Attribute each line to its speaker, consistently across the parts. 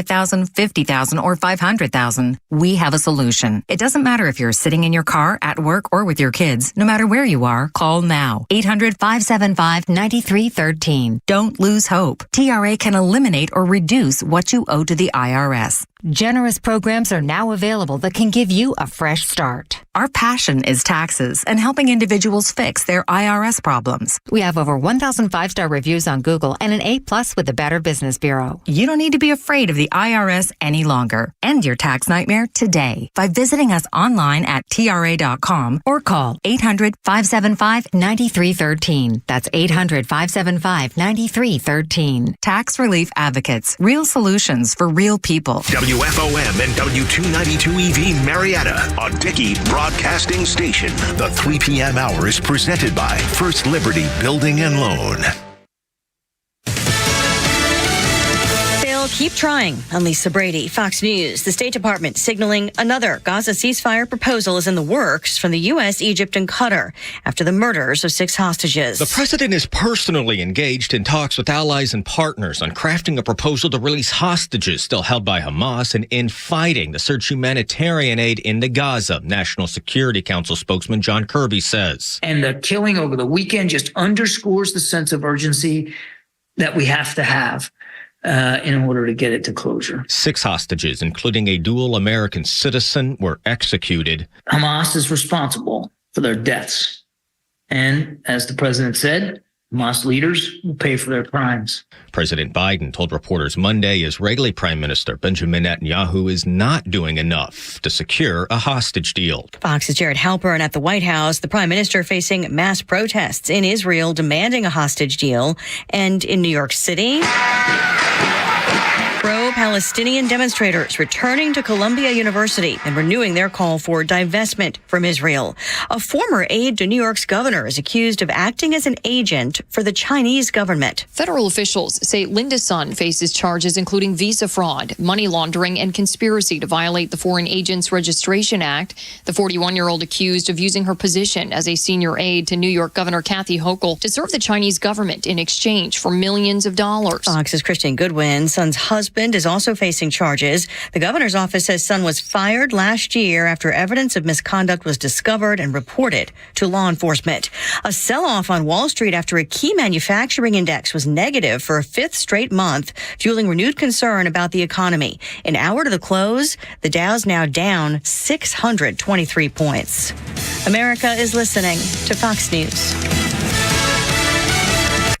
Speaker 1: $25,000, $50,000, or $500,000, we have a solution. It doesn't matter if you're sitting in your car, at work, or with your kids. No matter where you are, call now. 800-575-9313. Don't lose hope. TRA can eliminate or reduce what you owe to the IRS.
Speaker 2: Generous programs are now available that can give you a fresh start.
Speaker 1: Our passion is taxes and helping individuals fix their IRS problems.
Speaker 2: We have over 1,000 5-star reviews on Google and an A+ with the Better Business Bureau.
Speaker 1: You don't need to be afraid of the IRS any longer. End your tax nightmare today by visiting us online at TRA.com or call 800-575-9313. That's 800-575-9313. Tax Relief Advocates. Real solutions for real people.
Speaker 3: WFOM and W292 EV Marietta, a Dickey broadcasting station. The 3 p.m. hour is presented by First Liberty Building and Loan.
Speaker 4: Keep trying. I'm Lisa Brady, Fox News. The State Department signaling another Gaza ceasefire proposal is in the works from the U.S., Egypt, and Qatar after the murders of 6 hostages.
Speaker 5: The president is personally engaged in talks with allies and partners on crafting a proposal to release hostages still held by Hamas and end fighting to surge humanitarian aid into Gaza, National Security Council spokesman John Kirby says.
Speaker 6: And the killing over the weekend just underscores the sense of urgency that we have to have in order to get it to closure.
Speaker 5: 6 hostages, including a dual American citizen, were executed.
Speaker 6: Hamas is responsible for their deaths. And as the president said, Hamas leaders will pay for their crimes.
Speaker 5: President Biden told reporters Monday Israeli Prime Minister Benjamin Netanyahu is not doing enough to secure a hostage deal.
Speaker 4: Fox's Jared Halpern at the White House. The prime minister facing mass protests in Israel demanding a hostage deal. And in New York City, pro-Palestinian demonstrators returning to Columbia University and renewing their call for divestment from Israel. A former aide to New York's governor is accused of acting as an agent for the Chinese government.
Speaker 7: Federal officials say Linda's son faces charges including visa fraud, money laundering, and conspiracy to violate the Foreign Agents Registration Act. The 41-year-old accused of using her position as a senior aide to New York Governor Kathy Hochul to serve the Chinese government in exchange for millions of dollars.
Speaker 4: Fox's Christian Goodwin, son's husband, is also facing charges. The governor's office says son was fired last year after evidence of misconduct was discovered and reported to law enforcement. A sell-off on Wall Street after a key manufacturing index was negative for a 5th straight month, fueling renewed concern about the economy. An hour to the close, the Dow's now down 623 points. America is listening to Fox News.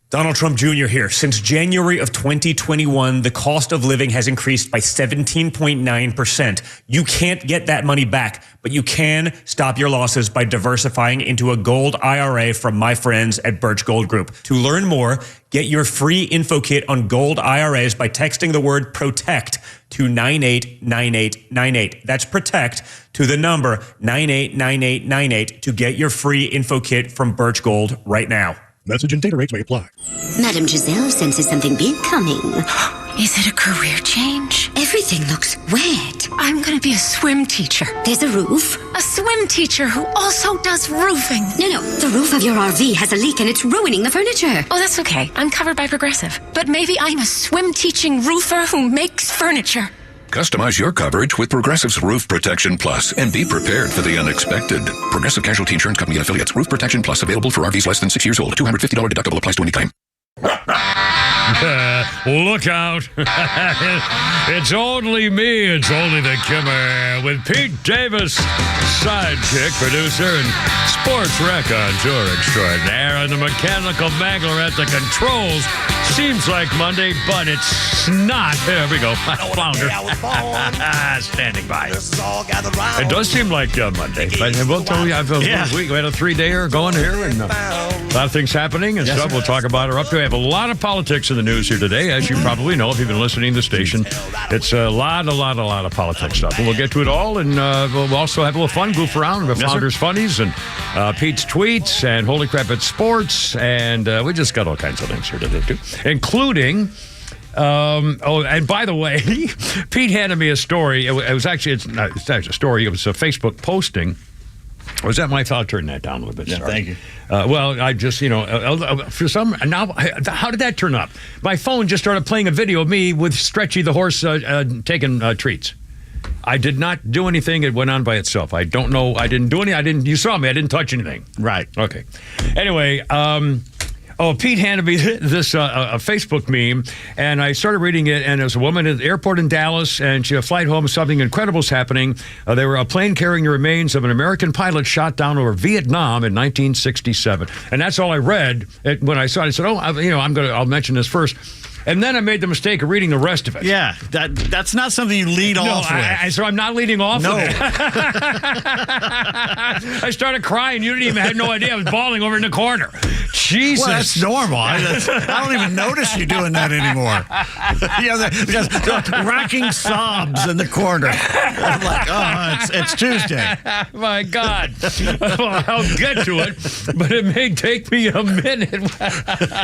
Speaker 8: Donald Trump Jr. here. Since January of 2021, the cost of living has increased by 17.9%. You can't get that money back, but you can stop your losses by diversifying into a gold IRA from my friends at Birch Gold Group. To learn more, get your free info kit on gold IRAs by texting the word PROTECT to 989898. That's PROTECT to the number 989898 to get your free info kit from Birch Gold right now.
Speaker 9: Message and data rates may apply.
Speaker 10: Madame Giselle senses something big coming.
Speaker 11: Is it a career change?
Speaker 10: Everything looks wet.
Speaker 11: I'm going to be a swim teacher.
Speaker 10: There's a roof.
Speaker 11: A swim teacher who also does roofing.
Speaker 10: No, the roof of your RV has a leak and it's ruining the furniture.
Speaker 11: Oh, that's okay. I'm covered by Progressive. But maybe I'm a swim teaching roofer who makes furniture.
Speaker 12: Customize your coverage with Progressive's Roof Protection Plus and be prepared for the unexpected. Progressive Casualty Insurance Company and affiliates. Roof Protection Plus available for RVs less than 6 years old. $250 deductible applies to any claim.
Speaker 13: Look out. It's only me. It's only the Kimmer with Pete Davis, sidekick, producer, and sports raconteur extraordinaire, and the mechanical mangler at the controls. Seems like Monday, but it's not. There we go. Flounder. Standing by. It does seem like Monday, but we'll tell you, we had a 3-dayer going here, and a lot of things happening and stuff. We'll talk about her up to. We have a lot of politics in the news here today, as you probably know if you've been listening to the station. It's a lot of politics stuff. And we'll get to it all, and we'll also have a little fun, goof around with Founders Funnies and Pete's tweets and Holy Crap at Sports, and we just got all kinds of things here today, too, including... and by the way, Pete handed me a story. It was actually, it's not a story. It was a Facebook posting Was that my fault? Turn that down a little bit.
Speaker 9: Yeah,
Speaker 13: sorry.
Speaker 9: thank you.
Speaker 13: Well, I just, for some, now, how did that turn up? My phone just started playing a video of me with Stretchy the horse taking treats. I did not do anything. It went on by itself. I don't know. I didn't do anything. You saw me. I didn't touch anything.
Speaker 9: Right.
Speaker 13: Okay. Anyway, Pete handed me this a Facebook meme, and I started reading it, and there was a woman at the airport in Dallas, and she had a flight home. Something incredible was happening. There were a plane carrying the remains of an American pilot shot down over Vietnam in 1967. And that's all I read when I saw it. I said, I'll mention this first. And then I made the mistake of reading the rest of it.
Speaker 9: Yeah, that's not something you lead off with.
Speaker 13: So I'm not leading off
Speaker 9: with
Speaker 13: it. I started crying. You didn't even have no idea. I was bawling over in the corner. Jesus.
Speaker 9: Well, that's normal. I don't even notice you doing that anymore. Just racking sobs in the corner. I'm like, it's Tuesday.
Speaker 13: My God. Well, I'll get to it, but it may take me a minute.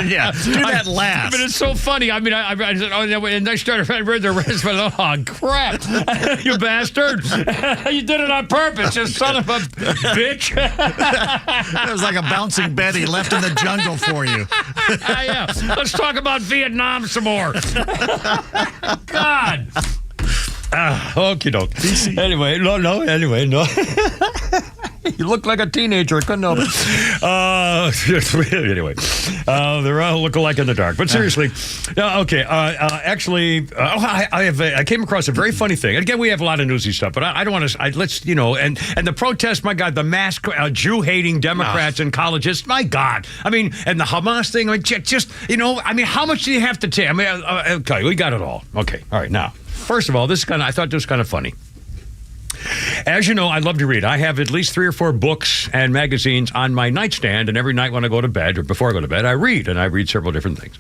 Speaker 9: Yeah, do that last.
Speaker 13: But it's so funny. I mean, I said, and I started to read the rest, but crap, you bastard. You did it on purpose, you son of a bitch.
Speaker 9: It was like a bouncing Betty left in the jungle for you.
Speaker 13: Yeah. Let's talk about Vietnam some more. God. Okie doke. Anyway, no. You look like a teenager. I couldn't help it. Anyway, they're all look alike in the dark. But seriously, okay. I came across a very funny thing. Again, we have a lot of newsy stuff, but I don't want to. Let's and the protest. My God, the mass Jew-hating Democrats in colleges. My God, I mean, and the Hamas thing. I mean, just how much do you have to take? I mean, okay, we got it all. Okay, all right. Now, first of all, I thought this was kind of funny. As you know, I love to read. I have at least 3 or 4 books and magazines on my nightstand, and every night when I go to bed, or before I go to bed, I read, and I read several different things.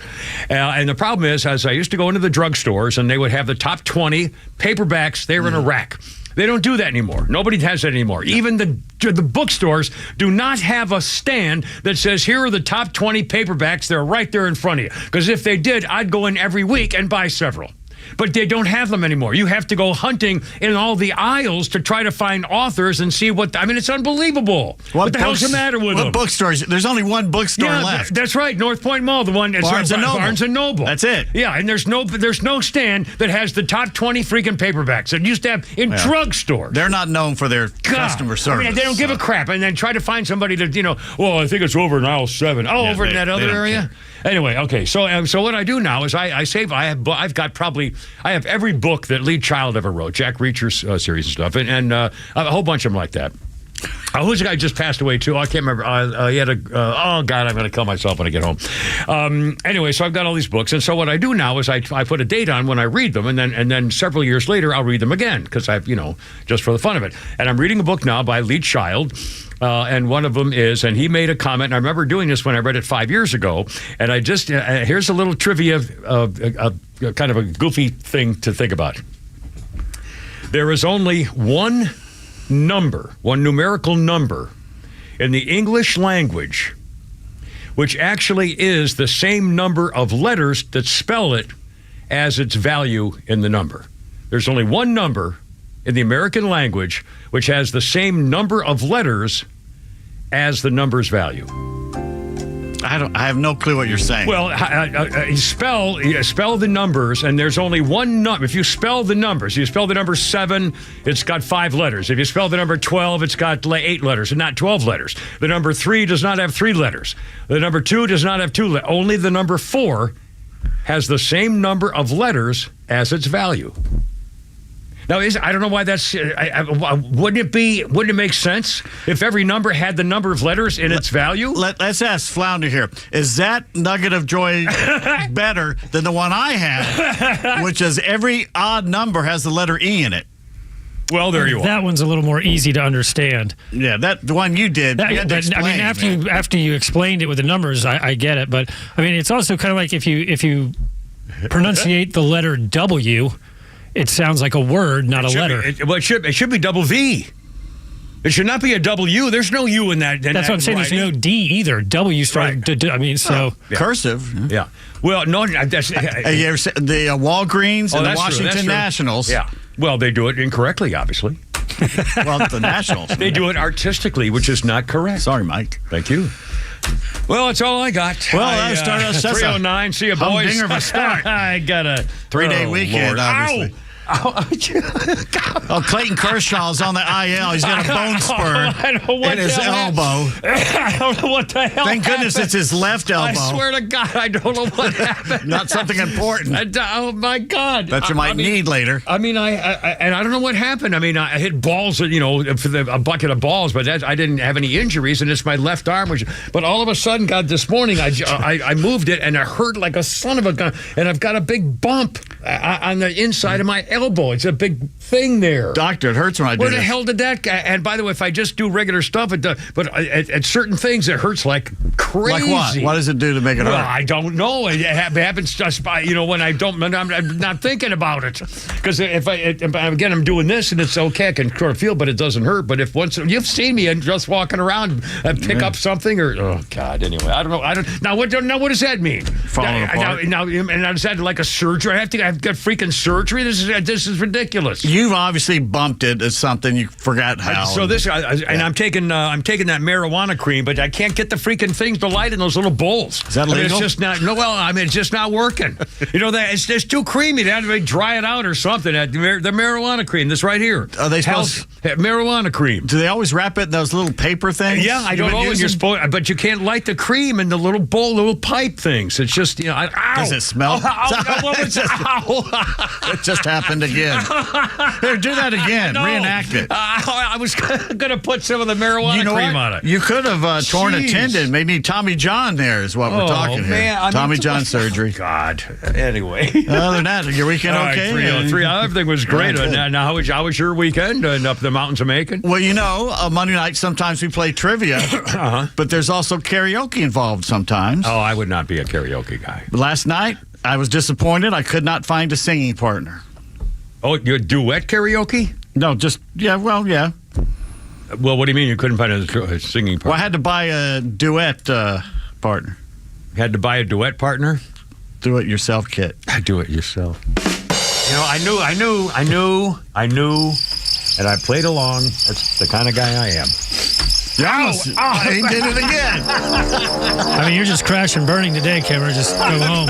Speaker 13: And the problem is, as I used to go into the drugstores, and they would have the top 20 paperbacks, they were in a rack. They don't do that anymore. Nobody has that anymore. Even the bookstores do not have a stand that says, here are the top 20 paperbacks. They're right there in front of you. Because if they did, I'd go in every week and buy several. But they don't have them anymore. You have to go hunting in all the aisles to try to find authors and see it's unbelievable. What the hell's the matter with them?
Speaker 9: What bookstores? There's only one bookstore left.
Speaker 13: That's right, North Point Mall, the one.
Speaker 9: Barnes and Noble.
Speaker 13: Barnes and Noble.
Speaker 9: That's it.
Speaker 13: Yeah, and there's no stand that has the top 20 freaking paperbacks that used to have in drugstores.
Speaker 9: They're not known for their customer service.
Speaker 13: I mean, they don't give a crap, and then try to find somebody to, I think it's over in aisle 7. Oh, over in that other area. Care. Anyway, okay, so what I do now is I save. I have every book that Lee Child ever wrote, Jack Reacher's series and stuff, and a whole bunch of them like that. Who's the guy just passed away too? I can't remember. He had oh God, I'm going to kill myself when I get home. Anyway, so I've got all these books, and so what I do now is I put a date on when I read them, and then several years later I'll read them again because I've just for the fun of it. And I'm reading a book now by Lee Child. And one of them is, and he made a comment, and I remember doing this when I read it 5 years ago, and I just, here's a little trivia, kind of a goofy thing to think about. There is only one numerical number in the English language, which actually is the same number of letters that spell it as its value in the number. There's only one number in the American language which has the same number of letters as the number's value.
Speaker 9: I have no clue what you're saying.
Speaker 13: Well, spell the numbers, and there's only one number. If you spell the numbers, you spell the number 7, it's got 5 letters. If you spell the number 12, it's got 8 letters and not 12 letters. The number 3 does not have 3 letters. The number 2 does not have 2 letters. Only the number 4 has the same number of letters as its value. Now, I don't know why that's. Wouldn't it make sense if every number had the number of letters in its value?
Speaker 9: Let's ask Flounder here. Is that nugget of joy better than the one I have, which is every odd number has the letter E in it?
Speaker 13: Well, there you are.
Speaker 14: That one's a little more easy to understand.
Speaker 9: Yeah, the one you did.
Speaker 14: After you explained it with the numbers, I get it. But I mean, it's also kind of like if you pronunciate the letter W. It sounds like a word, not a letter.
Speaker 13: It should be double V. It should not be a W. There's no U in that.
Speaker 14: That's what I'm saying. There's no D either. W started.
Speaker 9: Right. Cursive.
Speaker 13: Yeah. Well, no. That's
Speaker 9: you ever the Walgreens and the Washington Nationals.
Speaker 13: Yeah. Well, they do it incorrectly, obviously.
Speaker 9: Well, the Nationals.
Speaker 13: They do it artistically, which is not correct.
Speaker 9: Sorry, Mike.
Speaker 13: Thank you. Well, that's all I got.
Speaker 9: Well, that started us
Speaker 13: 3:09. See you, boys.
Speaker 9: Humdinger of a start.
Speaker 13: I got a
Speaker 9: 3-day weekend,
Speaker 13: Lord.
Speaker 9: obviously. Oh, Clayton Kershaw's on the IL. He's got a bone spur in his elbow.
Speaker 13: I don't know what the hell
Speaker 9: Thank goodness
Speaker 13: happened.
Speaker 9: it's his left elbow.
Speaker 13: I swear to God, I don't know what happened.
Speaker 9: Not something important.
Speaker 13: Oh, my God.
Speaker 9: That you might need later.
Speaker 13: I mean, I don't know what happened. I mean, I hit balls, for a bucket of balls, but I didn't have any injuries, and it's my left arm. But all of a sudden, God, this morning, I moved it, and it hurt like a son of a gun, and I've got a big bump on the inside of my elbow. It's a big thing there.
Speaker 9: Doctor, it hurts when I do
Speaker 13: Where the
Speaker 9: this.
Speaker 13: hell did that guy? And by the way, if I just do regular stuff, it does. But at certain things, it hurts like crazy.
Speaker 9: Like what? What does it do to make it hurt?
Speaker 13: I don't know. It happens just by, when I'm not thinking about it. Because if I'm doing this and it's okay, I can sort of feel, but it doesn't hurt. But if once you've seen me and just walking around and pick up something oh God, anyway, I don't know. Now what does that mean?
Speaker 9: Falling apart.
Speaker 13: Now is that like a surgery? I've got freaking surgery. This is ridiculous.
Speaker 9: You've obviously bumped it as something you forgot how.
Speaker 13: So I'm taking that marijuana cream, but I can't get the freaking things to light in those little bowls.
Speaker 9: Is that legal?
Speaker 13: It's just not. No, it's just not working. It's too creamy. They have to dry it out or something. The marijuana cream, this right here.
Speaker 9: Are they supposed
Speaker 13: marijuana cream?
Speaker 9: Do they always wrap it in those little paper things?
Speaker 13: Yeah, I don't know. You're supposed, but you can't light the cream in the little bowl, little pipe things. It's just
Speaker 9: Does it smell? It just happened again. Here, do that again.
Speaker 13: No.
Speaker 9: Reenact it.
Speaker 13: I was going to put some of the marijuana cream on it.
Speaker 9: You could have torn a tendon. Maybe Tommy John there is what we're talking here. Tommy John surgery.
Speaker 13: God. Anyway.
Speaker 9: Other than that, your weekend okay?
Speaker 13: 303. Everything was great. Now, how was your weekend up the mountains of Macon?
Speaker 9: Well, Monday night sometimes we play trivia, but there's also karaoke involved sometimes.
Speaker 13: Oh, I would not be a karaoke guy.
Speaker 9: But last night, I was disappointed. I could not find a singing partner.
Speaker 13: Oh, you duet karaoke?
Speaker 9: No, yeah.
Speaker 13: Well, what do you mean you couldn't find a singing partner?
Speaker 9: Well, I had to buy a duet partner.
Speaker 13: You had to buy a duet partner?
Speaker 9: Do-it-yourself kit.
Speaker 13: Do it yourself. I knew, and I played along. That's the kind of guy I am.
Speaker 9: He did it again.
Speaker 14: I mean, you're just crashing burning today, Cameron. Just go home.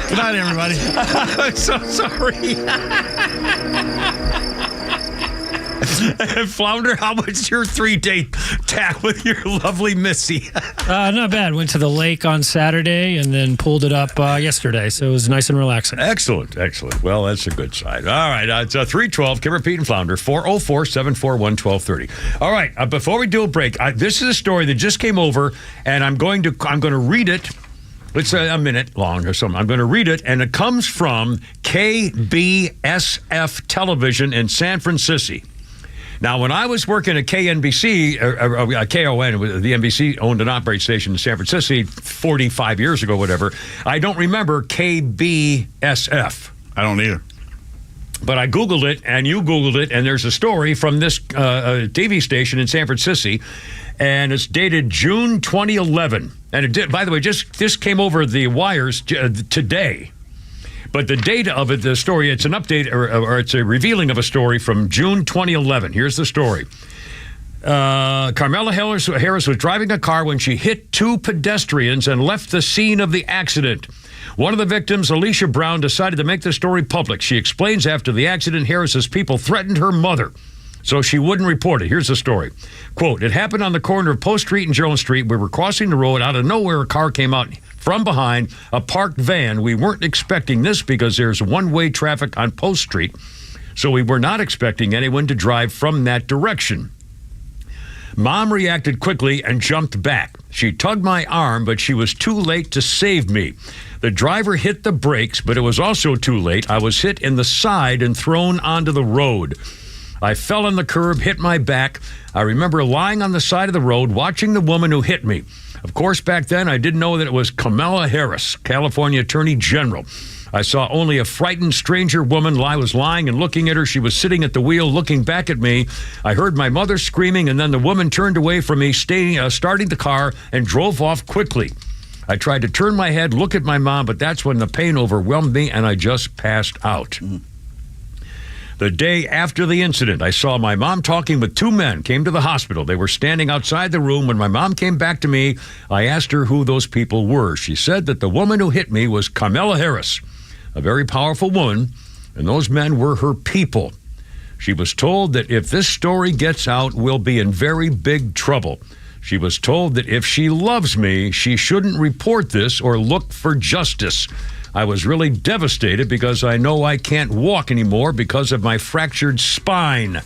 Speaker 9: Good night, everybody.
Speaker 13: I'm so sorry. Flounder, how was your 3-day tack with your lovely Missy?
Speaker 14: Not bad. Went to the lake on Saturday and then pulled it up yesterday. So it was nice and relaxing.
Speaker 13: Excellent. Well, that's a good sign. All right. It's 312, Kimmer, Pete, and Flounder, 404-741-1230. All right. Before we do a break, this is a story that just came over, and I'm going to read it. It's a minute long or something. I'm going to read it, and it comes from KBSF Television in San Francisco. Now, when I was working at KNBC, KON, the NBC owned and operated station in San Francisco 45 years ago, whatever, I don't remember KBSF.
Speaker 9: I don't either.
Speaker 13: But I Googled it, and you Googled it, and there's a story from this TV station in San Francisco, and it's dated June 2011. And it did, by the way, this came over the wires today. But the date of it, the story, it's an update or it's a revealing of a story from June 2011. Here's the story. Carmela Harris was driving a car when she hit 2 pedestrians and left the scene of the accident. One of the victims, Alicia Brown, decided to make the story public. She explains after the accident, Harris's people threatened her mother, so she wouldn't report it. Here's the story. Quote, it happened on the corner of Post Street and Jones Street. We were crossing the road. Out of nowhere, a car came out from behind a parked van. We weren't expecting this because there's one-way traffic on Post Street, so we were not expecting anyone to drive from that direction. Mom reacted quickly and jumped back. She tugged my arm, but she was too late to save me. The driver hit the brakes, but it was also too late. I was hit in the side and thrown onto the road. I fell on the curb, hit my back. I remember lying on the side of the road, watching the woman who hit me. Of course, back then, I didn't know that it was Kamala Harris, California Attorney General. I saw only a frightened stranger woman. I was lying and looking at her. She was sitting at the wheel, looking back at me. I heard my mother screaming, and then the woman turned away from me, starting the car, and drove off quickly. I tried to turn my head, look at my mom, but that's when the pain overwhelmed me, and I just passed out. The day after the incident, I saw my mom talking with two men, came to the hospital. They were standing outside the room. When my mom came back to me, I asked her who those people were. She said that the woman who hit me was Kamala Harris, a very powerful woman, and those men were her people. She was told that if this story gets out, we'll be in very big trouble. She was told that if she loves me, she shouldn't report this or look for justice. I was really devastated because I know I can't walk anymore because of my fractured spine.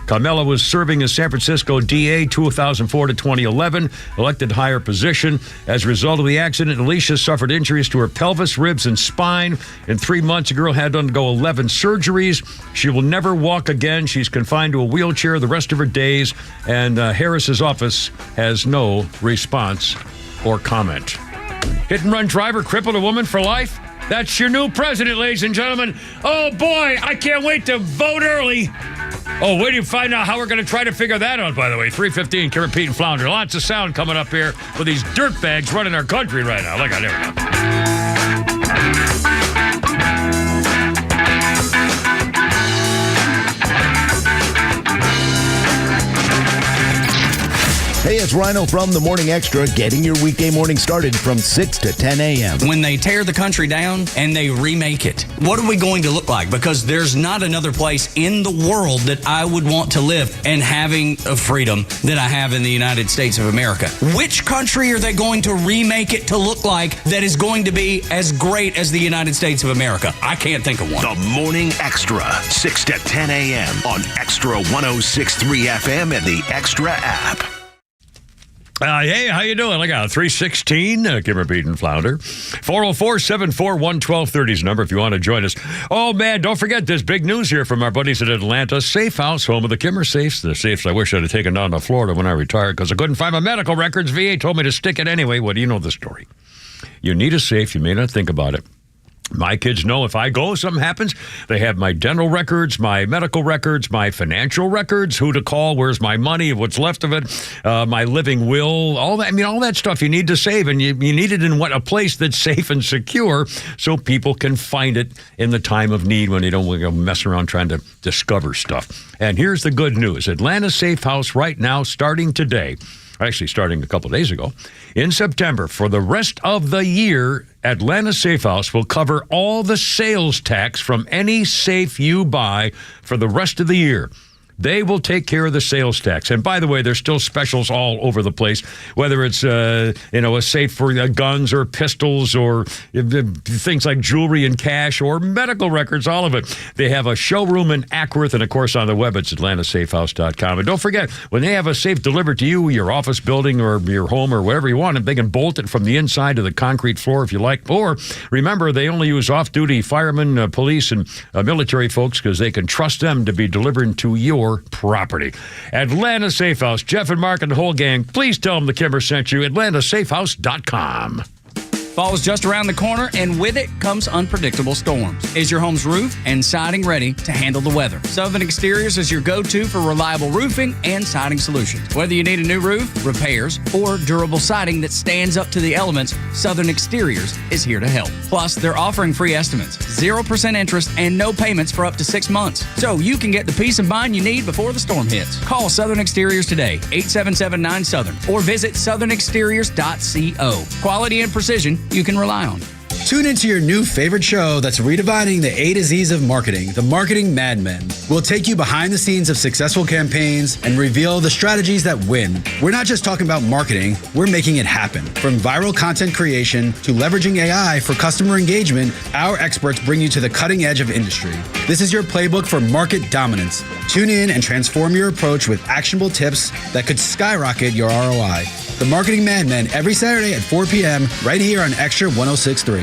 Speaker 13: Carmela was serving as San Francisco DA 2004 to 2011, elected higher position. As a result of the accident, Alicia suffered injuries to her pelvis, ribs, and spine. In 3 months, the girl had to undergo 11 surgeries. She will never walk again. She's confined to a wheelchair the rest of her days, and Harris's office has no response or comment. Hit-and-run driver crippled a woman for life? That's your new president, ladies and gentlemen. Oh, boy, I can't wait to vote early. Oh, wait till you find out how we're going to try to figure that out, by the way. 3:15, Kim, Pete, and Flounder. Lots of sound coming up here with these dirtbags running our country right now. Look at there we go.
Speaker 3: Hey, it's Rhino from the Morning Extra, getting your weekday morning started from 6 to 10 a.m.
Speaker 15: When they tear the country down and they remake it, what are we going to look like? Because there's not another place in the world that I would want to live and having a freedom that I have in the United States of America. Which country are they going to remake it to look like that is going to be as great as the United States of America? I can't think of one.
Speaker 3: The Morning Extra, 6 to 10 a.m. on XTRA 106.3 FM and the Extra app.
Speaker 13: Hey, how you doing? Look out, 316, Kimmer, Pete, and Flounder. 404-741-1230 is the number if you want to join us. Oh, man, don't forget, there's big news here from our buddies at Atlanta Safe House, home of the Kimmer safes. The safes I wish I'd have taken down to Florida when I retired because I couldn't find my medical records. VA told me to stick it anyway. Well, you know the story. You need a safe. You may not think about it. My kids know if I go, something happens. They have my dental records, my medical records, my financial records, who to call, where's my money, what's left of it, my living will, all that. I mean, all that stuff you need to save, and you need it in a place that's safe and secure so people can find it in the time of need when they don't mess around trying to discover stuff. And here's the good news. Atlanta Safe House right now, starting today, actually starting a couple of days ago, in September, for the rest of the year, Atlanta Safe House will cover all the sales tax from any safe you buy for the rest of the year. They will take care of the sales tax. And by the way, there's still specials all over the place, whether it's, a safe for guns or pistols or things like jewelry and cash or medical records, all of it. They have a showroom in Ackworth, and, of course, on the web, it's atlantasafehouse.com. And don't forget, when they have a safe delivered to you, your office building or your home or wherever you want it, they can bolt it from the inside to the concrete floor if you like. Or, remember, they only use off-duty firemen, police, and military folks because they can trust them to be delivered to your property. Atlanta Safe House. Jeff and Mark and the whole gang, please tell them the Kimmer sent you. atlantasafehouse.com.
Speaker 15: Fall is just around the corner, and with it comes unpredictable storms. Is your home's roof and siding ready to handle the weather? Southern Exteriors is your go-to for reliable roofing and siding solutions. Whether you need a new roof, repairs, or durable siding that stands up to the elements, Southern Exteriors is here to help. Plus, they're offering free estimates, 0% interest, and no payments for up to 6 months. So you can get the peace of mind you need before the storm hits. Call Southern Exteriors today, 877-9-SOUTHERN, or visit southernexteriors.co. Quality and precision you can rely on.
Speaker 16: Tune into your new favorite show that's redefining the A to Z's of marketing, The Marketing Mad Men. We'll take you behind the scenes of successful campaigns and reveal the strategies that win. We're not just talking about marketing, we're making it happen. From viral content creation to leveraging AI for customer engagement, our experts bring you to the cutting edge of industry. This is your playbook for market dominance. Tune in and transform your approach with actionable tips that could skyrocket your ROI. The Marketing Mad Men every Saturday at 4 p.m. right here on XTRA 106.3.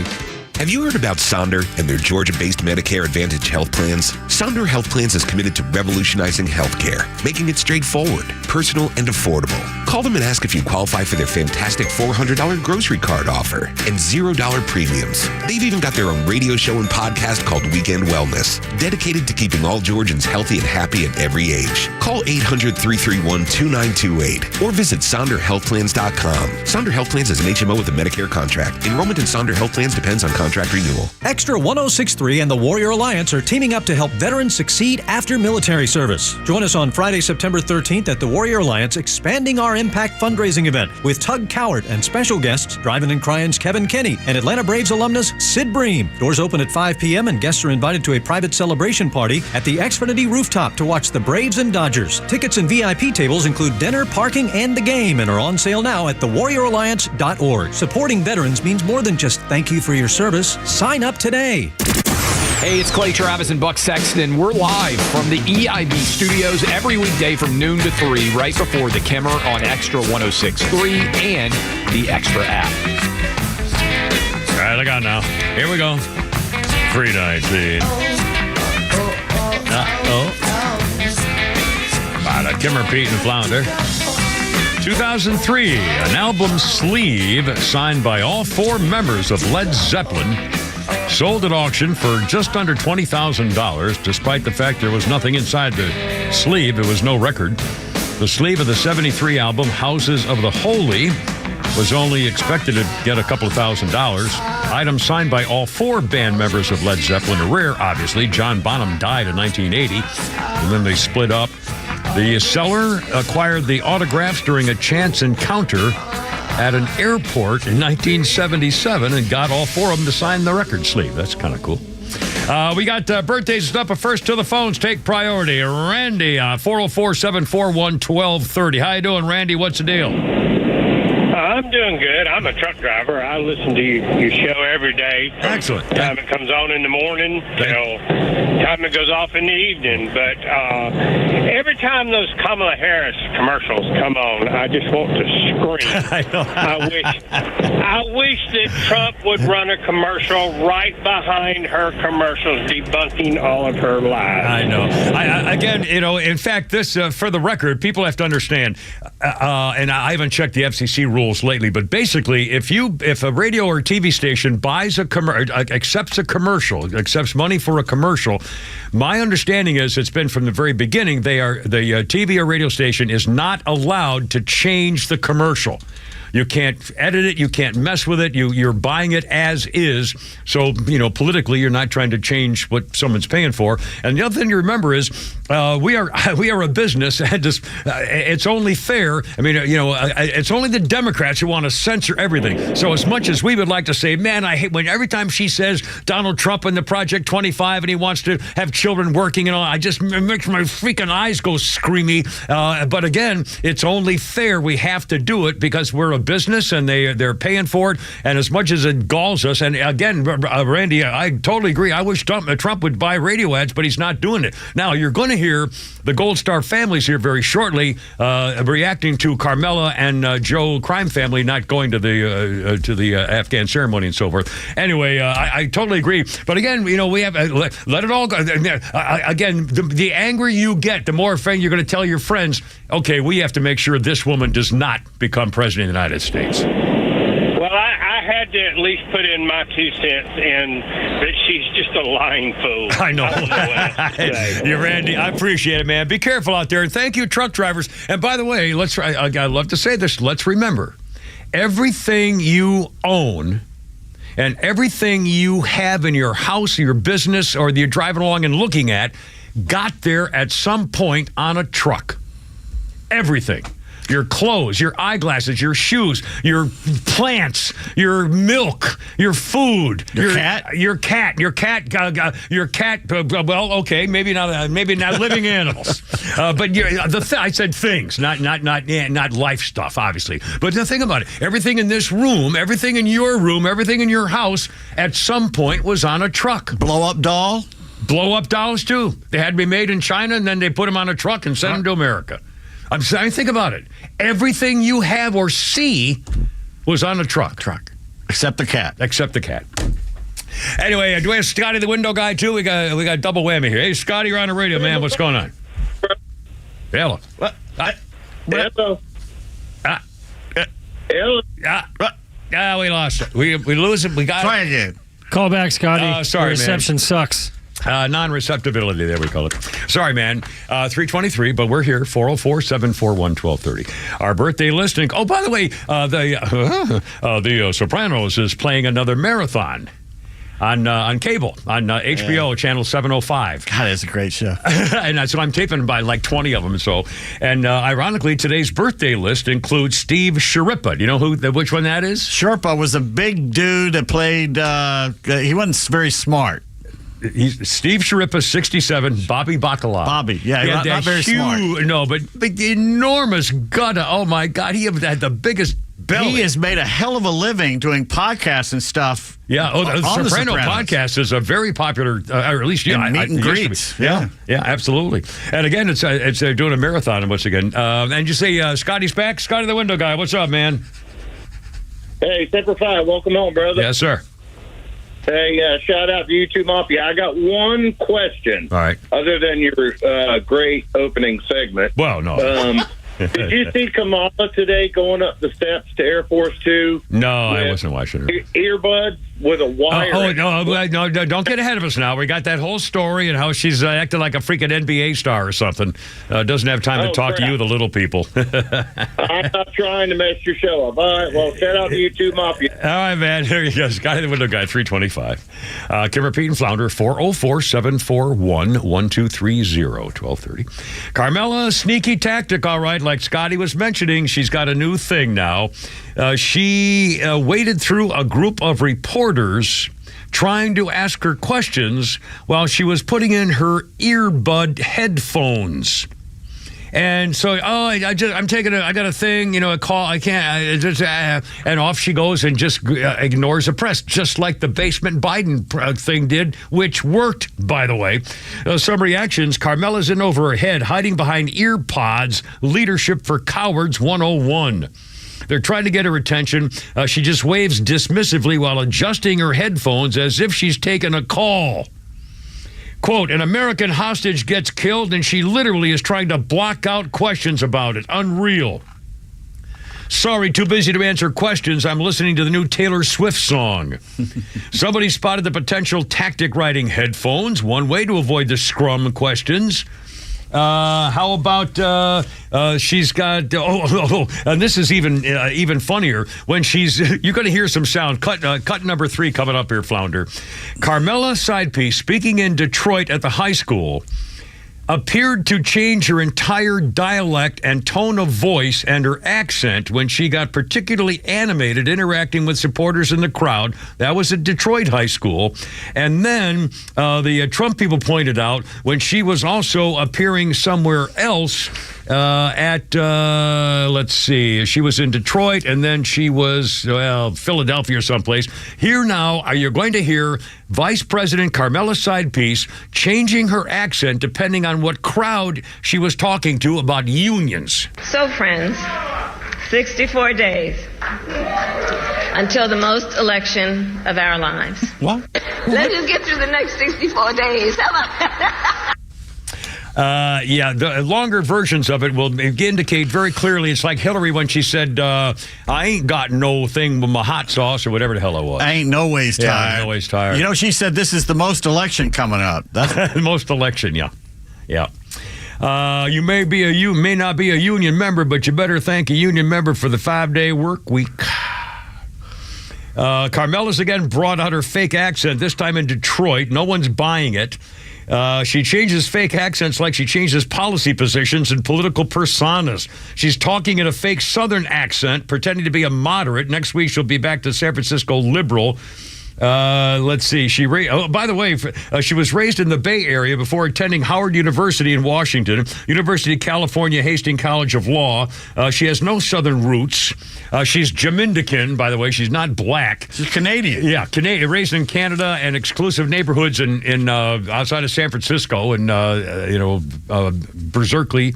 Speaker 17: Have you heard about Sonder and their Georgia-based Medicare Advantage health plans? Sonder Health Plans is committed to revolutionizing healthcare, making it straightforward, personal, and affordable. Call them and ask if you qualify for their fantastic $400 grocery card offer and $0 premiums. They've even got their own radio show and podcast called Weekend Wellness, dedicated to keeping all Georgians healthy and happy at every age. Call 800-331-2928 or visit SonderHealthPlans.com. Sonder Health Plans is an HMO with a Medicare contract. Enrollment in Sonder Health Plans depends on contract renewal.
Speaker 18: XTRA 106.3 and the Warrior Alliance are teaming up to help veterans succeed after military service. Join us on Friday, September 13th at the Warrior Alliance Expanding Our Impact fundraising event with Tug Cowart and special guests Drivin' and Cryin's Kevin Kenny and Atlanta Braves alumnus Sid Bream. Doors open at 5 p.m. and guests are invited to a private celebration party at the Xfinity rooftop to watch the Braves and Dodgers. Tickets and VIP tables include dinner, parking, and the game and are on sale now at thewarrioralliance.org. Supporting veterans means more than just thank you for your service. Sign up today.
Speaker 19: Hey, it's Clay Travis and Buck Sexton. We're live from the EIB studios every weekday from noon to 3, right before the Kimmer on XTRA 106.3 and the XTRA app.
Speaker 13: All right, look out now. Here we go. 319. By the Kimmer, Pete, and Flounder. 2003, an album sleeve signed by all 4 members of Led Zeppelin sold at auction for just under $20,000, despite the fact there was nothing inside the sleeve. It was no record. The sleeve of the 73 album, Houses of the Holy, was only expected to get a couple of $1,000. Items signed by all 4 band members of Led Zeppelin are rare, obviously. John Bonham died in 1980, and then they split up. The seller acquired the autographs during a chance encounter at an airport in 1977 and got all 4 of them to sign the record sleeve. That's kind of cool. We got birthdays and stuff, but first to the phones. Take priority. Randy, 404-741-1230. How you doing, Randy? What's the deal?
Speaker 20: I'm doing good. I'm a truck driver. I listen to your show every day.
Speaker 13: Excellent.
Speaker 20: Time it comes on in the morning till time it goes off in the evening. But every time those Kamala Harris commercials come on, I just want to scream. I wish that Trump would run a commercial right behind her commercials, debunking all of her lies.
Speaker 13: I know. Again, in fact, this, for the record, people have to understand, and I haven't checked the FCC rules lately, but basically, if a radio or TV station buys accepts a commercial, accepts money for a commercial, my understanding is it's been from the very beginning, the TV or radio station is not allowed to change the commercial. You can't edit it. You can't mess with it. You're buying it as is. So, politically, you're not trying to change what someone's paying for. And the other thing to remember is we are a business. And it's only fair. I mean, it's only the Democrats who want to censor everything. So as much as we would like to say, man, I hate when every time she says Donald Trump and the Project 25 and he wants to have children working and all, it makes my freaking eyes go screamy. But again, it's only fair. We have to do it because we're a business and they're paying for it. And as much as it galls us, and again, Randy, I totally agree. I wish Trump would buy radio ads, but he's not doing it. Now, you're going to hear the Gold Star families here very shortly reacting to Carmela and Joe crime family not going to the Afghan ceremony and so forth. Anyway, I totally agree. But again, we have let it all go. Again, the angrier you get, the more you're going to tell your friends, okay, we have to make sure this woman does not become president of the United States.
Speaker 20: Well, I had to at least put in my 2 cents in that she's just a lying fool.
Speaker 13: I know.
Speaker 20: You're
Speaker 13: Randy, I appreciate it, man. Be careful out there. And thank you, truck drivers. And by the way, I love to say this. Let's remember, everything you own and everything you have in your house, your business, or that you're driving along and looking at got there at some point on a truck. Everything. Your clothes, your eyeglasses, your shoes, your plants, your milk, your food, your cat. Well, okay, maybe not living animals, but I said things, not life stuff, obviously. But the thing about it, everything in this room, everything in your room, everything in your house, at some point was on a truck.
Speaker 9: Blow-up doll?
Speaker 13: Blow-up dolls too. They had to be made in China, and then they put them on a truck and sent them to America. I'm saying, think about it. Everything you have or see was on a truck.
Speaker 9: Except the cat.
Speaker 13: Anyway, do we have Scotty, the window guy, too? We got double whammy here. Hey, Scotty, you're on the radio, man. What's going on? Hello.
Speaker 20: Hello.
Speaker 13: Yeah, we lost it. We lose it. We got
Speaker 9: Try
Speaker 13: it.
Speaker 9: again.
Speaker 14: Call back, Scotty.
Speaker 13: Sorry,
Speaker 14: the reception sucks.
Speaker 13: Non-receptibility, there we call it. Sorry, man. 323, but we're here, 404-741-1230. Our birthday listing. Oh, by the way, the Sopranos is playing another marathon on cable, on HBO, channel 705.
Speaker 9: God, it's a great show.
Speaker 13: And so I'm taping by like 20 of them. And ironically, today's birthday list includes Steve Sharippa. Do you know which one that is?
Speaker 9: Sharippa was a big dude that played, he wasn't very smart.
Speaker 13: He's Steve Sharippa, 67, Bobby Bacala.
Speaker 9: Bobby, yeah, not very smart.
Speaker 13: No, but enormous gutter. Oh, my God. He had the biggest belly.
Speaker 9: He has made a hell of a living doing podcasts and stuff.
Speaker 13: Yeah, the Soprano podcast is a very popular, or at least,
Speaker 9: meet and greets.
Speaker 13: Yeah, absolutely. And again, it's doing a marathon once again. And you say Scotty's back? Scotty the window guy, what's up, man?
Speaker 21: Hey, Semper Fi, welcome home, brother.
Speaker 13: Yes, sir.
Speaker 21: Hey, shout out to you two, Mafia. I got one question.
Speaker 13: All right.
Speaker 21: Other than your great opening segment.
Speaker 13: Well, no.
Speaker 21: Did you see Kamala today going up the steps to Air Force 2?
Speaker 13: No, I wasn't watching her.
Speaker 21: Earbuds with a wire.
Speaker 13: No, don't get ahead of us now. We got that whole story and how she's acting like a freaking NBA star or something. Doesn't have time to talk to you, the little people.
Speaker 21: I'm not trying to mess your show up. All right, well, shout out to you too, Mafia.
Speaker 13: All right, man. Here you go. Scotty the Window Guy, 325. Kimmer, Pete, and Flounder, 404-741-1230, 1230. Carmela, sneaky tactic, all right. Like Scotty was mentioning, she's got a new thing now. She waded through a group of reporters trying to ask her questions while she was putting in her earbud headphones. And so, I got a thing, a call. I can't, and off she goes and just ignores the press, just like the basement Biden thing did, which worked, by the way. Some reactions, Carmela's in over her head, hiding behind ear pods, leadership for cowards 101. They're trying to get her attention. She just waves dismissively while adjusting her headphones as if she's taking a call. Quote, an American hostage gets killed and she literally is trying to block out questions about it. Unreal. Sorry, too busy to answer questions. I'm listening to the new Taylor Swift song. Somebody spotted the potential tactic riding headphones. One way to avoid the scrum questions. How about she's got and this is even funnier when you're going to hear some sound. Cut number 3 coming up here, Flounder. Carmela Sidepiece, speaking in Detroit at the high school, appeared to change her entire dialect and tone of voice and her accent when she got particularly animated interacting with supporters in the crowd. That was at Detroit High School. And then the Trump people pointed out when she was also appearing somewhere else let's see, she was in Detroit and then she was, Philadelphia or someplace. Here now, are you going to hear Vice President Carmela Sidepiece changing her accent depending on what crowd she was talking to about unions.
Speaker 22: So, friends, 64 days until the most election of our lives.
Speaker 13: What?
Speaker 22: Let's just get through the next 64 days.
Speaker 13: The longer versions of it will indicate very clearly. It's like Hillary when she said, I ain't got no thing with my hot sauce or whatever the hell it was.
Speaker 9: I ain't no ways tired.
Speaker 13: Yeah, no ways tired.
Speaker 9: She said this is the most election coming up. That's
Speaker 13: the most election, yeah. You may not be a union member, but you better thank a union member for the 5-day work week. Carmela's again brought out her fake accent, this time in Detroit. No one's buying it. She changes fake accents like she changes policy positions and political personas. She's talking in a fake Southern accent, pretending to be a moderate. Next week, she'll be back to San Francisco liberal. Let's see. By the way, she was raised in the Bay Area before attending Howard University in Washington, University of California, Hastings College of Law. She has no Southern roots. She's Jamaican, by the way. She's not black.
Speaker 9: She's Canadian.
Speaker 13: Yeah, Canadian, raised in Canada and exclusive neighborhoods in outside of San Francisco and Berkeley.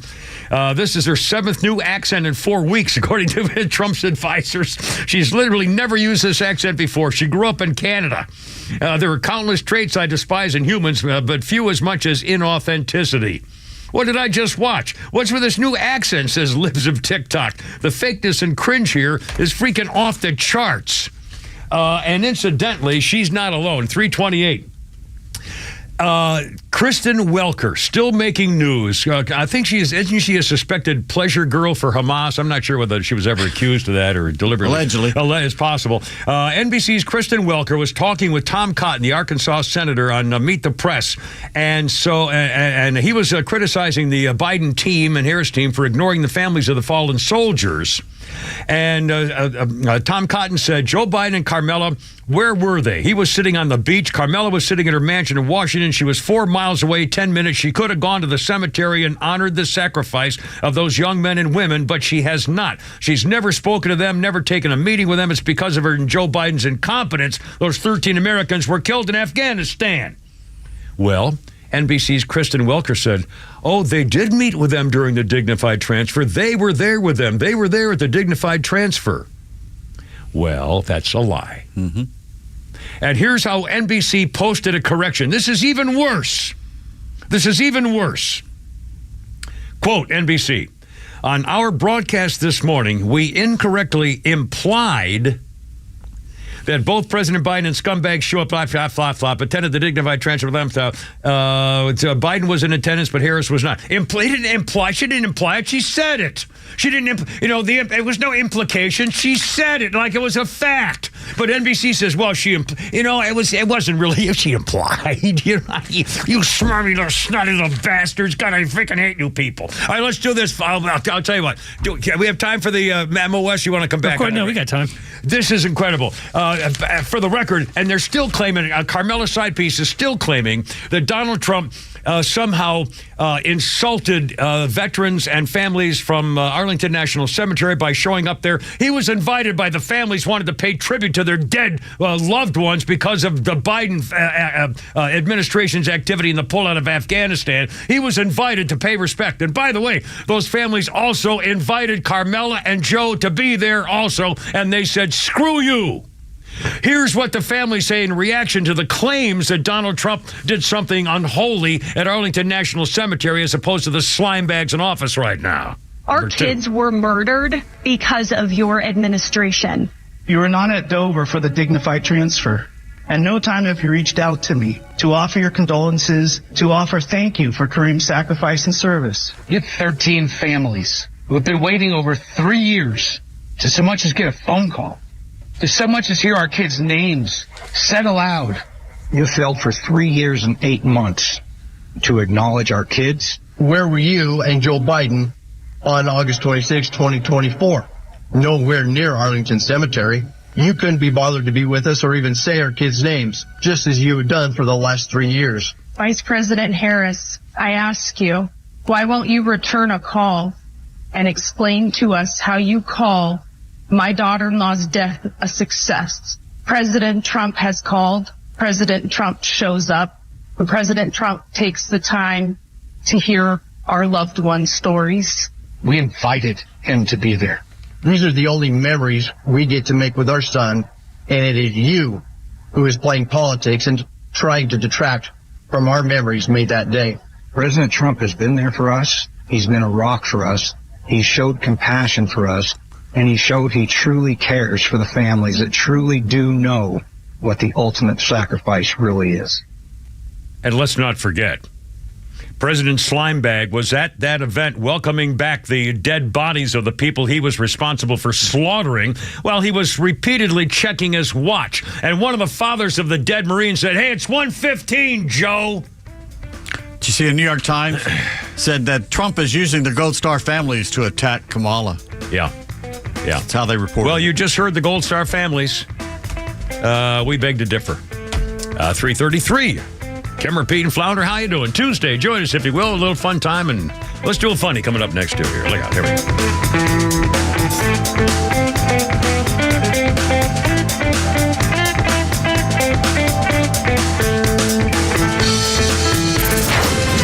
Speaker 13: This is her 7th new accent in 4 weeks, according to Trump's advisors. She's literally never used this accent before. She grew up in Canada. There are countless traits I despise in humans, but few as much as inauthenticity. What did I just watch? What's with this new accent, says Libs of TikTok. The fakeness and cringe here is freaking off the charts. And incidentally, she's not alone. 328. Kristen Welker, still making news. I think isn't she a suspected pleasure girl for Hamas? I'm not sure whether she was ever accused of that or deliberately.
Speaker 9: Allegedly.
Speaker 13: It's possible. NBC's Kristen Welker was talking with Tom Cotton, the Arkansas senator, on Meet the Press. And so, and he was criticizing the Biden team and Harris team for ignoring the families of the fallen soldiers. And Tom Cotton said, Joe Biden and Carmela, where were they? He was sitting on the beach. Carmela was sitting at her mansion in Washington. She was 4 miles away, 10 minutes. She could have gone to the cemetery and honored the sacrifice of those young men and women, but she has not. She's never spoken to them, never taken a meeting with them. It's because of her and Joe Biden's incompetence. Those 13 Americans were killed in Afghanistan. Well, NBC's Kristen Welker said, they did meet with them during the dignified transfer. They were there with them. They were there at the dignified transfer. Well, that's a lie. Mm-hmm. And here's how NBC posted a correction. This is even worse. Quote, NBC, on our broadcast this morning, we incorrectly implied that both President Biden and scumbags show up, attended the dignified transfer with them. Biden was in attendance, but Harris was not. She didn't imply it. She said it. She didn't, it was no implication. She said it like it was a fact. But NBC says, well, it wasn't really, she implied. You smarmy little snotty little bastards. God, I freaking hate you people. All right, let's do this. I'll tell you what. We have time for the MOS? You want to come back?
Speaker 14: Of course, no, we got time.
Speaker 13: This is incredible. For the record, and they're still claiming, Carmela Side Piece is still claiming that Donald Trump somehow insulted veterans and families from Arlington National Cemetery by showing up there. He was invited by the families, wanted to pay tribute to their dead loved ones because of the Biden administration's activity in the pullout of Afghanistan. He was invited to pay respect. And by the way, those families also invited Carmela and Joe to be there also, and they said, screw you. Here's what the families say in reaction to the claims that Donald Trump did something unholy at Arlington National Cemetery as opposed to the slime bags in office right now.
Speaker 1: Our kids were murdered because of your administration.
Speaker 2: You were not at Dover for the dignified transfer. At no time have you reached out to me to offer your condolences, to offer thank you for Kareem's sacrifice and service.
Speaker 23: You have 13 families who have been waiting over 3 years to so much as get a phone call. To so much as hear our kids' names said aloud.
Speaker 2: You failed for 3 years and 8 months to acknowledge our kids. Where were you and Joe Biden on August 26, 2024? Nowhere near Arlington Cemetery. You couldn't be bothered to be with us or even say our kids' names, just as you had done for the last 3 years.
Speaker 1: Vice President Harris, I ask you, why won't you return a call and explain to us how you call my daughter-in-law's death a success? President Trump has called. President Trump shows up. But President Trump takes the time to hear our loved ones' stories.
Speaker 23: We invited him to be there.
Speaker 2: These are the only memories we get to make with our son, and it is you who is playing politics and trying to detract from our memories made that day.
Speaker 23: President Trump has been there for us. He's been a rock for us. He showed compassion for us. And he showed he truly cares for the families that truly do know what the ultimate sacrifice really is.
Speaker 13: And let's not forget, President Slimebag was at that event welcoming back the dead bodies of the people he was responsible for slaughtering while he was repeatedly checking his watch. And one of the fathers of the dead Marines said, hey, it's 1:15, Joe.
Speaker 9: Did you see the New York Times said that Trump is using the Gold Star families to attack Kamala?
Speaker 13: Yeah. Yeah.
Speaker 9: That's how they report.
Speaker 13: Well, you just heard the Gold Star families. We beg to differ. 3:33. Kimmer, Pete, and Flounder, how you doing? Tuesday. Join us, if you will. A little fun time, and let's do a funny coming up next, too. Here, look out. Here we go.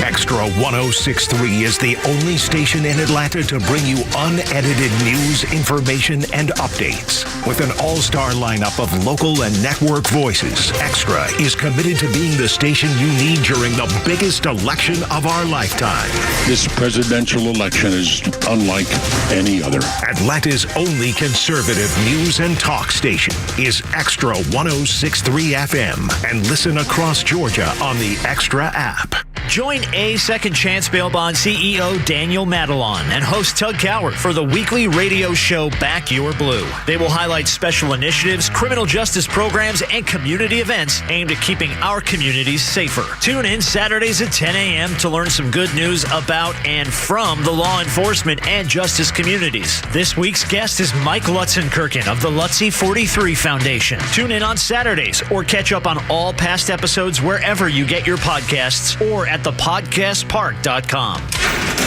Speaker 3: XTRA 106.3 is the only station in Atlanta to bring you unedited news, information, and updates. With an all-star lineup of local and network voices, Extra is committed to being the station you need during the biggest election of our lifetime.
Speaker 5: This presidential election is unlike any other.
Speaker 3: Atlanta's only conservative news and talk station is Extra 106.3 FM, and listen across Georgia on the Extra app.
Speaker 6: Join A Second Chance Bail Bond CEO Daniel Madelon and host Tug Coward for the weekly radio show Back Your Blue. They will highlight special initiatives, criminal justice programs, and community events aimed at keeping our communities safer. Tune in Saturdays at 10 a.m. to learn some good news about and from the law enforcement and justice communities. This week's guest is Mike Lutzenkirchen of the Lutze 43 Foundation. Tune in on Saturdays or catch up on all past episodes wherever you get your podcasts or at thepodcastpark.com.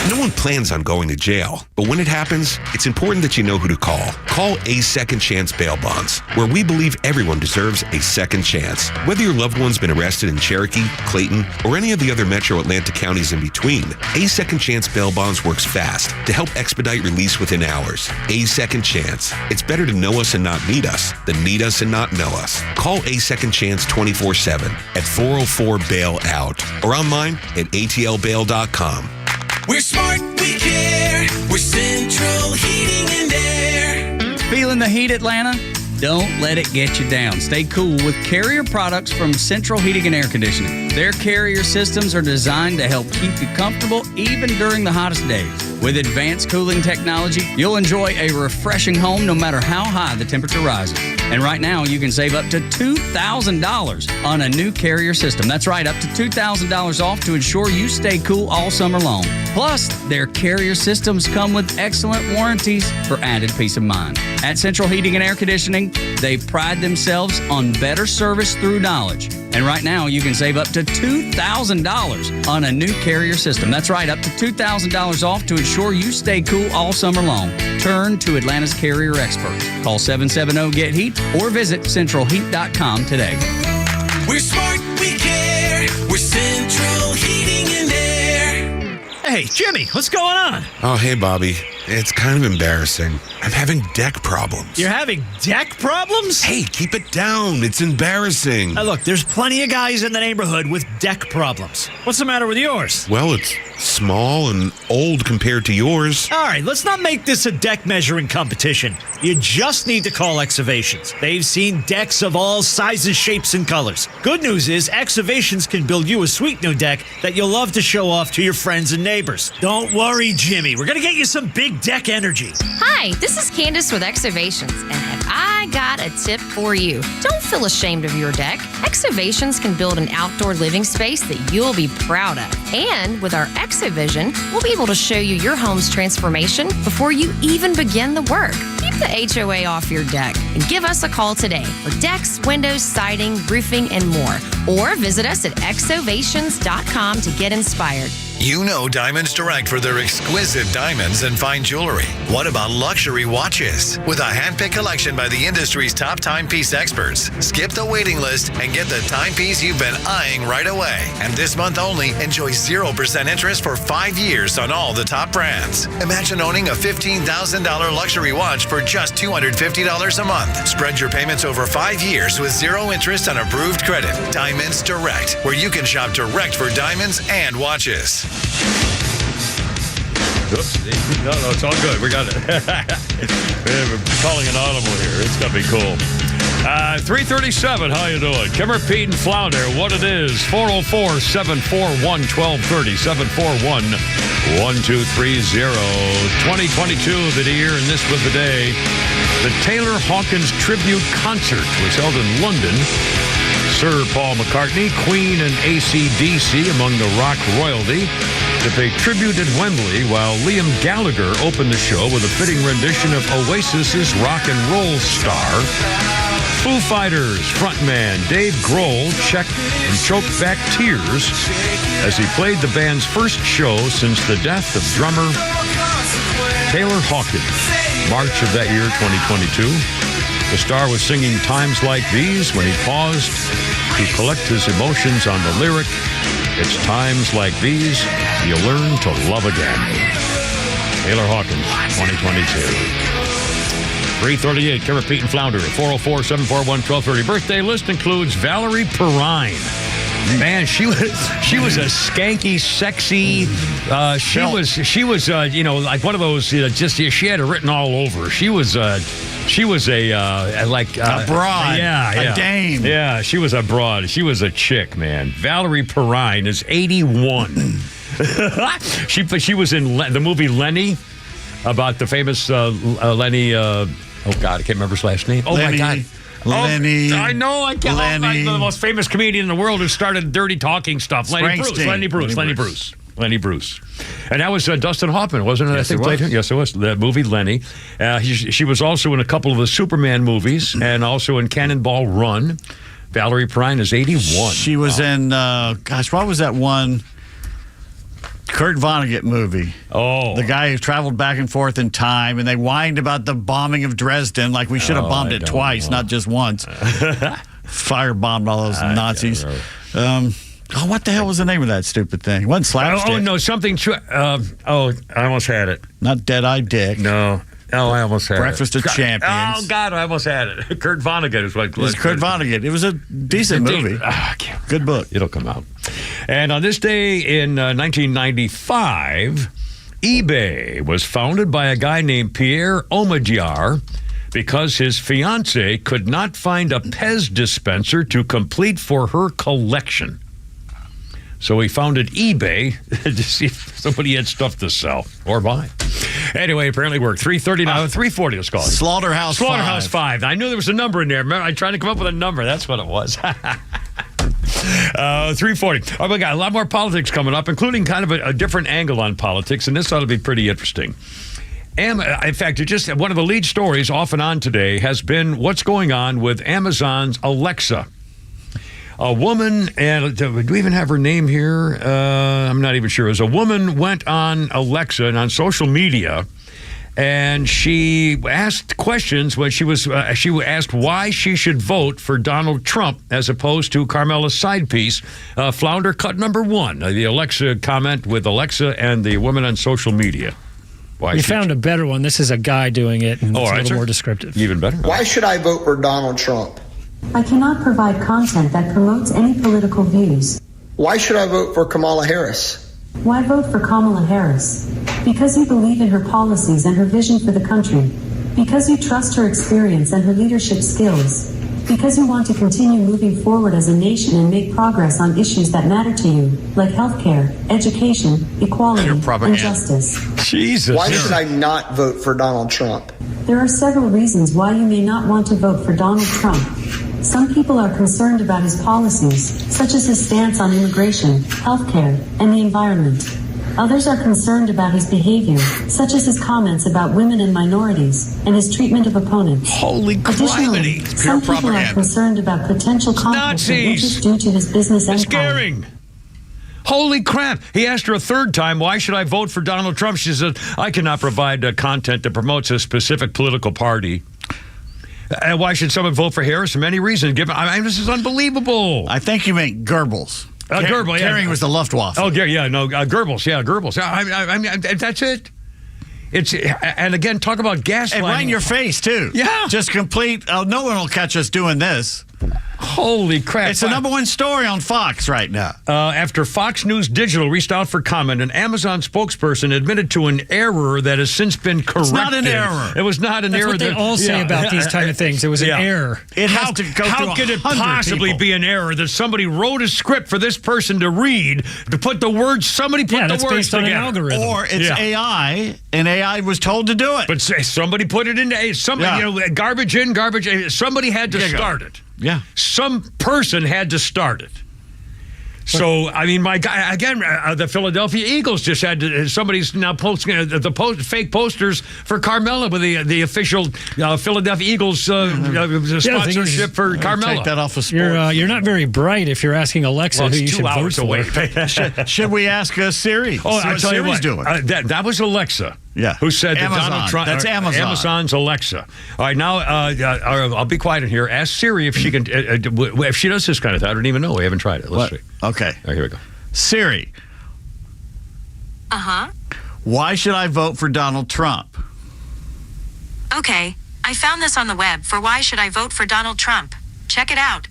Speaker 17: No one plans on going to jail, but when it happens, it's important that you know who to call. Call A Second Chance Bail Bonds, where we believe everyone deserves a second chance. Whether your loved one's been arrested in Cherokee, Clayton, or any of the other metro Atlanta counties in between, A Second Chance Bail Bonds works fast to help expedite release within hours. A Second Chance. It's better to know us and not need us than need us and not know us. Call A Second Chance 24/7 at 404-BAIL-OUT or online at atlbail.com.
Speaker 7: We're smart, we care. We're Central Heating and Air.
Speaker 15: Feeling the heat, Atlanta? Don't let it get you down. Stay cool with Carrier products from Central Heating and Air Conditioning. Their Carrier systems are designed to help keep you comfortable even during the hottest days. With advanced cooling technology, you'll enjoy a refreshing home no matter how high the temperature rises. And right now, you can save up to $2,000 on a new Carrier system. That's right, up to $2,000 off to ensure you stay cool all summer long. Plus, their Carrier systems come with excellent warranties for added peace of mind. At Central Heating and Air Conditioning, they pride themselves on better service through knowledge. And right now, you can save up to $2,000 on a new Carrier system. That's right, up to $2,000 off to ensure you stay cool all summer long. Turn to Atlanta's Carrier experts. Call 770-GET-HEAT or visit centralheat.com today.
Speaker 7: We're smart, we care. We're Central Heating and Air.
Speaker 6: Hey, Jimmy, what's going on?
Speaker 17: Oh, hey, Bobby. It's kind of embarrassing. I'm having deck problems.
Speaker 6: You're having deck problems?
Speaker 17: Hey, keep it down. It's embarrassing.
Speaker 6: Look, there's plenty of guys in the neighborhood with deck problems. What's the matter with yours?
Speaker 17: Well, it's small and old compared to yours.
Speaker 6: All right, let's not make this a deck measuring competition. You just need to call Excavations. They've seen decks of all sizes, shapes, and colors. Good news is Excavations can build you a sweet new deck that you'll love to show off to your friends and neighbors. Don't worry, Jimmy. We're going to get you some big deck energy.
Speaker 11: Hi, this is Candace with Excavations, and have I got a tip for you. Don't feel ashamed of your deck. Excavations can build an outdoor living space that you'll be proud of. And with our Exavision, we'll be able to show you your home's transformation before you even begin the work. Keep the HOA off your deck and give us a call today for decks, windows, siding, roofing, and more. Or visit us at exovations.com to get inspired.
Speaker 24: You know Diamonds Direct for their exquisite diamonds and fine jewelry. What about luxury watches? With a hand-picked collection by the industry's top timepiece experts, skip the waiting list and get the timepiece you've been eyeing right away. And this month only, enjoy 0% interest for 5 years on all the top brands. Imagine owning a $15,000 luxury watch for just $250 a month. Spread your payments over 5 years with 0 interest on approved credit. Diamonds Direct, where you can shop direct for diamonds and watches.
Speaker 13: Oops. No, it's all good. We got it. We're calling an audible here. It's going to be cool. 337, how you doing? Kimmer, Pete, and Flounder, what it is, 404-741-1230, 741-1230. 2022 of the year, and this was the day. The Taylor Hawkins Tribute Concert was held in London. Sir Paul McCartney, Queen, and AC/DC among the rock royalty to pay tribute at Wembley, while Liam Gallagher opened the show with a fitting rendition of Oasis's rock and roll star. Foo Fighters frontman Dave Grohl checked and choked back tears as he played the band's first show since the death of drummer Taylor Hawkins, March of that year, 2022. The star was singing Times Like These when he paused to collect his emotions on the lyric, It's times like these you learn to love again. Taylor Hawkins, 2022. 338, Kara Pete and Flounder at 404-741-1230. Birthday list includes Valerie Perrine. Man, she was a skanky, sexy. She was like one of those. She had it written all over. She was a
Speaker 9: broad, a dame.
Speaker 13: Yeah, she was a broad. She was a chick, man. Valerie Perrine is 81. She was in the movie Lenny, about the famous Lenny. Oh God, I can't remember his last name. Oh
Speaker 9: Lenny,
Speaker 13: my God.
Speaker 9: Lenny.
Speaker 13: I know. I can't. Lenny. The most famous comedian in the world who started dirty talking stuff. Lenny Bruce. And that was Dustin Hoffman, wasn't it?
Speaker 9: Yes,
Speaker 13: I think
Speaker 9: it was.
Speaker 13: Yes, it was. The movie Lenny. She was also in a couple of the Superman movies and also in Cannonball Run. Valerie Perrine is 81.
Speaker 9: She was in, what was that one? Kurt Vonnegut movie.
Speaker 13: Oh.
Speaker 9: The guy who traveled back and forth in time, and they whined about the bombing of Dresden like we should have bombed it twice, not just once. Firebombed all those Nazis. What the hell was the name of that stupid thing? It wasn't Slapstick.
Speaker 13: Oh, no, something. I almost had it.
Speaker 9: Not Dead-Eye Dick.
Speaker 13: No. Oh, I almost had
Speaker 9: Breakfast of Champions.
Speaker 13: Oh, God, I almost had it. Kurt Vonnegut is what it
Speaker 9: was. Kurt Vonnegut. It was a decent movie. Good book.
Speaker 13: It'll come out. And on this day in 1995, eBay was founded by a guy named Pierre Omidyar because his fiancée could not find a Pez dispenser to complete for her collection. So he founded eBay to see if somebody had stuff to sell or buy. Anyway, apparently worked. 330 now, 340, let's call it.
Speaker 9: Slaughterhouse
Speaker 13: 5. I knew there was a number in there. Remember, I tried to come up with a number. That's what it was. 340. Oh, we got a lot more politics coming up, including kind of a different angle on politics, and this ought to be pretty interesting. In fact, just one of the lead stories off and on today has been what's going on with Amazon's Alexa. A woman, and do we even have her name here? I'm not even sure. As a woman went on Alexa and on social media, and she asked questions when she asked why she should vote for Donald Trump as opposed to Carmela's side piece. Flounder cut number 1, the Alexa comment with Alexa and the woman on social media. Why
Speaker 14: you found a better one. This is a guy doing it, and it's a little more descriptive.
Speaker 13: Even better.
Speaker 4: Why should I vote for Donald Trump?
Speaker 8: I cannot provide content that promotes any political views.
Speaker 4: Why should I vote for Kamala Harris?
Speaker 8: Why vote for Kamala Harris? Because you believe in her policies and her vision for the country. Because you trust her experience and her leadership skills. Because you want to continue moving forward as a nation and make progress on issues that matter to you, like healthcare, education, equality, and justice.
Speaker 13: Jesus.
Speaker 4: Why should I not vote for Donald Trump?
Speaker 8: There are several reasons why you may not want to vote for Donald Trump. Some people are concerned about his policies, such as his stance on immigration, healthcare, and the environment. Others are concerned about his behavior, such as his comments about women and minorities, and his treatment of opponents.
Speaker 13: Holy
Speaker 8: Additionally, some people are concerned about potential conflicts of interest due to his business empire.
Speaker 13: Scaring. Holy crap. He asked her a third time, why should I vote for Donald Trump? She said, I cannot provide content that promotes a specific political party. And why should someone vote for Harris? For many reasons. This is unbelievable.
Speaker 9: I think you meant Goebbels.
Speaker 13: Goebbels, yeah.
Speaker 9: Carrying was the Luftwaffe.
Speaker 13: Oh, yeah, no, Goebbels. I mean, that's it. And again, talk about gaslighting.
Speaker 9: And right in your face, too.
Speaker 13: Yeah.
Speaker 9: Just complete, no one will catch us doing this.
Speaker 13: Holy crap.
Speaker 9: It's the number one story on Fox right now.
Speaker 13: After Fox News Digital reached out for comment, an Amazon spokesperson admitted to an error that has since been corrected. It's
Speaker 9: not an error.
Speaker 13: It was not an error.
Speaker 14: That's what they all say about these kind of things. It was an error.
Speaker 9: It has to go
Speaker 13: How could it possibly be an error that somebody wrote a script for this person to read, to put the words, somebody put the words
Speaker 14: based
Speaker 13: together.
Speaker 14: on an algorithm.
Speaker 9: Or it's AI, and AI was told to do it.
Speaker 13: But somebody put it into somebody, garbage in, garbage in. Somebody had to start it.
Speaker 9: Yeah.
Speaker 13: Some person had to start it. So, I mean, my guy, again, the Philadelphia Eagles just had to, somebody's now posting fake posters for Carmella with the official Philadelphia Eagles sponsorship for Carmella.
Speaker 9: Take that off of sports.
Speaker 14: You're not very bright if you're asking Alexa who you should vote for.
Speaker 9: Should we ask Siri?
Speaker 13: Oh, I'll tell you what.
Speaker 9: Doing?
Speaker 13: That was Who said that Donald Trump?
Speaker 9: That's Amazon.
Speaker 13: Amazon's Alexa. All right, now I'll be quiet in here. Ask Siri if she can. If she does this kind of thing. I don't even know. We haven't tried it. Let's see.
Speaker 9: Okay.
Speaker 13: All right, here we go.
Speaker 9: Siri.
Speaker 10: Uh-huh.
Speaker 9: Why should I vote for Donald Trump?
Speaker 10: Okay. I found this on the web for why should I vote for Donald Trump. Check it out.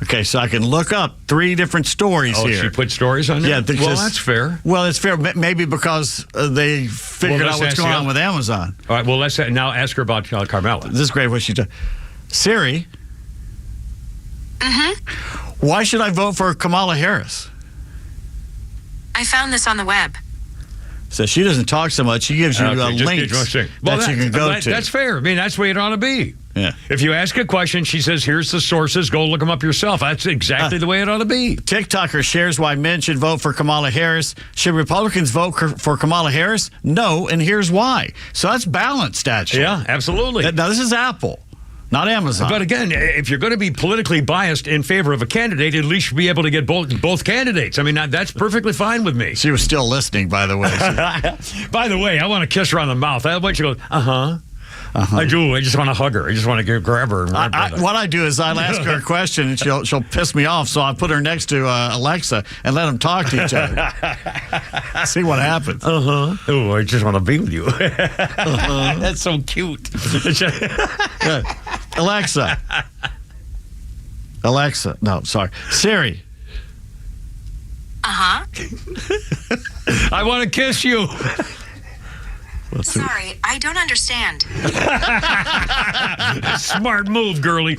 Speaker 9: Okay, so I can look up 3 different stories here.
Speaker 13: Oh, she put stories on there?
Speaker 9: Yeah.
Speaker 13: Well, that's fair.
Speaker 9: Well, it's fair. Maybe because they figured out what's going on with Amazon.
Speaker 13: All right, well, let's now ask her about Carmela.
Speaker 9: This is great what she did. Siri.
Speaker 10: Mm-hmm.
Speaker 9: Why should I vote for Kamala Harris?
Speaker 10: I found this on the web.
Speaker 9: So she doesn't talk so much. She gives you links that you can go to.
Speaker 13: That's fair. I mean, that's the way it ought to be.
Speaker 9: Yeah.
Speaker 13: If you ask a question, she says, here's the sources. Go look them up yourself. That's exactly the way it ought to be.
Speaker 9: TikToker shares why men should vote for Kamala Harris. Should Republicans vote for Kamala Harris? No, and here's why. So that's balanced, actually.
Speaker 13: Yeah, absolutely.
Speaker 9: Now, this is Apple. Not Amazon.
Speaker 13: But again, if you're going to be politically biased in favor of a candidate, at least you'll be able to get both candidates. I mean, that's perfectly fine with me.
Speaker 9: She was still listening, by the way.
Speaker 13: By the way, I want to kiss her on the mouth. I want you to go, uh-huh. I do. I just want to hug her. I just want to grab her.
Speaker 9: What I do is I'll ask her a question, and she'll piss me off, so I put her next to Alexa and let them talk to each other. See what happens.
Speaker 13: Uh-huh. Oh, I just want to be with you. That's so cute.
Speaker 9: Alexa. No, sorry. Siri.
Speaker 10: Uh-huh.
Speaker 13: I want to kiss you.
Speaker 10: Sorry, I don't understand.
Speaker 13: Smart move, girly.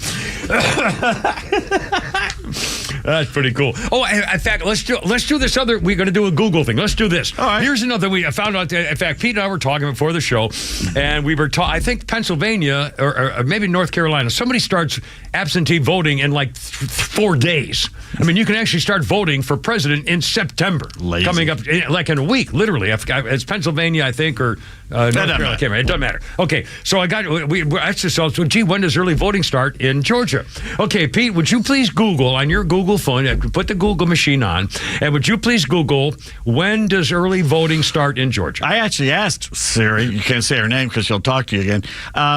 Speaker 13: That's pretty cool. Oh, in fact, let's do this other. We're going to do a Google thing. Let's do this. All right. Here's another. I found out. In fact, Pete and I were talking before the show, and we were I think Pennsylvania or maybe North Carolina. Somebody starts absentee voting in like 4 days. I mean, you can actually start voting for president in September.
Speaker 9: Lazy.
Speaker 13: Coming up like in a week, literally. It's Pennsylvania, I think, or North Carolina. It doesn't matter. Okay, so we asked ourselves, well, gee, when does early voting start in Georgia? Okay, Pete, would you please Google on your Google phone, put the Google machine on, and would you please Google, when does early voting start in Georgia?
Speaker 9: I actually asked Siri, you can't say her name because she'll talk to you again,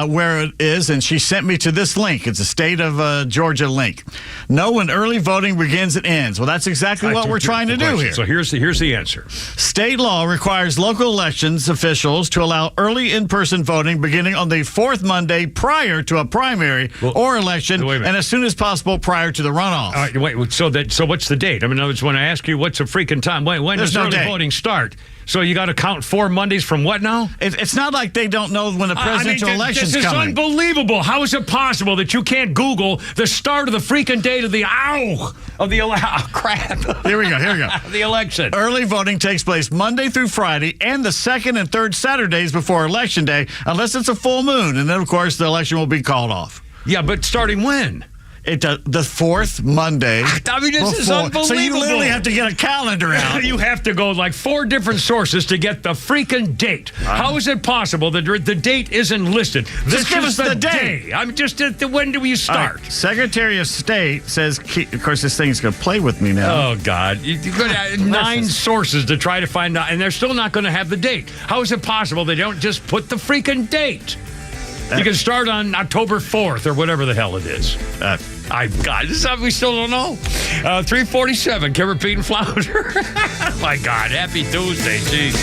Speaker 9: where it is, and she sent me to this link. It's a state of Georgia link. Know when early voting begins and ends. Well, that's exactly what we're trying to do here.
Speaker 13: So here's the answer.
Speaker 9: State law requires local elections officials to allow early in-person voting beginning on the 4th Monday prior to a primary or election, and as soon as possible prior to the runoff.
Speaker 13: All right, so what's the date? I mean, when I ask you what's the freaking time, when does early voting start? So you got to count 4 Mondays from what now?
Speaker 9: It's not like they don't know when the presidential election's coming.
Speaker 13: This is unbelievable. How is it possible that you can't Google the start of the freaking date of the crap?
Speaker 9: Here we go.
Speaker 13: The election.
Speaker 9: Early voting takes place Monday through Friday and the 2nd and 3rd Saturdays before Election Day, unless it's a full moon. And then, of course, the election will be called off.
Speaker 13: Yeah, but starting when?
Speaker 9: The 4th Monday.
Speaker 13: I mean, this is unbelievable.
Speaker 9: So you literally have to get a calendar out.
Speaker 13: You have to go like 4 different sources to get the freaking date. How is it possible that the date isn't listed?
Speaker 9: Just give us the day.
Speaker 13: I'm just when do we start?
Speaker 9: Right. Secretary of State says, of course, this thing's going to play with me now.
Speaker 13: Oh, God. You've got 9 sources to try to find out, and they're still not going to have the date. How is it possible they don't just put the freaking date? You can start on October 4th or whatever the hell it is. God, this is something we still don't know. 347, Kimmer, Pete, and Flounder. My God, happy Tuesday, geez.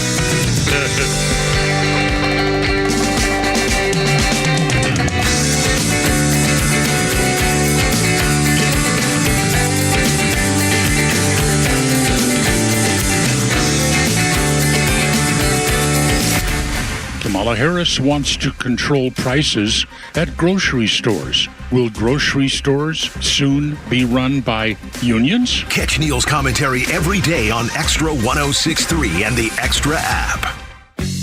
Speaker 5: Kamala Harris wants to control prices at grocery stores. Will grocery stores soon be run by unions?
Speaker 3: Catch Neil's commentary every day on XTRA 106.3 and the XTRA app.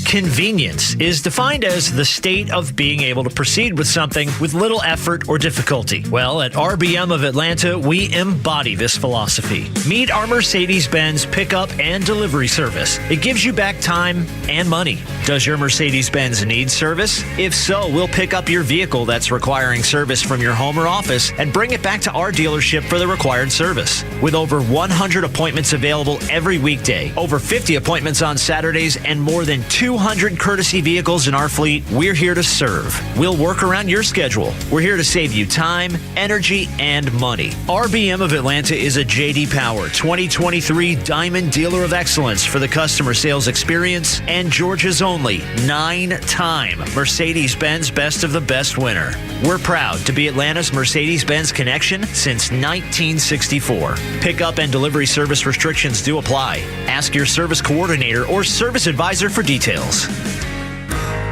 Speaker 6: Convenience is defined as the state of being able to proceed with something with little effort or difficulty. Well, at RBM of Atlanta, we embody this philosophy. Meet our Mercedes-Benz pickup and delivery service. It gives you back time and money. Does your Mercedes-Benz need service? If so, we'll pick up your vehicle that's requiring service from your home or office and bring it back to our dealership for the required service. With over 100 appointments available every weekday, over 50 appointments on Saturdays, and more than 200 courtesy vehicles in our fleet, we're here to serve. We'll work around your schedule. We're here to save you time, energy, and money. RBM of Atlanta is a J.D. Power 2023 Diamond Dealer of Excellence for the customer sales experience and Georgia's only 9-time Mercedes-Benz Best of the Best winner. We're proud to be Atlanta's Mercedes-Benz connection since 1964. Pickup and delivery service restrictions do apply. Ask your service coordinator or service advisor for details.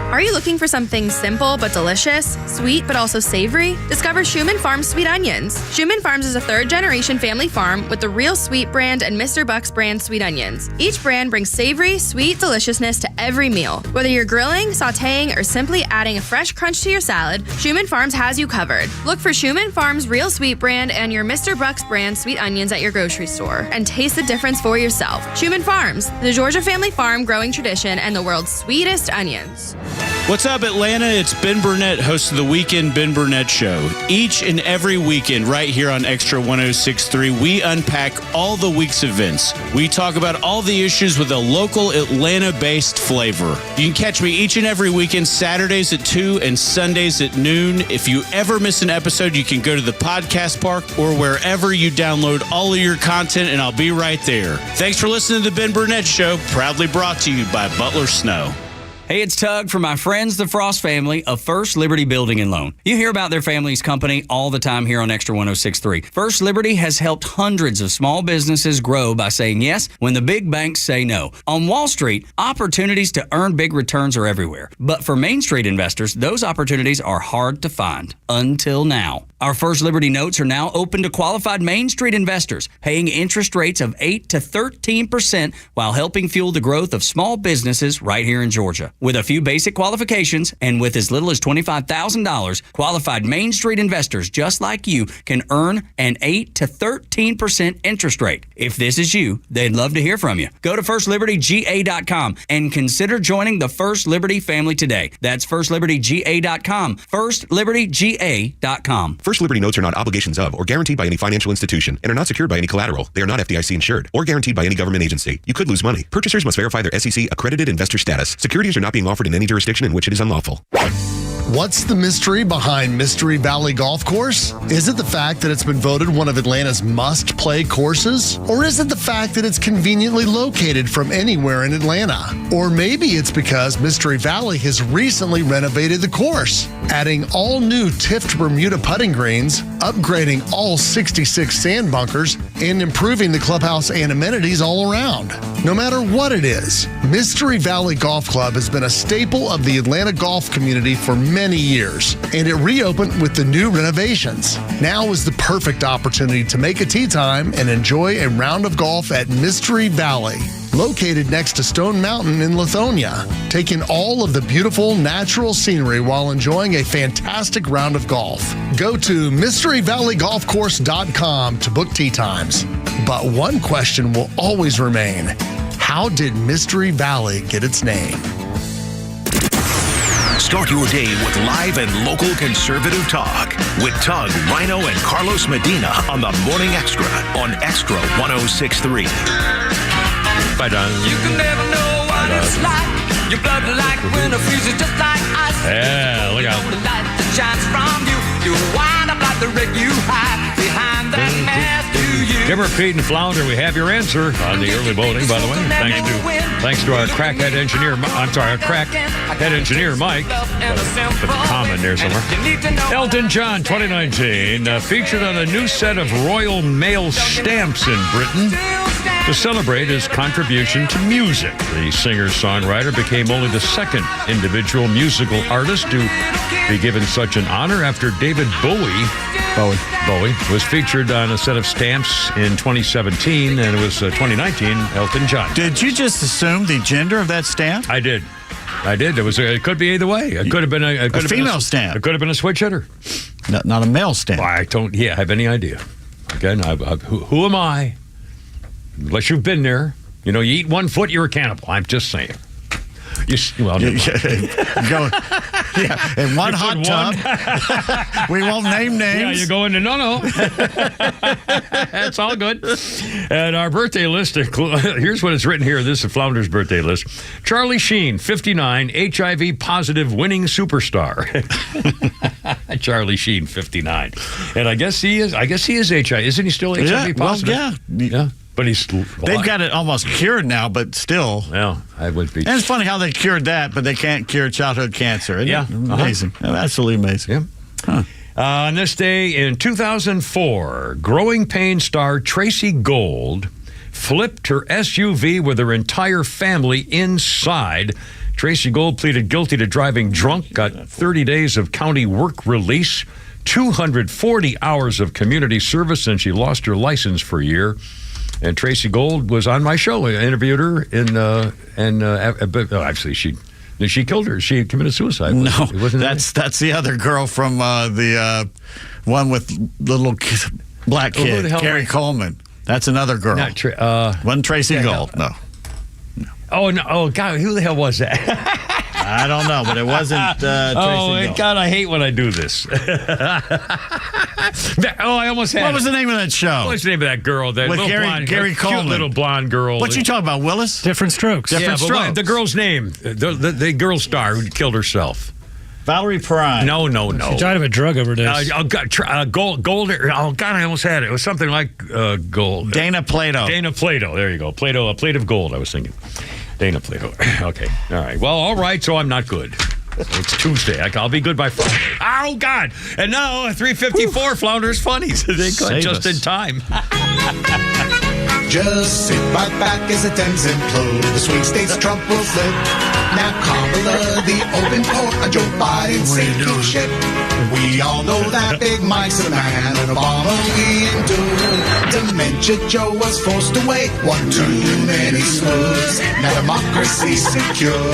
Speaker 12: Are you looking for something simple but delicious, sweet but also savory? Discover Schumann Farms Sweet Onions. Schumann Farms is a third-generation family farm with the Real Sweet brand and Mr. Buck's brand sweet onions. Each brand brings savory, sweet deliciousness to every meal. Whether you're grilling, sautéing, or simply adding a fresh crunch to your salad, Schumann Farms has you covered. Look for Schumann Farms Real Sweet brand and your Mr. Buck's brand sweet onions at your grocery store and taste the difference for yourself. Schumann Farms, the Georgia family farm growing tradition and the world's sweetest onions.
Speaker 16: What's up, Atlanta? It's Ben Burnett, host of the Weekend Ben Burnett Show. Each and every weekend, right here on XTRA 106.3, we unpack all the week's events. We talk about all the issues with a local Atlanta-based flavor. You can catch me each and every weekend, Saturdays at 2 and Sundays at noon. If you ever miss an episode, you can go to the podcast park or wherever you download all of your content, and I'll be right there. Thanks for listening to the Ben Burnett Show, proudly brought to you by Butler Snow.
Speaker 15: Hey, it's Tug from my friends, the Frost family of First Liberty Building and Loan. You hear about their family's company all the time here on XTRA 106.3. First Liberty has helped hundreds of small businesses grow by saying yes when the big banks say no. On Wall Street, opportunities to earn big returns are everywhere. But for Main Street investors, those opportunities are hard to find. Until now. Our First Liberty notes are now open to qualified Main Street investors, paying interest rates of 8 to 13% while helping fuel the growth of small businesses right here in Georgia. With a few basic qualifications and with as little as $25,000, qualified Main Street investors just like you can earn an 8 to 13% interest rate. If this is you, they'd love to hear from you. Go to FirstLibertyGA.com and consider joining the First Liberty family today. That's FirstLibertyGA.com. FirstLibertyGA.com.
Speaker 17: First Liberty notes are not obligations of or guaranteed by any financial institution and are not secured by any collateral. They are not FDIC insured or guaranteed by any government agency. You could lose money. Purchasers must verify their SEC accredited investor status. Securities are not being offered in any jurisdiction in which it is unlawful.
Speaker 18: What's the mystery behind Mystery Valley Golf Course? Is it the fact that it's been voted one of Atlanta's must-play courses? Or is it the fact that it's conveniently located from anywhere in Atlanta? Or maybe it's because Mystery Valley has recently renovated the course, adding all new tipped Bermuda putting greens, upgrading all 66 sand bunkers, and improving the clubhouse and amenities all around. No matter what it is, Mystery Valley Golf Club has been a staple of the Atlanta golf community for many years, and it reopened with the new renovations. Now is the perfect opportunity to make a tee time and enjoy a round of golf at Mystery Valley, located next to Stone Mountain in Lithonia, taking all of the beautiful natural scenery while enjoying a fantastic round of golf. Go to MysteryValleyGolfCourse.com to book tee times. But one question will always remain: how did Mystery Valley get its name?
Speaker 3: Start your day with live and local conservative talk with Tug, Rhino, and Carlos Medina on the Morning Extra on XTRA 106.3.
Speaker 7: You can never know what it's like. Your blood like winter freezes just like ice.
Speaker 13: Yeah, look out.
Speaker 7: The light that shines from you, you wind up like the wreck you hide behind that mask.
Speaker 13: Gimmer, Pete, and Flounder, we have your answer on the early voting, by the way. Thanks to our crackhead engineer, our crackhead engineer, Mike. Put the comma in there somewhere. Elton John, 2019, featured on a new set of Royal Mail stamps in Britain to celebrate his contribution to music. The singer-songwriter became only the second individual musical artist to be given such an honor after David Bowie was featured on a set of stamps in 2017, and it was 2019, Elton John.
Speaker 9: Did you just assume the gender of that stamp?
Speaker 13: I did. It could be either way. It could have been a
Speaker 9: female stamp.
Speaker 13: It could have been a switch hitter.
Speaker 9: Not a male stamp.
Speaker 13: Well, I don't have any idea. Again, who am I? Unless you've been there. You eat one foot, you're a cannibal. I'm just saying.
Speaker 9: Go, in one hot tub. We won't name names.
Speaker 13: Yeah, you go into no. That's all good. And our birthday list, here's what it's written here. This is Flounder's birthday list. Charlie Sheen, 59, HIV positive winning superstar. Charlie Sheen, 59. And I guess he is HIV. Isn't he still HIV positive?
Speaker 9: Well, yeah.
Speaker 13: But
Speaker 9: they've got it almost cured now, but still.
Speaker 13: Yeah, I would be.
Speaker 9: And it's funny how they cured that, but they can't cure childhood cancer. Isn't it? Amazing. Absolutely amazing.
Speaker 13: Yeah.
Speaker 9: Huh.
Speaker 13: On this day in 2004, Growing Pains star Tracy Gold flipped her SUV with her entire family inside. Tracy Gold pleaded guilty to driving drunk, got 30 days of county work release, 240 hours of community service, and she lost her license for a year. And Tracy Gold was on my show. I interviewed her, but actually she killed her. She committed suicide.
Speaker 9: No, that's the other girl from the one with the little black kid, Carrie Coleman. That's another girl. Wasn't Tracy Gold? No.
Speaker 13: Oh no! Oh God! Who the hell was that?
Speaker 9: I don't know, but it wasn't Tracy Gold.
Speaker 13: God, I hate when I do this. I almost had.
Speaker 9: What was the name of that show?
Speaker 13: What's the name of that girl? That
Speaker 9: with
Speaker 13: little
Speaker 9: Gary Coleman,
Speaker 13: cute little blonde girl.
Speaker 9: What you talking about, Willis?
Speaker 14: Different Strokes.
Speaker 9: Different Strokes.
Speaker 13: The girl's name, the girl star who killed herself.
Speaker 9: Valerie Perrine.
Speaker 13: No.
Speaker 14: She died of a drug overdose.
Speaker 13: Gold. Oh God, I almost had it. It was something like gold.
Speaker 9: Dana Plato.
Speaker 13: Dana Plato. There you go. Plato. A plate of gold. I was thinking. Dana Plato. Okay. All right. Well, all right. So I'm not good. It's Tuesday. I'll be good by Friday. Oh, God. And now, 3:54, Flounder's Funnies. They got just in time.
Speaker 19: Just sit right back as the Dems implode. The swing states Trump will flip. Now Kamala, the open court, and Joe Biden sinking ship. We all know that Big Mike's a man, and Obama we endure. Dementia Joe was forced away. One too many slurs. Now democracy secure.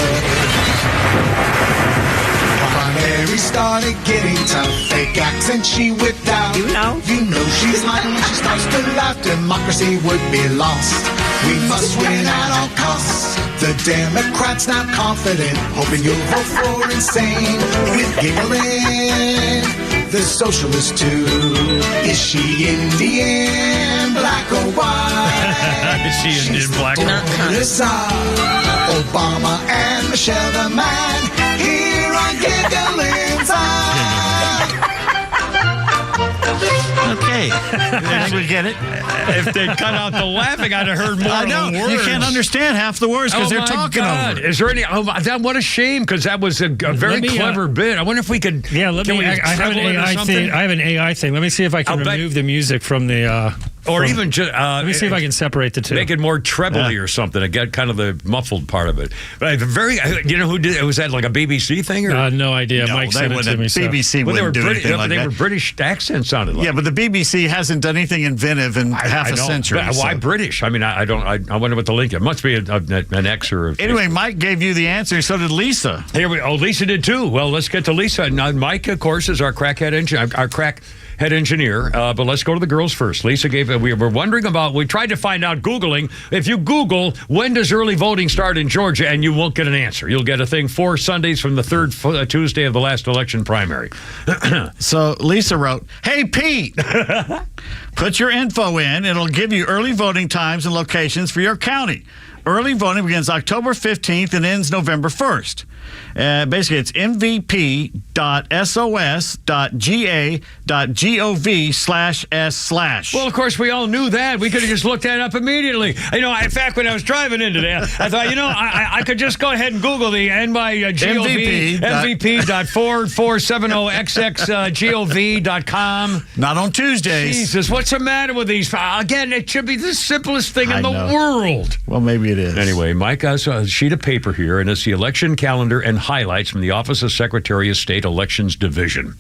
Speaker 19: Mary started getting tough. Fake accent she whipped out. You know she's lying when she starts to laugh. Democracy would be lost. We must win at all costs. The Democrats now confident, hoping you'll vote for insane. With giggling, the socialist too. Is she Indian, black or white?
Speaker 13: Is she Indian, black or
Speaker 19: white? Obama and Michelle the man. Here on Giggling Time.
Speaker 9: Okay. I think we get it.
Speaker 13: If they cut out the laughing, I'd have heard more
Speaker 9: I know.
Speaker 13: of the words.
Speaker 9: You can't understand half the words because they're talking over.
Speaker 13: Is there any? What a shame, because that was a very clever bit. I wonder if we could.
Speaker 14: Yeah, let me. I have an AI thing. I have an AI thing. Let me see if I can remove the music from the.
Speaker 13: Even just.
Speaker 14: Let me see if I can separate the two.
Speaker 13: Make it more trebly or something. I get kind of the muffled part of it. But you know who did it? Was that like a BBC thing? Or?
Speaker 14: No idea.
Speaker 9: No,
Speaker 14: Mike sent it to me.
Speaker 9: BBC wouldn't do anything like that.
Speaker 13: They were British accents sounded like.
Speaker 9: Yeah, but the BBC hasn't done anything inventive in half a century.
Speaker 13: Why British? I mean, I don't. I wonder what the link is. It must be an X or.
Speaker 9: Anyway, Mike gave you the answer. So did Lisa.
Speaker 13: Here we. Oh, Lisa did too. Well, let's get to Lisa. Now, Mike, of course, is our crackhead engineer. But let's go to the girls first. Lisa gave. We were wondering about. We tried to find out Googling. If you Google when does early voting start in Georgia, and you won't get an answer. You'll get a thing 4 Sundays from the third Tuesday of the last election primary.
Speaker 9: So Lisa wrote, "Hey Pete, put your info in. It'll give you early voting times and locations for your county. Early voting begins October 15th and ends November 1st. Basically, it's mvp.sos.ga.gov/s/.
Speaker 13: Well, of course, we all knew that. We could have just looked that up immediately. You know, in fact, when I was driving in today, I thought, I could just go ahead and Google the MVP.470xxgov.com.
Speaker 9: Not on Tuesdays.
Speaker 13: Jesus, what's the matter with these? Again, it should be the simplest thing in the world.
Speaker 9: Well, maybe it is.
Speaker 13: Anyway, Mike has a sheet of paper here, and it's the election calendar and highlights from the Office of Secretary of State Elections Division.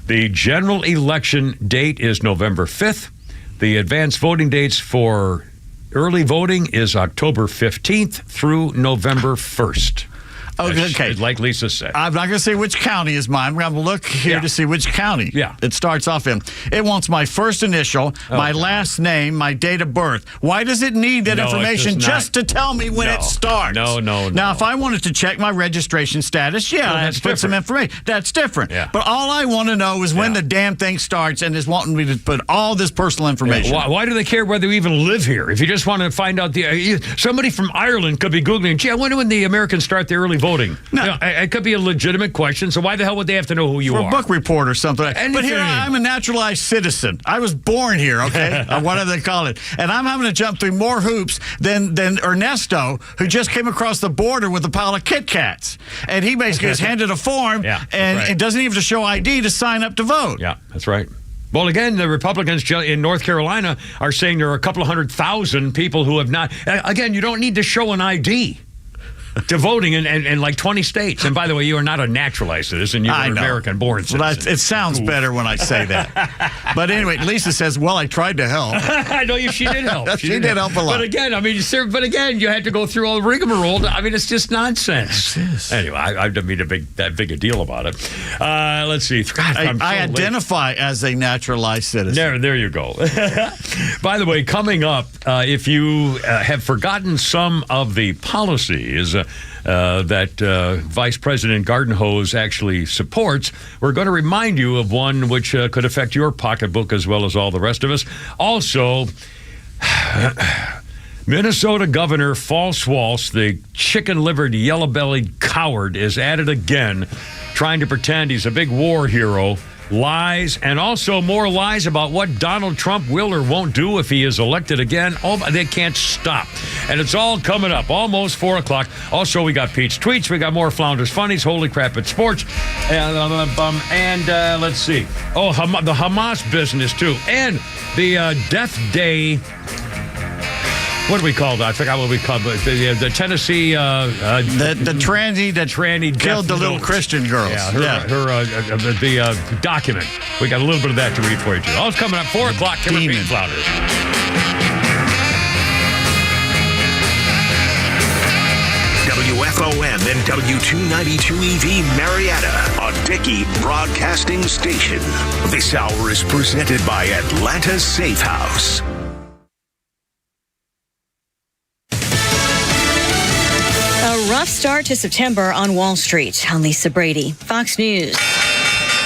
Speaker 13: The general election date is November 5th. The advanced voting dates for early voting is October 15th through November 1st.
Speaker 9: Okay.
Speaker 13: Like Lisa said.
Speaker 9: I'm not going to say which county is mine. I'm going to look here to see which county it starts off in. It wants my first initial, my last name, my date of birth. Why does it need that information just to tell me when it starts?
Speaker 13: No.
Speaker 9: Now, if I wanted to check my registration status, I have to put some information. That's different.
Speaker 13: Yeah.
Speaker 9: But all I want to know is when the damn thing starts and is wanting me to put all this personal information.
Speaker 13: Why do they care whether you even live here? If you just want to find out, somebody from Ireland could be Googling, gee, I wonder when the Americans start the early voting. No. It could be a legitimate question, so why the hell would they have to know who you are?
Speaker 9: For a book report or something. But here, I'm a naturalized citizen. I was born here, okay? What do they call it? And I'm having to jump through more hoops than Ernesto, who just came across the border with a pile of Kit Kats. And he basically is handed a form, and it doesn't even have to show ID to sign up to vote.
Speaker 13: Yeah, that's right. Well, again, the Republicans in North Carolina are saying there are a couple of 100,000 people who have not. Again, you don't need to show an ID to voting in like 20 states. And by the way, you are not a naturalized citizen. You're an American-born citizen.
Speaker 9: Well, it sounds better when I say that. But anyway, Lisa says, well, I tried to help.
Speaker 13: I know she did help.
Speaker 9: She did help a lot.
Speaker 13: But again, you had to go through all the rigmarole. I mean, it's just nonsense. Anyway, I don't mean that big a deal about it. Let's see. God,
Speaker 9: I identify as a naturalized citizen.
Speaker 13: There you go. By the way, coming up, if you have forgotten some of the policies that Vice President Gardenhose actually supports, we're going to remind you of one which could affect your pocketbook as well as all the rest of us. Also, Minnesota Governor False Walsh, the chicken-livered, yellow-bellied coward, is at it again, trying to pretend he's a big war hero. Lies, and also more lies about what Donald Trump will or won't do if he is elected again. Oh, they can't stop. And it's all coming up, almost 4 o'clock. Also, we got Pete's Tweets. We got more Flounders Funnies. Holy crap, it's sports. And let's see. Oh, the Hamas business, too. And the Death Day... What do we call that? I forgot what we called it. The Tennessee...
Speaker 9: the tranny that killed the little Christian girls.
Speaker 13: Yeah, the document. We got a little bit of that to read for you, too. All it's coming up, 4 o'clock. Kimmer Pete Flounders.
Speaker 3: WFOM and W292EV Marietta, a Dickey Broadcasting Station. This hour is presented by Atlanta Safe House.
Speaker 1: A rough start to September on Wall Street. I'm Lisa Brady, Fox News.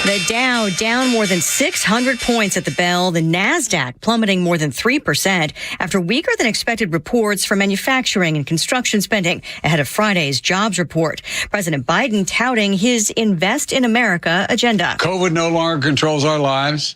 Speaker 1: The Dow down more than 600 points at the bell. The NASDAQ plummeting more than 3% after weaker than expected reports for manufacturing and construction spending ahead of Friday's jobs report. President Biden touting his Invest in America agenda.
Speaker 20: COVID no longer controls our lives.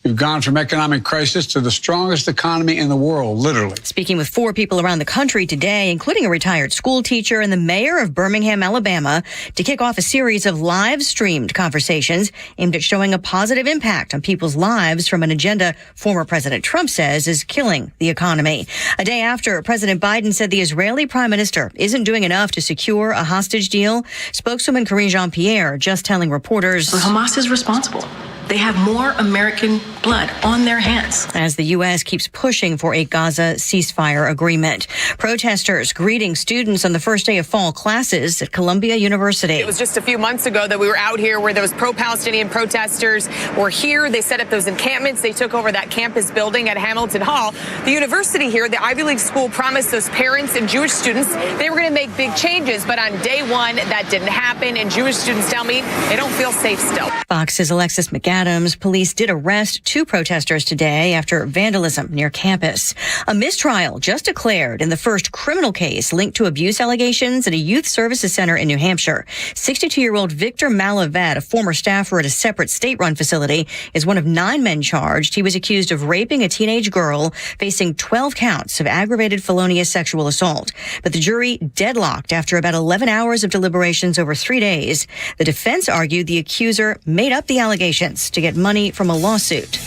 Speaker 20: We've gone from economic crisis to the strongest economy in the world, literally.
Speaker 1: Speaking with 4 people around the country today, including a retired school teacher and the mayor of Birmingham, Alabama, to kick off a series of live-streamed conversations aimed at showing a positive impact on people's lives from an agenda former President Trump says is killing the economy. A day after President Biden said the Israeli prime minister isn't doing enough to secure a hostage deal, spokeswoman Karine Jean-Pierre just telling reporters,
Speaker 21: Hamas is responsible. They have more American blood on their hands.
Speaker 1: As the U.S. keeps pushing for a Gaza ceasefire agreement. Protesters greeting students on the first day of fall classes at Columbia University.
Speaker 22: It was just a few months ago that we were out here where those pro-Palestinian protesters were here. They set up those encampments. They took over that campus building at Hamilton Hall. The university here, the Ivy League school, promised those parents and Jewish students they were going to make big changes. But on day one, that didn't happen. And Jewish students tell me they don't feel safe still.
Speaker 1: Fox's Alexis McAdams. Police did arrest 2 protesters today after vandalism near campus. A mistrial just declared in the first criminal case linked to abuse allegations at a youth services center in New Hampshire. 62-year-old Victor Malavet, a former staffer at a separate state-run facility, is one of 9 men charged. He was accused of raping a teenage girl, facing 12 counts of aggravated felonious sexual assault. But the jury deadlocked after about 11 hours of deliberations over 3 days. The defense argued the accuser made up the allegations to get money from a lawsuit.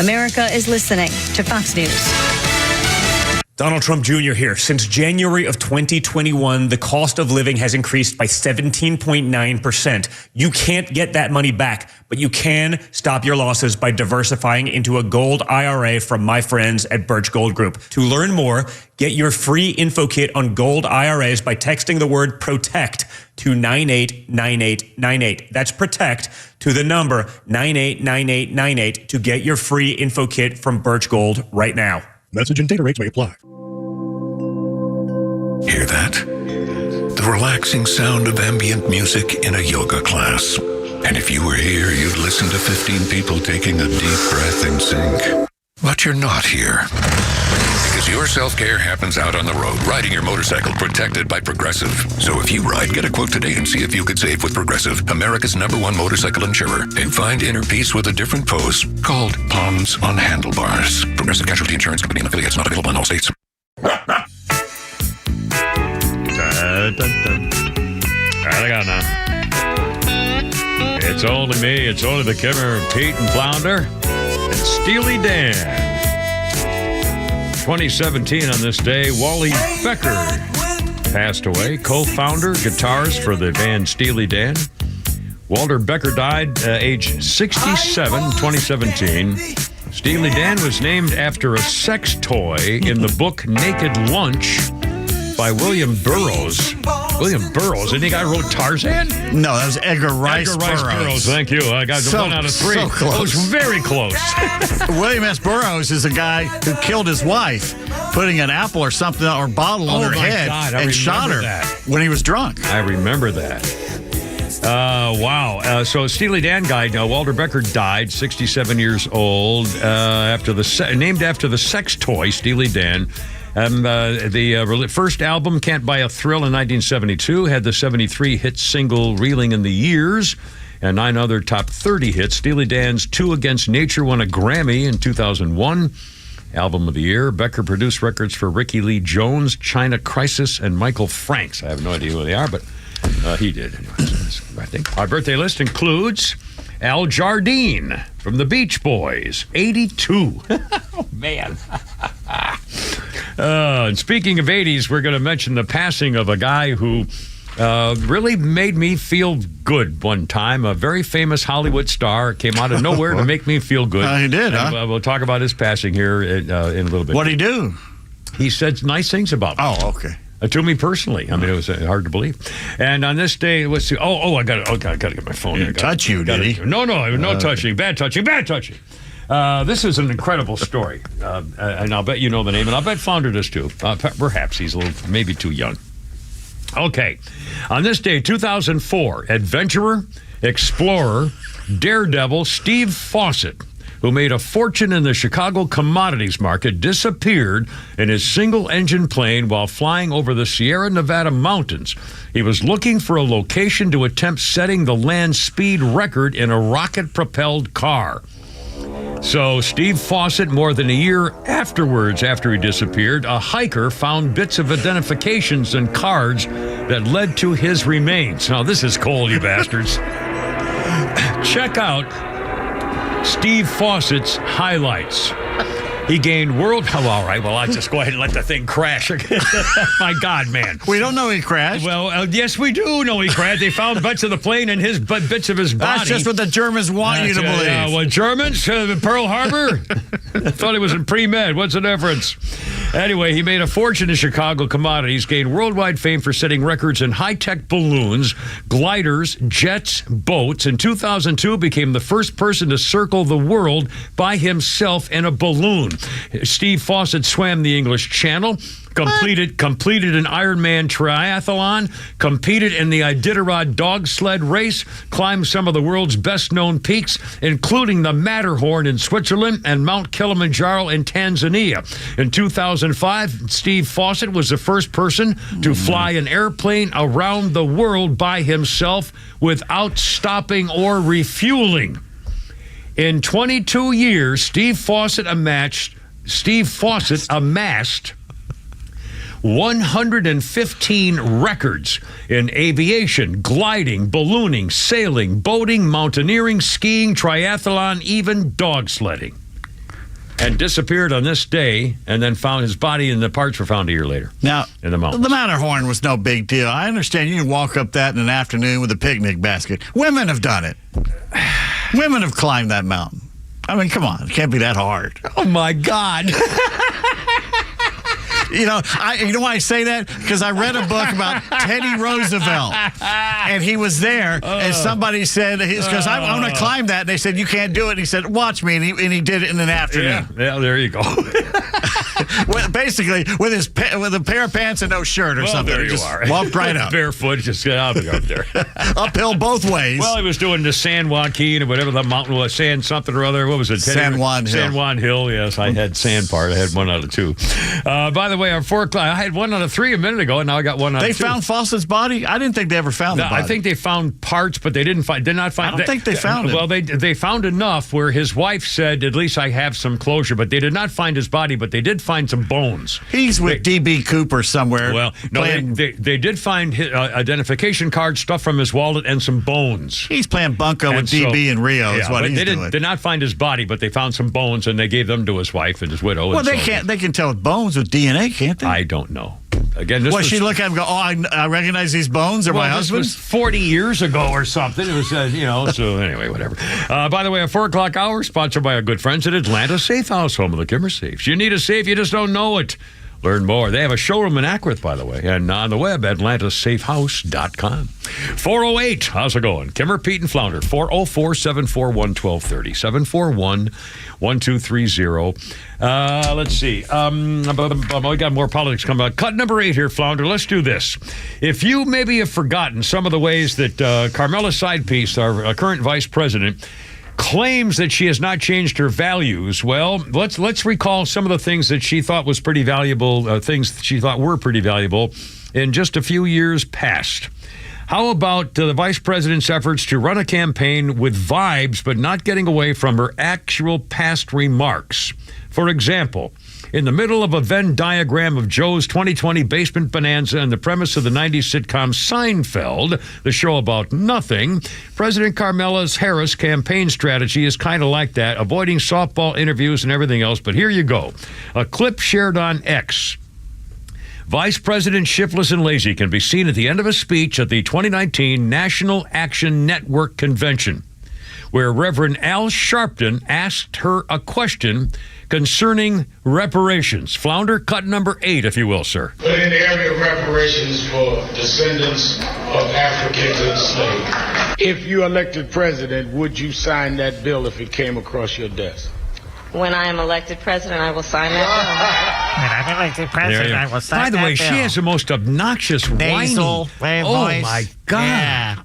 Speaker 1: America is listening to Fox News.
Speaker 2: Donald Trump Jr. here. Since January of 2021, the cost of living has increased by 17.9%. You can't get that money back, but you can stop your losses by diversifying into a gold IRA from my friends at Birch Gold Group. To learn more, get your free info kit on gold IRAs by texting the word PROTECT to 989898. That's PROTECT to the number 989898 to get your free info kit from Birch Gold right now.
Speaker 3: Message and data rates may apply. Hear that? The relaxing sound of ambient music in a yoga class. And if you were here, you'd listen to 15 people taking a deep breath in sync. But you're not here. Because your self-care happens out on the road, riding your motorcycle protected by Progressive. So if you ride, get a quote today and see if you could save with Progressive, America's #1 motorcycle insurer. And find inner peace with a different pose called Palms on Handlebars. Progressive Casualty Insurance Company and affiliates, not available in all states.
Speaker 13: I got now. It's only me. It's only the Kimmer, Pete and Flounder, and Steely Dan. 2017 on this day, Wally Becker passed away. Co-founder, guitarist for the band Steely Dan. Walter Becker died age 67, 2017. Steely Dan was named after a sex toy in the book Naked Lunch by William Burroughs. William Burroughs, isn't the guy who wrote Tarzan?
Speaker 9: No, that was Edgar Rice
Speaker 13: Burroughs. Thank you. I got the 1 out of 3.
Speaker 9: So close.
Speaker 13: That was very close.
Speaker 9: William S. Burroughs is a guy who killed his wife, putting an apple or something or bottle on her head and shot her when he was drunk.
Speaker 13: I remember that. Wow. So Steely Dan guy, Walter Becker died, 67 years old, named after the sex toy Steely Dan. The first album, Can't Buy a Thrill, in 1972, had the 73 hit single Reeling in the Years, and 9 other top 30 hits. Steely Dan's Two Against Nature won a Grammy in 2001. Album of the Year. Becker produced records for Ricky Lee Jones, China Crisis, and Michael Franks. I have no idea who they are, but he did. I think. Our birthday list includes Al Jardine from the Beach Boys, 82. Oh, man. And speaking of 80s, we're going to mention the passing of a guy who really made me feel good one time. A very famous Hollywood star came out of nowhere to make me feel good.
Speaker 9: He did, huh?
Speaker 13: We'll talk about his passing here in a little bit.
Speaker 9: What'd he do?
Speaker 13: He said nice things about me.
Speaker 9: Oh, okay.
Speaker 13: To me personally. I mean, it was hard to believe. And on this day, let's see. I got to get my phone.
Speaker 9: He didn't touch you, did he?
Speaker 13: No, touching. Bad touching. This is an incredible story. And I'll bet you know the name, and I'll bet Flounder does too. Perhaps he's a little, maybe too young. Okay. On this day, 2004, adventurer, explorer, daredevil Steve Fawcett, who made a fortune in the Chicago commodities market, disappeared in his single-engine plane while flying over the Sierra Nevada mountains. He was looking for a location to attempt setting the land speed record in a rocket-propelled car. So Steve Fawcett, more than a year afterwards, after he disappeared, a hiker found bits of identifications and cards that led to his remains. Now, this is cold, you bastards. Check out Steve Fawcett's highlights. He gained world... Oh, all right. Well, I'll just go ahead and let the thing crash. My God, man.
Speaker 9: We don't know he crashed.
Speaker 13: Well, yes, we do know he crashed. They found bits of the plane and bits of his body.
Speaker 9: That's just what the Germans want you to believe.
Speaker 13: What, Germans? Pearl Harbor? I thought he was in pre-med. What's the difference? Anyway, he made a fortune in Chicago commodities, gained worldwide fame for setting records in high-tech balloons, gliders, jets, boats. In 2002, became the first person to circle the world by himself in a balloon. Steve Fawcett swam the English Channel, completed an Ironman triathlon, competed in the Iditarod dog sled race, climbed some of the world's best-known peaks, including the Matterhorn in Switzerland and Mount Kilimanjaro in Tanzania. In 2005, Steve Fawcett was the first person to fly an airplane around the world by himself without stopping or refueling. In 22 years, Steve Fawcett amassed 115 records in aviation, gliding, ballooning, sailing, boating, mountaineering, skiing, triathlon, even dog sledding. and disappeared on this day, and then found his body and the parts were found a year later.
Speaker 9: Now,
Speaker 13: in the mountains.
Speaker 9: The Matterhorn was no big deal. I understand you can walk up that in an afternoon with a picnic basket. Women have done it. Women have climbed that mountain. I mean, come on. It can't be that hard.
Speaker 13: Oh, my God.
Speaker 9: You know why I say that? Because I read a book about Teddy Roosevelt, and he was there, and somebody said, because I want to climb that, and they said, you can't do it. And he said, watch me, and he did it in an afternoon.
Speaker 13: Yeah, there you go.
Speaker 9: Basically, with a pair of pants and no shirt or something.
Speaker 13: There you
Speaker 9: just
Speaker 13: are.
Speaker 9: Walked right up.
Speaker 13: Barefoot, just get out up there.
Speaker 9: Uphill both ways.
Speaker 13: Well, he was doing the San Joaquin or whatever the mountain was, San something or other. What was it?
Speaker 9: San Juan Hill.
Speaker 13: San Juan Hill, yes. I had sand part. I had 1 out of 2. By the way, our 4 o'clock, I had 1 out of 3 a minute ago, and now I got 1 out of 2.
Speaker 9: They found Fawcett's body? I didn't think they ever found the body.
Speaker 13: I think they found parts, but they did not find.
Speaker 9: I don't think they found it.
Speaker 13: Well, they found enough where his wife said, at least I have some closure, but they did not find his body, but they did find some bones.
Speaker 9: He's with D.B. Cooper somewhere.
Speaker 13: Well, no, they did find his identification card, stuff from his wallet, and some bones.
Speaker 9: He's playing bunco with D.B. in Rio is what he's doing.
Speaker 13: They did not find his body, but they found some bones, and they gave them to his wife and his widow.
Speaker 9: Well, they can tell bones with DNA, can't they?
Speaker 13: I don't know. Again,
Speaker 9: she look at him and go, I recognize these bones. They're my husband's?
Speaker 13: This was 40 years ago or something. It was, so anyway, whatever. By the way, a 4 o'clock hour sponsored by our good friends at Atlanta Safe House, home of the Kimmer Safes. You need a safe, you just don't know it. Learn more. They have a showroom in Acworth, by the way, and on the web, atlantasafehouse.com. 408, how's it going? Kimmer, Pete, and Flounder, 404-741-1230, 741-1230. Let's see. We got more politics coming up. Cut number 8 here, Flounder. Let's do this. If you maybe have forgotten some of the ways that Carmela Sidepiece, our current vice president, claims that she has not changed her values. Well, let's recall some of the things that she thought was pretty valuable, things she thought were pretty valuable in just a few years past. How about the vice president's efforts to run a campaign with vibes, but not getting away from her actual past remarks? For example, in the middle of a Venn diagram of Joe's 2020 basement bonanza and the premise of the 90s sitcom Seinfeld, the show about nothing, President Carmela Harris' campaign strategy is kind of like that, avoiding softball interviews and everything else. But here you go. A clip shared on X. Vice President Shiftless and Lazy can be seen at the end of a speech at the 2019 National Action Network Convention, where Reverend Al Sharpton asked her a question concerning reparations. Flounder, cut number 8, if you will, sir.
Speaker 4: But in the area of reparations for descendants of Africans enslaved, if you elected president, would you sign that bill if it came across your desk?
Speaker 11: When I am elected president, I will sign that bill.
Speaker 23: When I'm elected president, I will sign that bill.
Speaker 13: By the way, she has the most obnoxious
Speaker 23: nasal
Speaker 13: whiny.
Speaker 23: voice.
Speaker 13: My God.
Speaker 23: Yeah.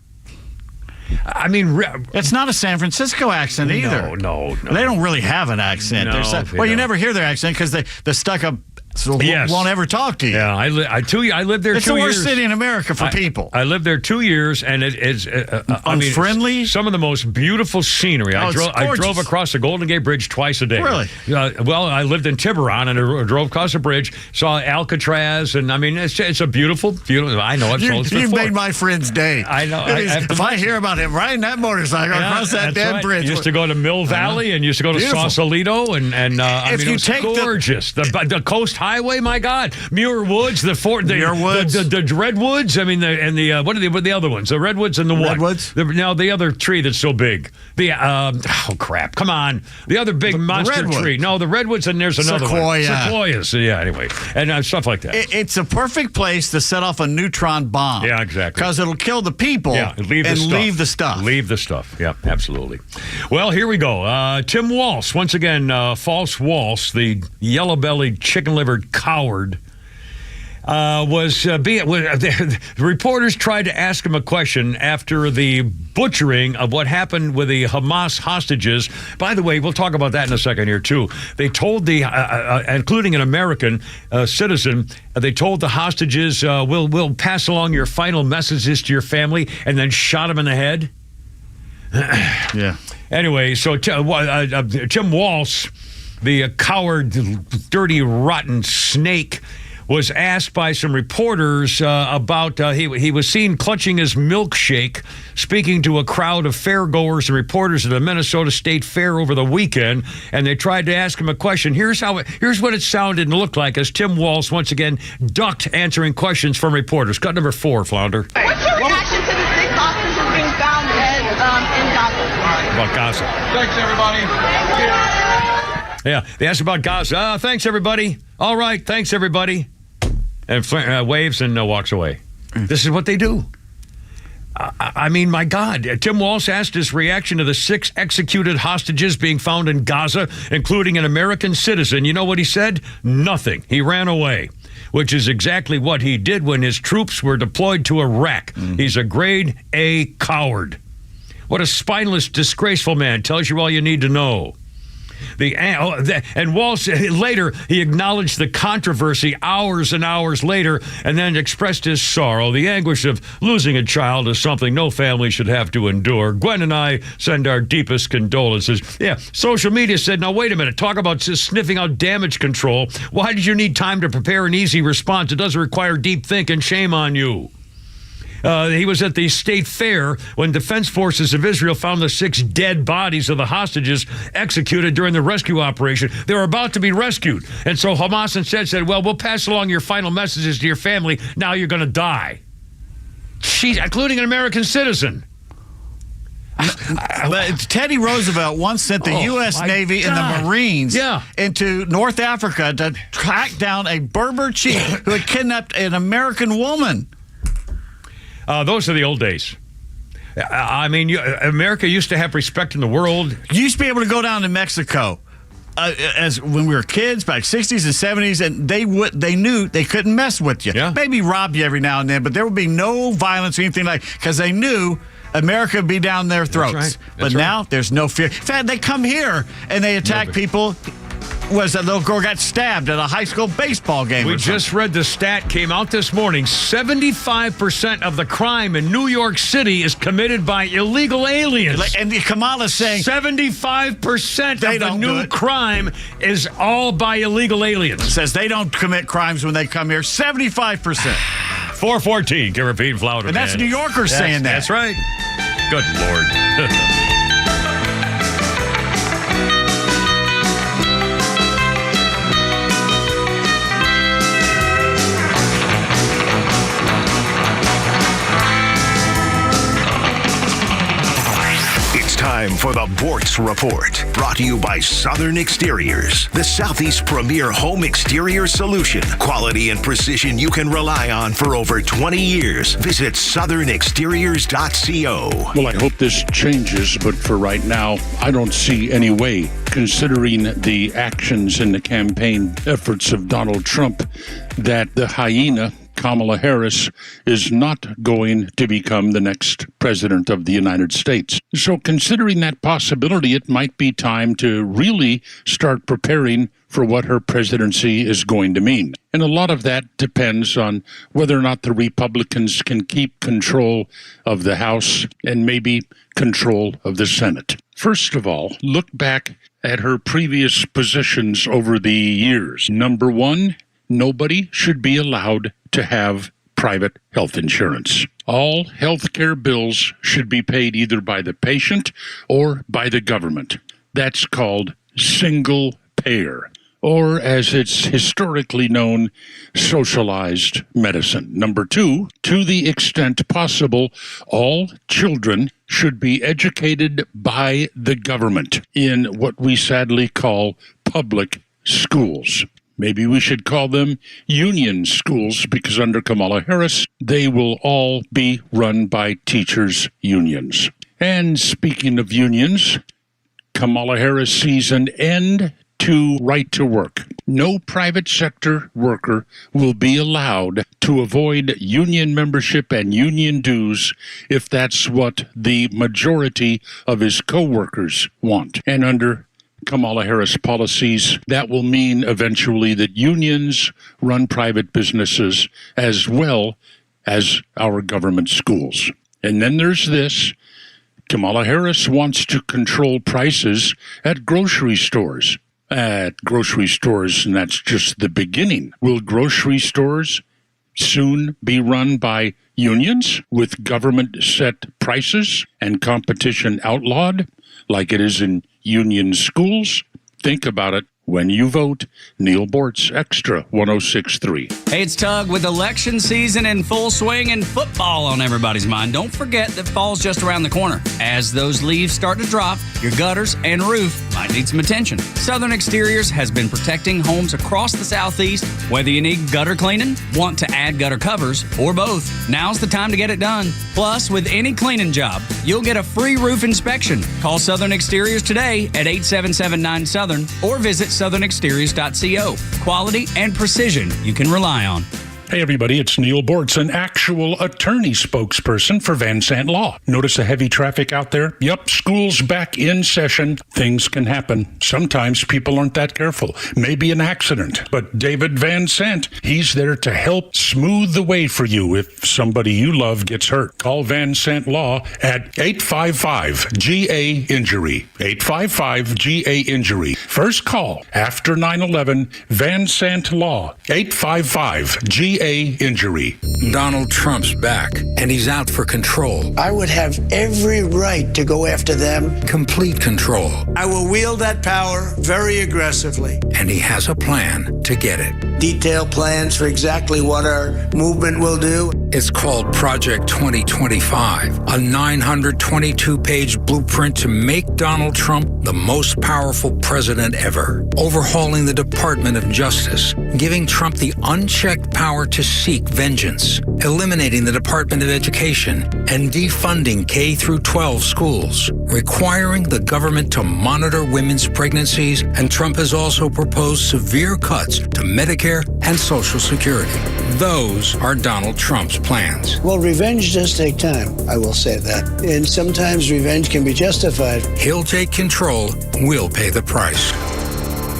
Speaker 13: I mean,
Speaker 9: it's not a San Francisco accent either.
Speaker 13: No.
Speaker 9: They don't really have an accent.
Speaker 13: No,
Speaker 9: you never hear their accent because the stuck-up won't ever talk to you.
Speaker 13: Yeah, I lived there 2 years.
Speaker 9: It's the worst city in America for people.
Speaker 13: I lived there 2 years, and it's
Speaker 9: unfriendly.
Speaker 13: Some of the most beautiful scenery. I drove across the Golden Gate Bridge twice a day.
Speaker 9: Really?
Speaker 13: Well, I lived in Tiburon and I drove across the bridge, saw Alcatraz, and I mean, it's a beautiful. I know it's
Speaker 9: You've made my friend's day.
Speaker 13: I know.
Speaker 9: If I hear about him riding that motorcycle across that damn bridge,
Speaker 13: used to go to Mill Valley and used to go to Sausalito, and I mean, it was gorgeous. The Coast Highway, my God, Muir Woods, the redwoods. I mean, what are the other ones? The redwoods and the what?
Speaker 9: Redwoods.
Speaker 13: Now the other tree that's so big. Crap! Come on, the other big monster tree. No, the redwoods, and there's another one. Sequoias. Yeah. Anyway, and stuff like that.
Speaker 9: It's a perfect place to set off a neutron bomb.
Speaker 13: Yeah, exactly.
Speaker 9: Because it'll kill the people.
Speaker 13: Yeah, leave the stuff. Leave the stuff. Yeah, absolutely. Well, here we go. Tim Walsh, once again, false Walsh, the yellow-bellied, chicken-livered coward, reporters tried to ask him a question after the butchering of what happened with the Hamas hostages. By the way, we'll talk about that in a second here, too. They told including an American citizen, they told the hostages, we'll pass along your final messages to your family, and then shot him in the head.
Speaker 9: Yeah.
Speaker 13: Anyway, so Tim Walsh, the coward, dirty, rotten snake, was asked by some reporters about he was seen clutching his milkshake, speaking to a crowd of fairgoers and reporters at the Minnesota State Fair over the weekend, and they tried to ask him a question. Here's what it sounded and looked like as Tim Walz once again ducked answering questions from reporters. Cut number 4, Flounder.
Speaker 5: What's your reaction to the 6 hostages being found in Gaza?
Speaker 13: About Gaza.
Speaker 5: Thanks, everybody.
Speaker 13: Yeah, they asked about Gaza. Thanks, everybody. All right, thanks, everybody. And waves and walks away. This is what they do. I mean, my God. Tim Walz asked his reaction to the 6 executed hostages being found in Gaza, including an American citizen. You know what he said? Nothing. He ran away, which is exactly what he did when his troops were deployed to Iraq. He's a grade A coward. What a spineless, disgraceful man. Tells you all you need to know. And Walz, later, he acknowledged the controversy hours and hours later and then expressed his sorrow. The anguish of losing a child is something no family should have to endure. Gwen and I send our deepest condolences. Yeah, social media said, now, wait a minute. Talk about sniffing out damage control. Why did you need time to prepare an easy response? It doesn't require deep thinking. Shame on you. He was at the state fair when Defense Forces of Israel found the 6 dead bodies of the hostages executed during the rescue operation. They were about to be rescued. And so Hamas instead said, well, we'll pass along your final messages to your family. Now you're going to die. Including an American citizen.
Speaker 9: Teddy Roosevelt once sent the U.S. Navy and the Marines into North Africa to track down a Berber chief who had kidnapped an American woman.
Speaker 13: Those are the old days. I mean, America used to have respect in the world.
Speaker 9: You used to be able to go down to Mexico as when we were kids, back 60s and 70s, and they knew they couldn't mess with you. Yeah. Maybe rob you every now and then, but there would be no violence or anything because they knew America would be down their throats. That's right. But now there's no fear. In fact, they come here and they attack people. Was that little girl got stabbed at a high school baseball game?
Speaker 13: We just read the stat came out this morning. 75% of the crime in New York City is committed by illegal aliens.
Speaker 9: And Kamala's saying
Speaker 13: 75% of the new crime is all by illegal aliens.
Speaker 9: It says they don't commit crimes when they come here. 75%.
Speaker 13: 414. Can repeat Flounder.
Speaker 9: And that's New Yorkers saying that.
Speaker 13: That's right. Good Lord.
Speaker 3: Time for the Bortz Report, brought to you by Southern Exteriors, the Southeast premier home exterior solution. Quality and precision you can rely on for over 20 years. Visit southernexteriors.co.
Speaker 8: Well, I hope this changes, but for right now, I don't see any way, considering the actions and the campaign efforts of Donald Trump, that the hyena Kamala Harris is not going to become the next president of the United States. So considering that possibility, it might be time to really start preparing for what her presidency is going to mean. And a lot of that depends on whether or not the Republicans can keep control of the House and maybe control of the Senate. First of all, look back at her previous positions over the years. Number one, nobody should be allowed to have private health insurance. All health care bills should be paid either by the patient or by the government. That's called single payer, or as it's historically known, socialized medicine. Number two, to the extent possible, all children should be educated by the government in what we sadly call public schools. Maybe we should call them union schools, because under Kamala Harris, they will all be run by teachers' unions. And speaking of unions, Kamala Harris sees an end to right to work. No private sector worker will be allowed to avoid union membership and union dues if that's what the majority of his co-workers want. And under Kamala Harris policies, that will mean eventually that unions run private businesses as well as our government schools. And then there's this. Kamala Harris wants to control prices at grocery stores. at grocery stores, and that's just the beginning. Will grocery stores soon be run by unions with government-set prices and competition outlawed like it is in union schools? Think about it when you vote. Neil Bortz, Extra 106.3.
Speaker 15: Hey, it's Tug with election season in full swing and football on everybody's mind. Don't forget that fall's just around the corner. As those leaves start to drop, your gutters and roof might need some attention. Southern Exteriors has been protecting homes across the Southeast. Whether you need gutter cleaning, want to add gutter covers, or both, now's the time to get it done. Plus, with any cleaning job, you'll get a free roof inspection. Call Southern Exteriors today at 8779-SOUTHERN or visit southernexteriors.co. Quality and precision you can rely on.
Speaker 8: Hey everybody, it's Neil Bortz, an actual attorney spokesperson for Van Sant Law. Notice the heavy traffic out there? Yep, school's back in session. Things can happen. Sometimes people aren't that careful. Maybe an accident. But David Van Sant, he's there to help smooth the way for you if somebody you love gets hurt. Call Van Sant Law at 855-GA-INJURY. 855-GA-INJURY. First call after 9/11, Van Sant Law. 855-GA-INJURY.
Speaker 6: Donald Trump's back, and he's out for control.
Speaker 10: I would have every right to go after them.
Speaker 6: Complete control.
Speaker 10: I will wield that power very aggressively.
Speaker 6: And he has a plan to get it.
Speaker 10: Detailed plans for exactly what our movement will do.
Speaker 6: It's called Project 2025, a 922-page blueprint to make Donald Trump the most powerful president ever. Overhauling the Department of Justice, giving Trump the unchecked power to seek vengeance, eliminating the Department of Education, and defunding K-12 schools, requiring the government to monitor women's pregnancies, and Trump has also proposed severe cuts to Medicare and Social Security. Those are Donald Trump's plans.
Speaker 10: Well, revenge does take time, I will say that. And sometimes revenge can be justified.
Speaker 6: He'll take control, we'll pay the price.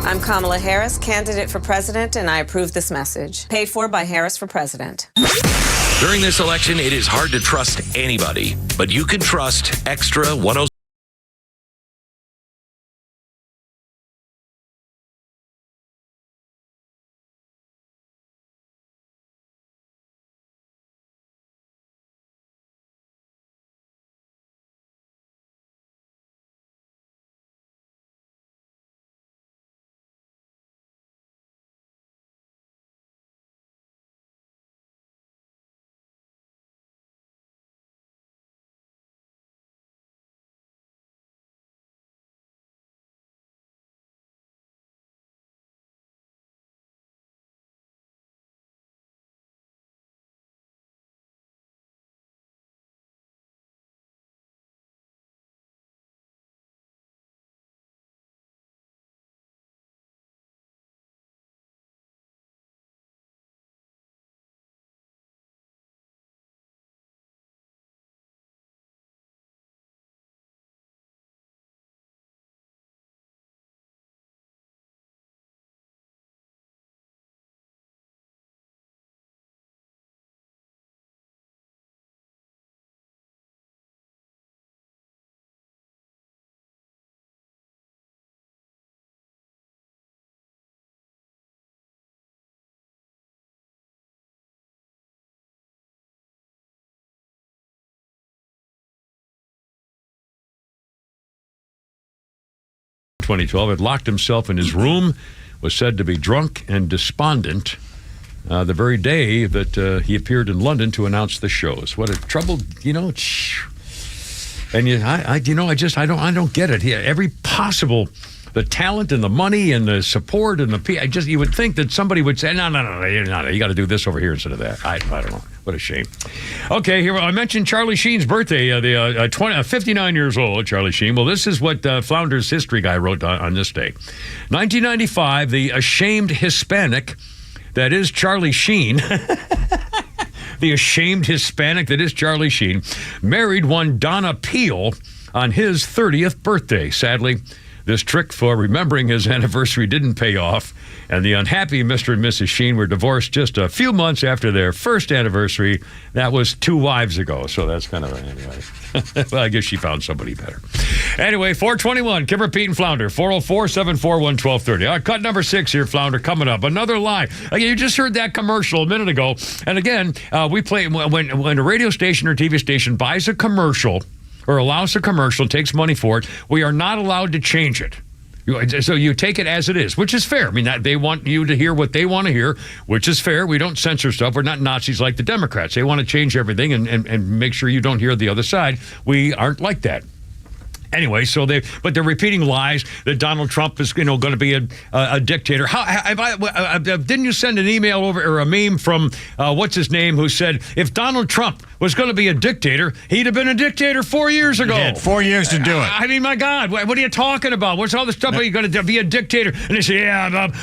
Speaker 11: I'm Kamala Harris, candidate for president, and I approve this message. Paid for by Harris for President.
Speaker 12: During this election, it is hard to trust anybody, but you can trust Extra 106.
Speaker 13: Had locked himself in his room, was said to be drunk and despondent the very day that he appeared in London to announce the shows. What a troubled, and I don't get it. Every possible, the talent and the money and the support and you would think that somebody would say, no, you got to do this over here instead of that. I don't know. What a shame. Okay, here I mentioned Charlie Sheen's birthday. 59 years old, Charlie Sheen. Well, this is what Flounders History Guy wrote on this day. 1995, the ashamed Hispanic that is Charlie Sheen, the ashamed Hispanic that is Charlie Sheen, married one Donna Peel on his 30th birthday. Sadly, This trick for remembering his anniversary didn't pay off, and the unhappy Mr. and Mrs. Sheen were divorced just a few months after their first anniversary. That was 2 wives ago, so that's kind of anyway. Well, I guess she found somebody better. Anyway, 421, Kimmer, Pete, and Flounder, 404-741-1230. All right, cut number 6 here, Flounder, coming up. Another lie. You just heard that commercial a minute ago, and again, we play when a radio station or TV station buys a commercial or allows a commercial, takes money for it, we are not allowed to change it. So you take it as it is, which is fair. I mean, they want you to hear what they want to hear, which is fair. We don't censor stuff. We're not Nazis like the Democrats. They want to change everything and make sure you don't hear the other side. We aren't like that. Anyway, but they're repeating lies that Donald Trump is, going to be a dictator. Didn't you send an email over or a meme from what's his name who said if Donald Trump was going to be a dictator, he'd have been a dictator 4 years ago.
Speaker 9: He had 4 years to do it.
Speaker 13: I mean, my God, what are you talking about? What's all this stuff? Are you going to be a dictator? And they say,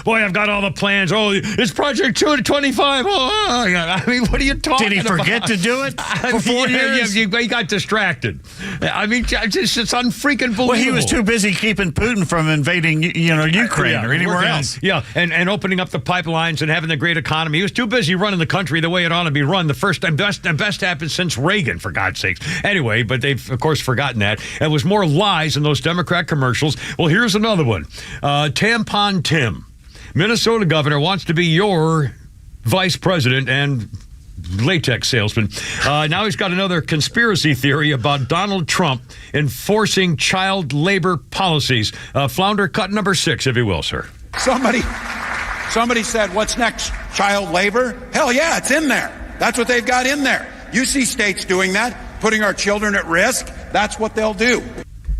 Speaker 13: boy, I've got all the plans. Oh, it's Project 225. I mean, what are you talking about?
Speaker 9: Did he forget to do it for 4 years?
Speaker 13: He got distracted. I mean, it's unfreaking believable.
Speaker 9: Well, he was too busy keeping Putin from invading, Ukraine or anywhere else.
Speaker 13: Yeah, and opening up the pipelines and having the great economy. He was too busy running the country the way it ought to be run. The first and best happened since Reagan, for God's sakes. Anyway, but they've, of course, forgotten that. It was more lies in those Democrat commercials. Well, here's another one. Tampon Tim, Minnesota governor, wants to be your vice president and latex salesman. Now he's got another conspiracy theory about Donald Trump enforcing child labor policies. Flounder, cut number 6, if you will, sir.
Speaker 16: Somebody said, what's next? Child labor? Hell yeah, it's in there. That's what they've got in there. You see states doing that, putting our children at risk. That's what they'll do.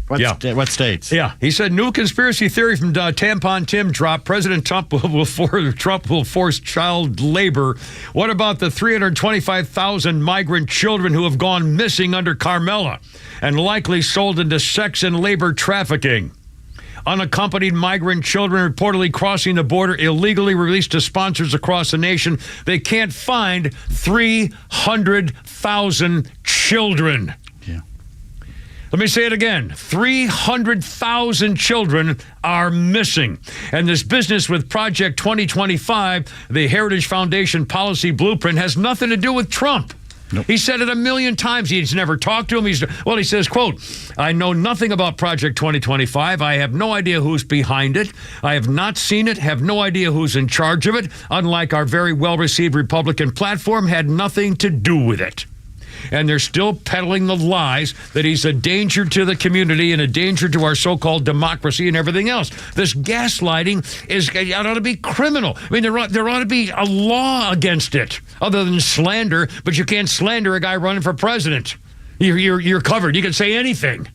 Speaker 9: What states?
Speaker 13: Yeah, he said new conspiracy theory from Tampon Tim dropped. President Trump will force child labor. What about the 325,000 migrant children who have gone missing under Carmela and likely sold into sex and labor trafficking? Unaccompanied migrant children reportedly crossing the border illegally released to sponsors across the nation. They can't find 300,000 children.
Speaker 9: Yeah.
Speaker 13: Let me say it again. 300,000 children are missing. And this business with Project 2025, the Heritage Foundation policy blueprint, has nothing to do with Trump.
Speaker 9: Nope.
Speaker 13: He said it a million times. He's never talked to him. He says, quote, I know nothing about Project 2025. I have no idea who's behind it. I have not seen it, have no idea who's in charge of it. Unlike our very well-received Republican platform, had nothing to do with it. And they're still peddling the lies that he's a danger to the community and a danger to our so-called democracy and everything else. This gaslighting ought to be criminal. I mean, there ought to be a law against it, other than slander. But you can't slander a guy running for president. You're covered. You can say anything.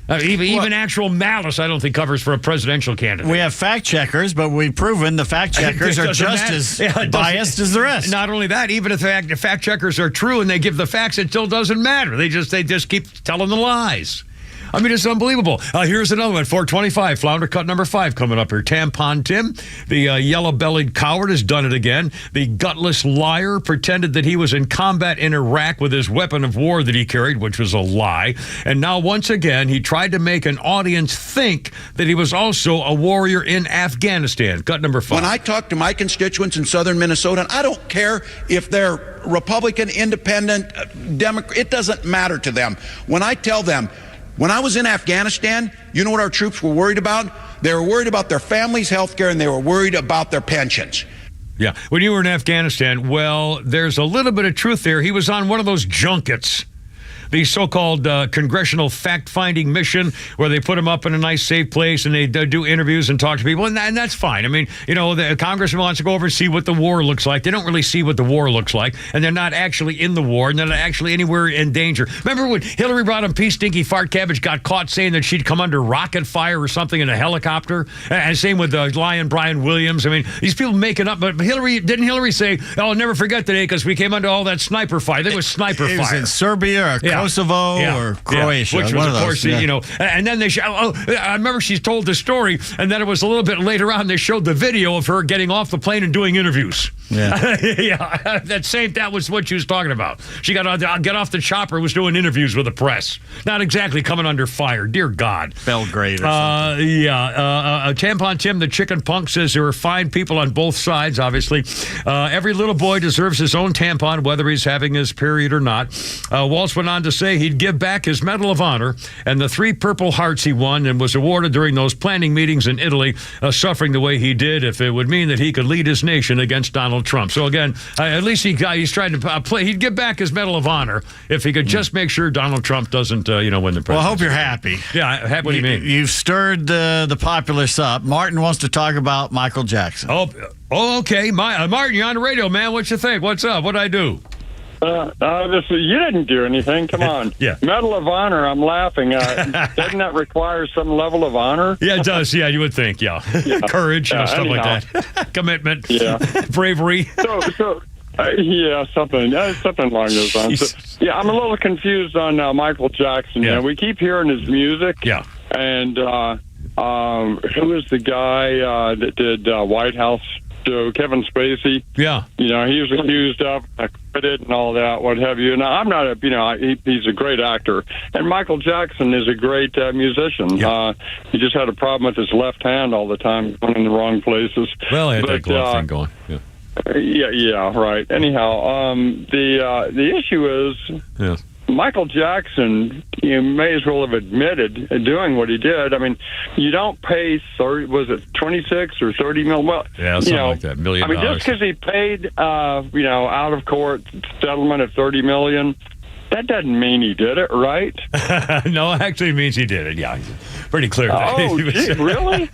Speaker 13: Even actual malice, I don't think covers for a presidential candidate.
Speaker 9: We have fact checkers, but we've proven the fact checkers are just as biased as the rest.
Speaker 13: Not only that, even if the fact checkers are true and they give the facts, it still doesn't matter. They just keep telling the lies. I mean, it's unbelievable. Here's another one, 425, Flounder, cut number 5 coming up here. Tampon Tim, the yellow-bellied coward, has done it again. The gutless liar pretended that he was in combat in Iraq with his weapon of war that he carried, which was a lie. And now, once again, he tried to make an audience think that he was also a warrior in Afghanistan. Cut number 5.
Speaker 16: When I talk to my constituents in southern Minnesota, and I don't care if they're Republican, Independent, Democrat, it doesn't matter to them. When I tell them, when I was in Afghanistan, you know what our troops were worried about? They were worried about their families' health care, and they were worried about their pensions.
Speaker 13: Yeah. When you were in Afghanistan, well, there's a little bit of truth there. He was on one of those junkets, the so-called congressional fact-finding mission, where they put him up in a nice, safe place and they do interviews and talk to people, and that's fine. I mean, the congressman wants to go over and see what the war looks like. They don't really see what the war looks like, and they're not actually in the war, and they're not actually anywhere in danger. Remember when Hillary Rodham P. Stinky Fart Cabbage got caught saying that she'd come under rocket fire or something in a helicopter? And same with Lion Brian Williams. I mean, these people making up, but didn't Hillary say, I'll never forget the day because we came under all that sniper fire? There was sniper fire.
Speaker 9: It was in Serbia or Kosovo or Croatia.
Speaker 13: Which was, of course, and then they I remember she told the story, and then it was a little bit later on, they showed the video of her getting off the plane and doing interviews.
Speaker 9: Yeah.
Speaker 13: That was what she was talking about. She got off the chopper, was doing interviews with the press. Not exactly coming under fire. Dear God.
Speaker 9: Belgrade or something.
Speaker 13: Tampon Tim, the chicken punk, says there are fine people on both sides, obviously. Every little boy deserves his own tampon, whether he's having his period or not. Waltz went on to say he'd give back his Medal of Honor and the 3 Purple Hearts he won and was awarded during those planning meetings in Italy, suffering the way he did if it would mean that he could lead his nation against Donald Trump. So again, at least he's trying to play. He'd give back his Medal of Honor if he could just make sure Donald Trump doesn't, win the presidency.
Speaker 9: Well, I hope you're happy.
Speaker 13: Yeah, what do you mean?
Speaker 9: You've stirred the populace up. Martin wants to talk about Michael Jackson.
Speaker 13: Oh, okay. Martin, you're on the radio, man. What you think? What's up? What'd I do?
Speaker 7: You didn't do anything. Come on.
Speaker 13: Yeah.
Speaker 7: Medal of Honor, I'm laughing. Doesn't that require some level of honor?
Speaker 13: Yeah, it does. Yeah, you would think. Yeah. Courage, stuff like that. Commitment.
Speaker 7: Yeah.
Speaker 13: Bravery.
Speaker 7: Something along those lines. So, I'm a little confused on Michael Jackson.
Speaker 13: Yeah.
Speaker 7: We keep hearing his music.
Speaker 13: Yeah.
Speaker 7: And who is the guy that did White House? So Kevin Spacey.
Speaker 13: Yeah.
Speaker 7: He was accused of acquitted and all that, what have you. Now, I'm not he's a great actor. And Michael Jackson is a great musician.
Speaker 13: Yeah.
Speaker 7: He just had a problem with his left hand all the time, going in the wrong places.
Speaker 13: Well, he had that glove thing going. Yeah.
Speaker 7: Right. Anyhow, the issue is Michael Jackson, you may as well have admitted doing what he did. I mean, you don't pay 26 or 30 million? Well,
Speaker 13: something like that, $1 million.
Speaker 7: I mean, just because he paid, out of court settlement of $30 million, that doesn't mean he did it, right?
Speaker 13: No, actually it means he did it. Yeah, pretty clear.
Speaker 7: Oh, gee, really?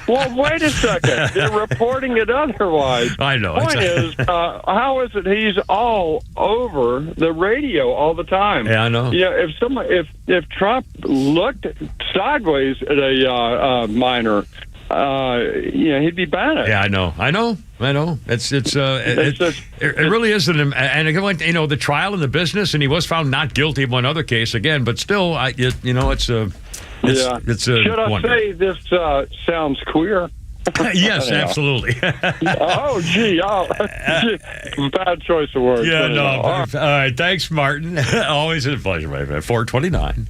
Speaker 7: Well, wait a second. They're reporting it otherwise.
Speaker 13: I know.
Speaker 7: Point is, how is it he's all over the radio all the time?
Speaker 13: Yeah, I know.
Speaker 7: If Trump looked sideways at a minor, he'd be banned.
Speaker 13: Yeah, I know. It really is an, and again, the trial in the business, and he was found not guilty of one other case again, but still, it's a
Speaker 7: Should I say this sounds queer?
Speaker 13: Yes, absolutely.
Speaker 7: Bad choice of words.
Speaker 13: Yeah, no. All right, thanks, Martin. Always a pleasure, my friend. 429.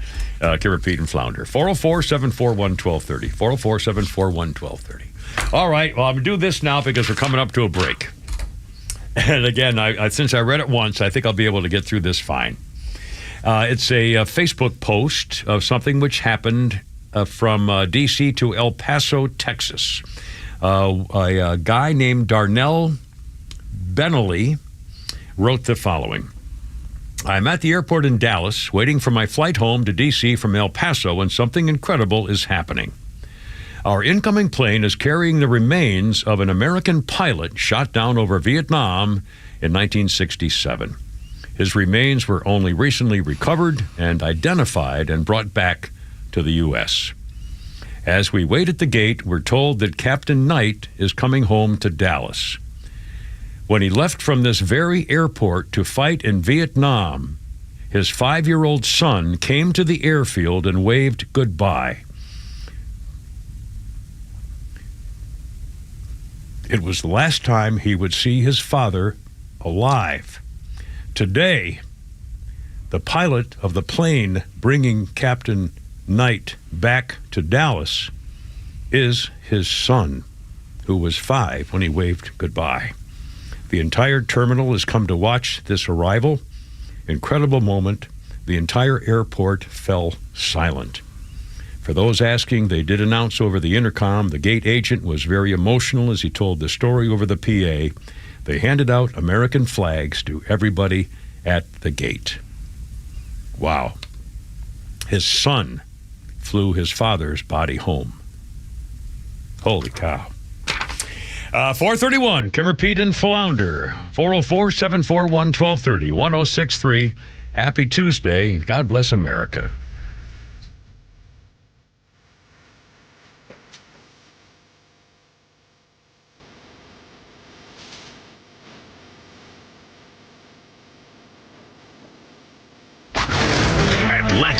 Speaker 13: Can repeat and flounder. 404-741-1230. 404-741-1230. All right, well, I'm going to do this now because we're coming up to a break. And again, since I read it once, I think I'll be able to get through this fine. It's a Facebook post of something which happened from D.C. to El Paso, Texas. A guy named Darnell Benelli wrote the following. I'm at the airport in Dallas, waiting for my flight home to D.C. from El Paso, when something incredible is happening. Our incoming plane is carrying the remains of an American pilot shot down over Vietnam in 1967. His remains were only recently recovered and identified and brought back to the U.S. As we wait at the gate, we're told that Captain Knight is coming home to Dallas. When he left from this very airport to fight in Vietnam, his 5-year-old son came to the airfield and waved goodbye. It was the last time he would see his father alive. Today, the pilot of the plane bringing Captain Knight back to Dallas is his son, who was 5 when he waved goodbye. The entire terminal has come to watch this arrival. Incredible moment. The entire airport fell silent. For those asking, they did announce over the intercom. The gate agent was very emotional as he told the story over the PA. They handed out American flags to everybody at the gate. Wow. His son flew his father's body home. Holy cow. 431, can repeat and flounder. 404-741-1230, 106.3. Happy Tuesday. God bless America.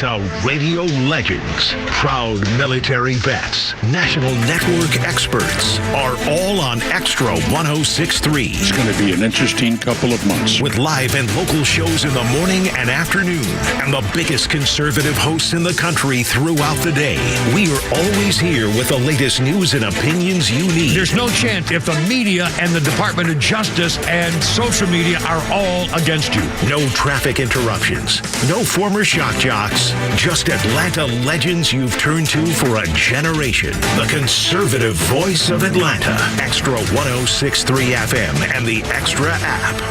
Speaker 3: Atlanta radio legends, proud military vets, national network experts are all on XTRA 106.3.
Speaker 8: It's going to be an interesting couple of months.
Speaker 3: With live and local shows in the morning and afternoon, and the biggest conservative hosts in the country throughout the day, we are always here with the latest news and opinions you need.
Speaker 13: There's no chance if the media and the Department of Justice and social media are all against you.
Speaker 3: No traffic interruptions, no former shock jocks, just Atlanta legends you've turned to for a generation. The conservative voice of Atlanta. XTRA 106.3 FM and the XTRA app.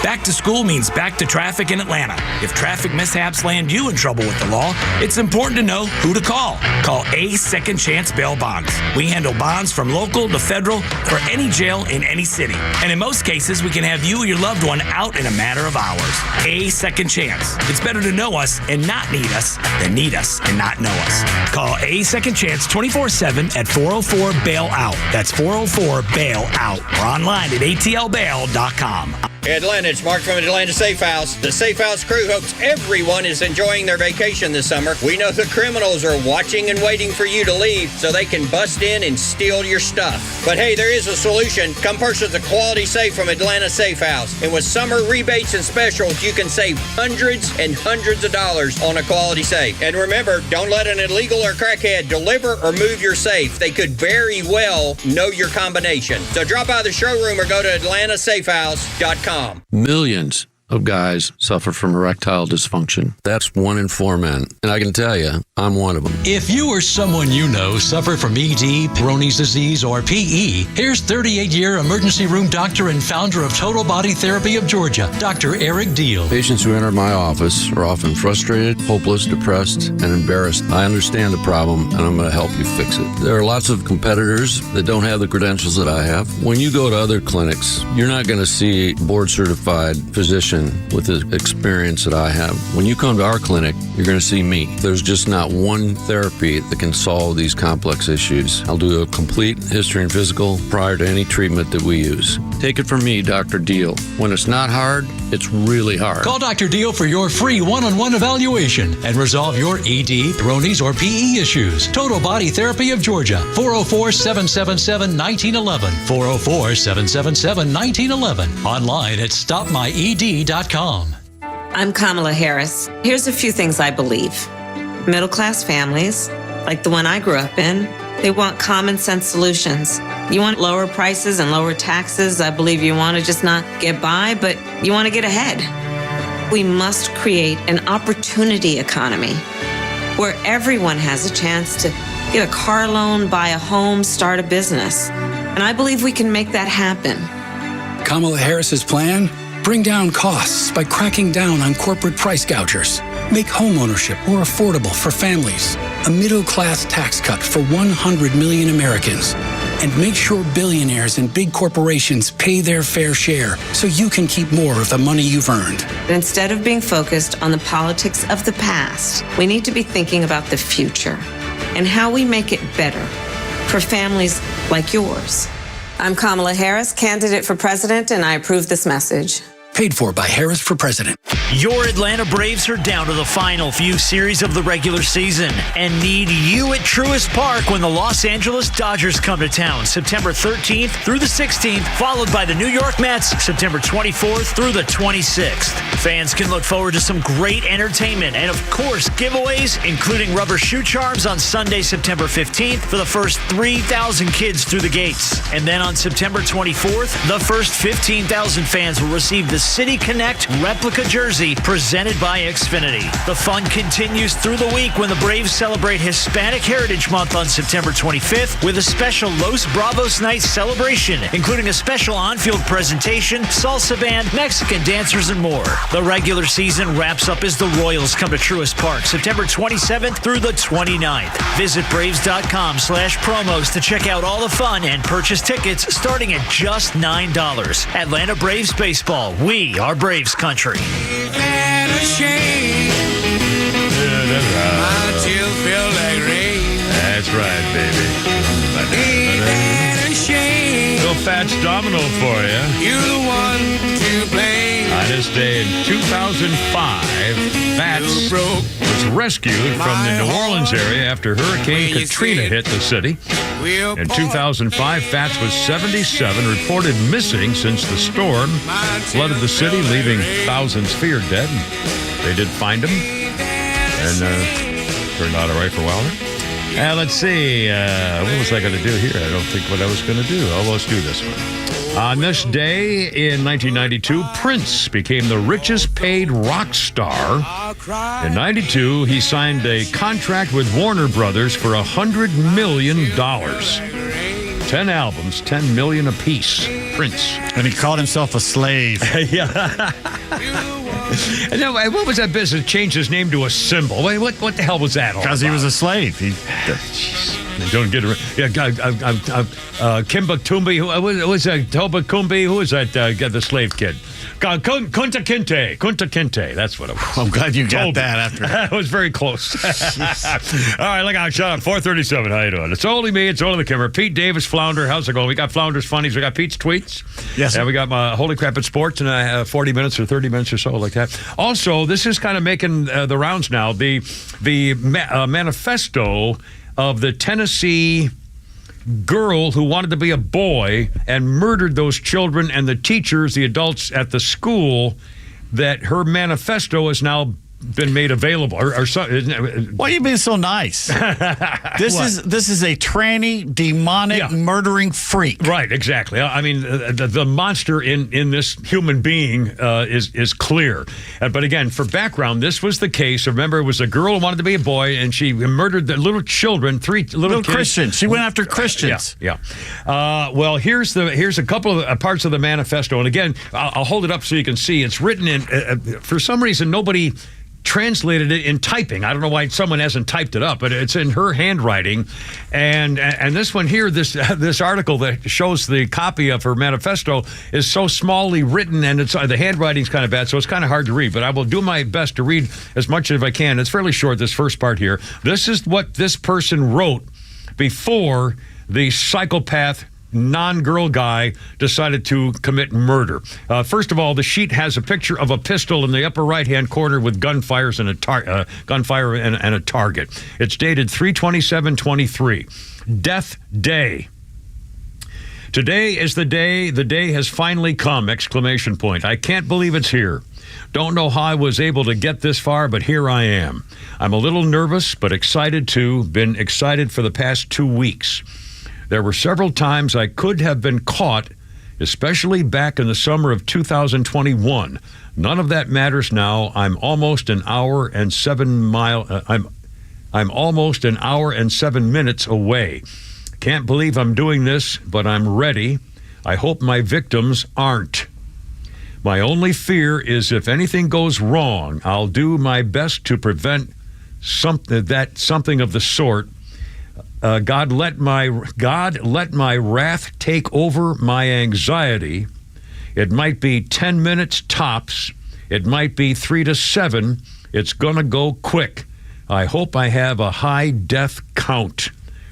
Speaker 17: Back to school means back to traffic in Atlanta. If traffic mishaps land you in trouble with the law, it's important to know who to call. Call A Second Chance Bail Bonds. We handle bonds from local to federal for any jail in any city. And in most cases, we can have you or your loved one out in a matter of hours. A Second Chance. It's better to know us and not need us than need us and not know us. Call A Second Chance 24/7 at 404-BAIL-OUT. That's 404-BAIL-OUT. Or online at atlbail.com.
Speaker 18: Hey Atlanta, it's Mark from Atlanta Safe House. The Safe House crew hopes everyone is enjoying their vacation this summer. We know the criminals are watching and waiting for you to leave so they can bust in and steal your stuff. But hey, there is a solution. Come purchase a quality safe from Atlanta Safe House. And with summer rebates and specials, you can save hundreds and hundreds of dollars on a quality safe. And remember, don't let an illegal or crackhead deliver or move your safe. They could very well know your combination. So drop by the showroom or go to atlantasafehouse.com.
Speaker 19: Millions of guys suffer from erectile dysfunction. That's 1 in 4 men. And I can tell you, I'm one of them.
Speaker 24: If you or someone you know suffer from ED, Peyronie's disease, or PE, here's 38-year emergency room doctor and founder of Total Body Therapy of Georgia, Dr. Eric Deal.
Speaker 19: Patients who enter my office are often frustrated, hopeless, depressed, and embarrassed. I understand the problem, and I'm going to help you fix it. There are lots of competitors that don't have the credentials that I have. When you go to other clinics, you're not going to see a board-certified physician with the experience that I have. When you come to our clinic, you're going to see me. There's just not one therapy that can solve these complex issues. I'll do a complete history and physical prior to any treatment that we use. Take it from me, Dr. Deal. When it's not hard, it's really hard.
Speaker 24: Call Dr. Deal for your free one-on-one evaluation and resolve your ED, Peyronie's, or PE issues. Total Body Therapy of Georgia, 404-777-1911, 404-777-1911, online at stopmyed.com.
Speaker 11: I'm Kamala Harris. Here's a few things I believe. Middle-class families, like the one I grew up in, they want common sense solutions. You want lower prices and lower taxes. I believe you want to just not get by, but you want to get ahead. We must create an opportunity economy where everyone has a chance to get a car loan, buy a home, start a business. And I believe we can make that happen.
Speaker 15: Kamala Harris's plan? Bring down costs by cracking down on corporate price gougers. Make homeownership more affordable for families. A middle-class tax cut for 100 million Americans. And make sure billionaires and big corporations pay their fair share so you can keep more of the money you've earned.
Speaker 11: Instead of being focused on the politics of the past, we need to be thinking about the future and how we make it better for families like yours. I'm Kamala Harris, candidate for president, and I approve this message.
Speaker 15: Paid for by Harris for President.
Speaker 25: Your Atlanta Braves are down to the final few series of the regular season and need you at Truist Park when the Los Angeles Dodgers come to town September 13th through the 16th, followed by the New York Mets September 24th through the 26th. Fans can look forward to some great entertainment and, of course, giveaways, including rubber shoe charms on Sunday, September 15th for the first 3,000 kids through the gates. And then on September 24th, the first 15,000 fans will receive the City Connect replica jersey presented by Xfinity. The fun continues through the week when the Braves celebrate Hispanic Heritage Month on September 25th with a special Los Bravos Night celebration, including a special on-field presentation, salsa band, Mexican dancers, and more. The regular season wraps up as the Royals come to Truist Park September 27th through the 29th. Visit Braves.com/promos to check out all the fun and purchase tickets starting at just $9. Atlanta Braves Baseball. We are Braves country.
Speaker 13: That's right, baby. Little Fats Domino for you.
Speaker 26: You're the one to blame.
Speaker 13: On his this day in 2005, Fats was rescued from the New Orleans area after Hurricane Katrina hit the city. In 2005, Fats was 77, reported missing since the storm flooded the city, leaving thousands feared dead. They did find him, and turned out all right for a while there. Let's see. What was I going to do here? I don't think what I was going to do. Oh, let's do this one. On this day in 1992, Prince became the richest paid rock star. In 92, he signed a contract with Warner Brothers for $100 million. 10 albums, $10 million apiece. Prince.
Speaker 9: And he called himself a slave.
Speaker 13: Yeah. And then, what was that business? Changed his name to a symbol. Wait, what the hell was that all
Speaker 9: Because he was a slave.
Speaker 13: Don't get it. Yeah, Kimba Toombi. Who was that? Toba Kumbi. Who was that? The slave kid. Kunta Kinte. That's what it was.
Speaker 9: I'm glad you got that after.
Speaker 13: That was very close. All right, look out. Shut up. 437. How you doing? It's only me. It's only the Kimmer. Pete Davis, Flounder. How's it going? We got Flounder's Funnies. We got Pete's Tweets.
Speaker 9: Yes.
Speaker 13: And we got my Holy Crap at Sports in 40 minutes or 30 minutes or so like that. Also, this is kind of making the rounds now. The manifesto of the Tennessee girl who wanted to be a boy and murdered those children and the teachers, the adults at the school, that her manifesto has now been made available or so.
Speaker 9: Why are you being so nice? This is a tranny, demonic, murdering freak.
Speaker 13: Right, exactly. I mean, the monster in this human being is clear. But again, for background, this was the case. Remember, it was a girl who wanted to be a boy, and she murdered the little children, three little kids.
Speaker 9: Christians. She went after Christians.
Speaker 13: Yeah. Well, here's a couple of parts of the manifesto, and again, I'll hold it up so you can see. It's written in. For some reason, nobody translated it in typing. I don't know why someone hasn't typed it up, but it's in her handwriting. And this one here, this article that shows the copy of her manifesto is so smallly written, and it's the handwriting's kind of bad, so it's kind of hard to read. But I will do my best to read as much as I can. It's fairly short, this first part here. This is what this person wrote before the psychopath non-girl guy decided to commit murder. First of all, the sheet has a picture of a pistol in the upper right-hand corner with gunfire and a target. It's dated 3/27/23. Death Day. Today is the day. The day has finally come! Exclamation point. I can't believe it's here. Don't know how I was able to get this far, but here I am. I'm a little nervous, but excited too. Been excited for the past 2 weeks. There were several times I could have been caught, especially back in the summer of 2021. None of that matters now. I'm almost an hour and 7 minutes away. Can't believe I'm doing this, but I'm ready. I hope my victims aren't. My only fear is if anything goes wrong, I'll do my best to prevent something of the sort. God let my wrath take over my anxiety. It might be 10 minutes tops. It might be 3 to 7. It's gonna go quick. I hope I have a high death count.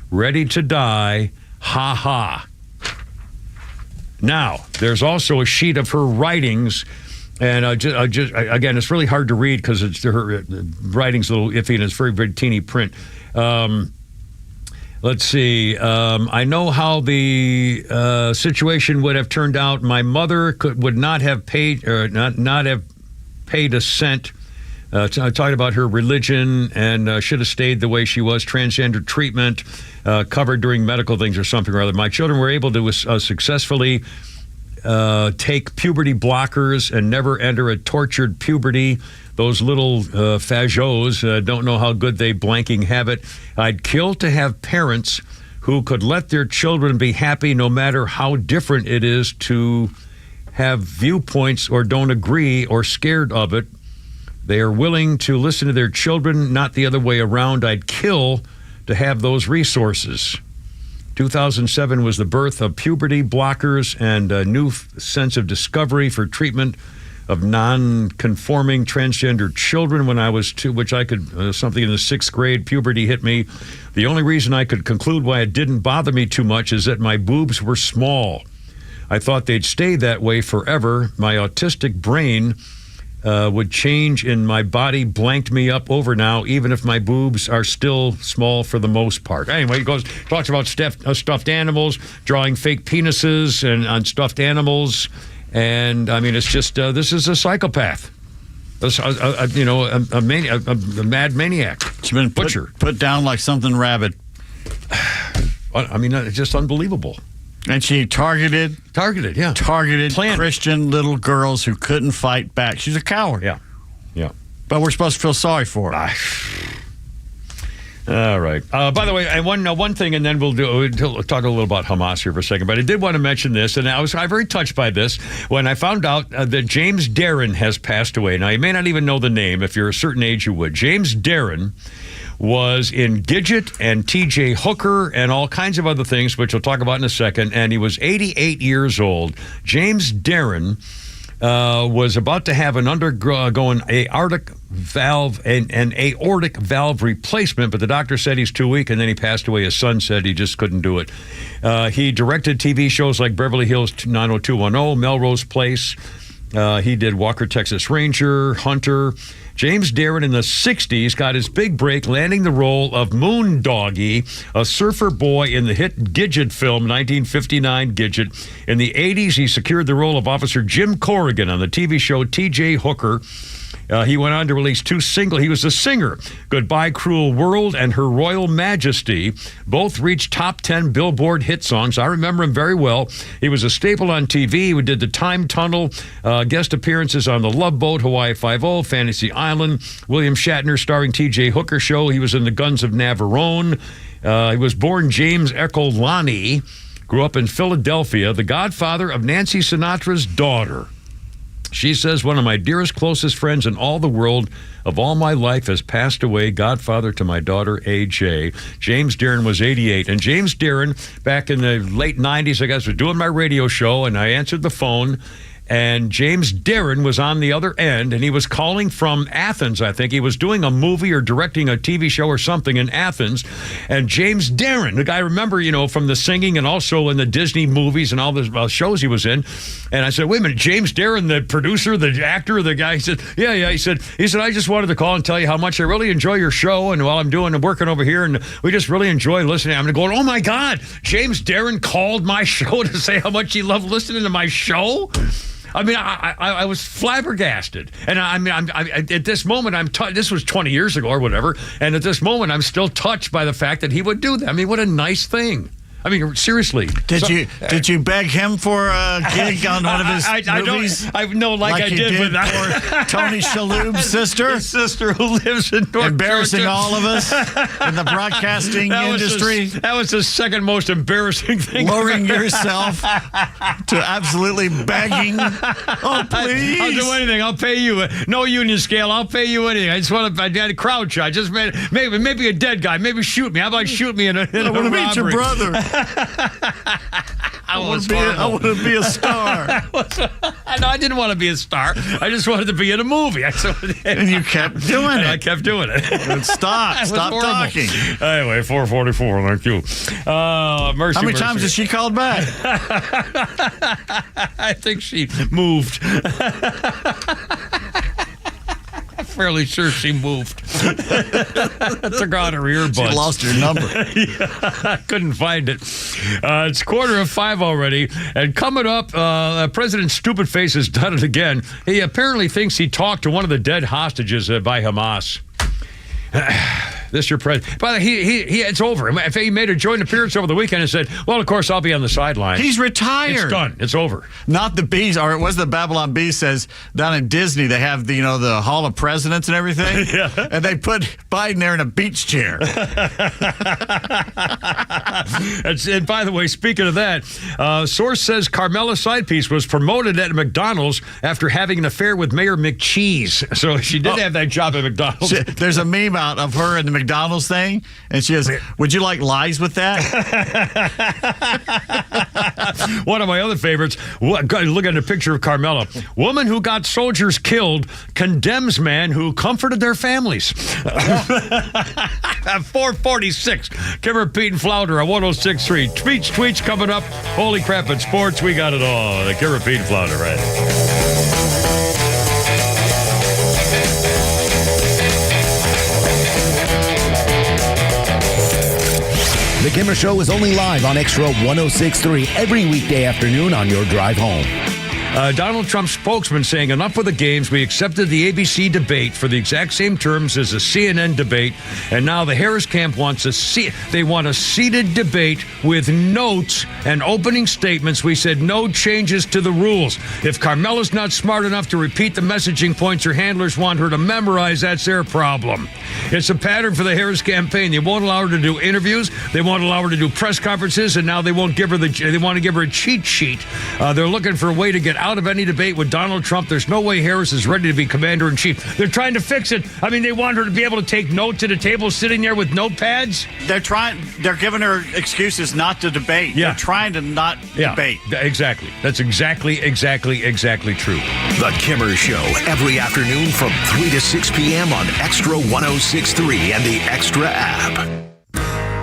Speaker 13: Ready to die. Ha ha. Now, there's also a sheet of her writings, and again, it's really hard to read because her writing's a little iffy and it's very, very teeny print. Let's see. I know how the situation would have turned out. My mother would not have paid, or not have paid a cent. Talking about her religion and should have stayed the way she was. Transgender treatment covered during medical things or something or other. My children were able to successfully take puberty blockers and never enter a tortured puberty. Those little fajots don't know how good they blanking have it. I'd kill to have parents who could let their children be happy no matter how different it is, to have viewpoints or don't agree or scared of it. They are willing to listen to their children, not the other way around. I'd kill to have those resources. 2007 was the birth of puberty blockers and a new sense of discovery for treatment of non-conforming transgender children when I was 2, which I could, something in the 6th grade, puberty hit me. The only reason I could conclude why it didn't bother me too much is that my boobs were small.
Speaker 1: I thought they'd stay that way forever. My autistic brain would change in my body, blanked me up over now, even if my boobs are still small for the most part. Anyway, he talks about stuffed animals, drawing fake penises on stuffed animals. And, I mean, it's just, this is a psychopath. A mad maniac.
Speaker 9: She's been put down like something rabid.
Speaker 1: I mean, it's just unbelievable.
Speaker 9: And she targeted Christian little girls who couldn't fight back. She's a coward.
Speaker 1: Yeah.
Speaker 9: But we're supposed to feel sorry for her.
Speaker 1: All right. By the way, one thing, and then we'll talk a little about Hamas here for a second. But I did want to mention this, and I was very touched by this when I found out that James Darren has passed away. Now, you may not even know the name. If you're a certain age, you would. James Darren was in Gidget and T.J. Hooker and all kinds of other things, which we'll talk about in a second. And he was 88 years old. James Darren was about to have an undergoing aortic valve an aortic valve replacement, but the doctor said he's too weak, and then he passed away. His son said he just couldn't do it. He directed TV shows like Beverly Hills 90210, Melrose Place. He did Walker, Texas Ranger, Hunter. James Darren in the 60s got his big break landing the role of Moondoggie, a surfer boy in the hit Gidget film, 1959 Gidget. In the 80s, he secured the role of Officer Jim Corrigan on the TV show T.J. Hooker. He went on to release two singles. He was a singer. Goodbye, Cruel World and Her Royal Majesty both reached top 10 Billboard hit songs. I remember him very well. He was a staple on TV. We did The Time Tunnel, guest appearances on The Love Boat, Hawaii Five-0, Fantasy Island, William Shatner starring T.J. Hooker show. He was in The Guns of Navarone. He was born James Ecolani, grew up in Philadelphia, the godfather of Nancy Sinatra's daughter. She says, one of my dearest, closest friends in all the world of all my life has passed away, godfather to my daughter, A.J. James Darren was 88. And James Darren, back in the late 90s, I guess, was doing my radio show, and I answered the phone, and James Darren was on the other end, and he was calling from Athens, I think. He was doing a movie or directing a TV show or something in Athens. And James Darren, the guy I remember, from the singing and also in the Disney movies and all the shows he was in. And I said, wait a minute, James Darren, the producer, the actor, the guy? He said, yeah. He said, I just wanted to call and tell you how much I really enjoy your show. And while I'm working over here, and we just really enjoy listening. I'm going, oh my God, James Darren called my show to say how much he loved listening to my show? I mean, I was flabbergasted. And I'm at this moment, this was 20 years ago or whatever, and at this moment, I'm still touched by the fact that he would do that. I mean, what a nice thing. I mean, seriously.
Speaker 9: Did you beg him for a gig on one of his movies?
Speaker 1: I know, like I did with
Speaker 9: Tony Shalhoub's sister?
Speaker 1: His sister who lives in North
Speaker 9: Embarrassing
Speaker 1: Georgia.
Speaker 9: all of us in the broadcasting industry.
Speaker 1: That was the second most embarrassing thing.
Speaker 9: Lowering yourself to absolutely begging. Oh, please.
Speaker 1: I'll do anything. I'll pay you. No union scale. I'll pay you anything. I just want to crowd shot. Just maybe a dead guy. Maybe shoot me. How about shoot me in a
Speaker 9: I want to meet your brother. I want to be a star.
Speaker 1: No, I didn't want to be a star. I just wanted to be in a movie.
Speaker 9: And you kept doing it.
Speaker 1: I kept doing it.
Speaker 9: Stop talking.
Speaker 1: Anyway, 444. Thank you. Mercy.
Speaker 9: How many times has she called back?
Speaker 1: I think she moved. Fairly sure she moved. Took out her earbuds.
Speaker 9: She lost her number.
Speaker 1: I couldn't find it. It's 4:45 already. And coming up, President Stupid Face has done it again. He apparently thinks he talked to one of the dead hostages by Hamas. This your president. But it's over. He made a joint appearance over the weekend and said, well, of course, I'll be on the sideline.
Speaker 9: He's retired.
Speaker 1: It's done. It's over.
Speaker 9: Not the Bees, or it was the Babylon Bee says down in Disney, they have the Hall of Presidents and everything.
Speaker 1: Yeah.
Speaker 9: And they put Biden there in a beach chair.
Speaker 1: And by the way, speaking of that, source says Carmela Sidepiece was promoted at McDonald's after having an affair with Mayor McCheese. So she did have that job at McDonald's.
Speaker 9: There's a meme out of her and the McDonald's thing, and she goes, "Would you like lies with that?"
Speaker 1: One of my other favorites. Look at a picture of Carmela. Woman who got soldiers killed condemns man who comforted their families. 446. Kimmer, Pete, and Flounder on 106.3. Tweets coming up. Holy crap, in sports, we got it all. The Kimmer, Pete, and Flounder, right?
Speaker 2: The Kimmer Show is only live on XTRA 106.3 every weekday afternoon on your drive home.
Speaker 1: Donald Trump's spokesman saying, enough with the games. We accepted the ABC debate for the exact same terms as the CNN debate. And now the Harris camp wants a seated debate with notes and opening statements. We said no changes to the rules. If Carmela's not smart enough to repeat the messaging points her handlers want her to memorize, that's their problem. It's a pattern for the Harris campaign. They won't allow her to do interviews. They won't allow her to do press conferences. And now they won't give her they want to give her a cheat sheet. They're looking for a way to get out of any debate with Donald Trump. There's no way Harris is ready to be commander-in-chief. They're trying to fix it. I mean, they want her to be able to take notes at a table sitting there with notepads.
Speaker 9: They're giving her excuses not to debate.
Speaker 1: Yeah.
Speaker 9: They're trying to not debate.
Speaker 1: Exactly. That's exactly true.
Speaker 3: The Kimmer Show, every afternoon from 3 to 6 p.m. on XTRA 106.3 and the XTRA app.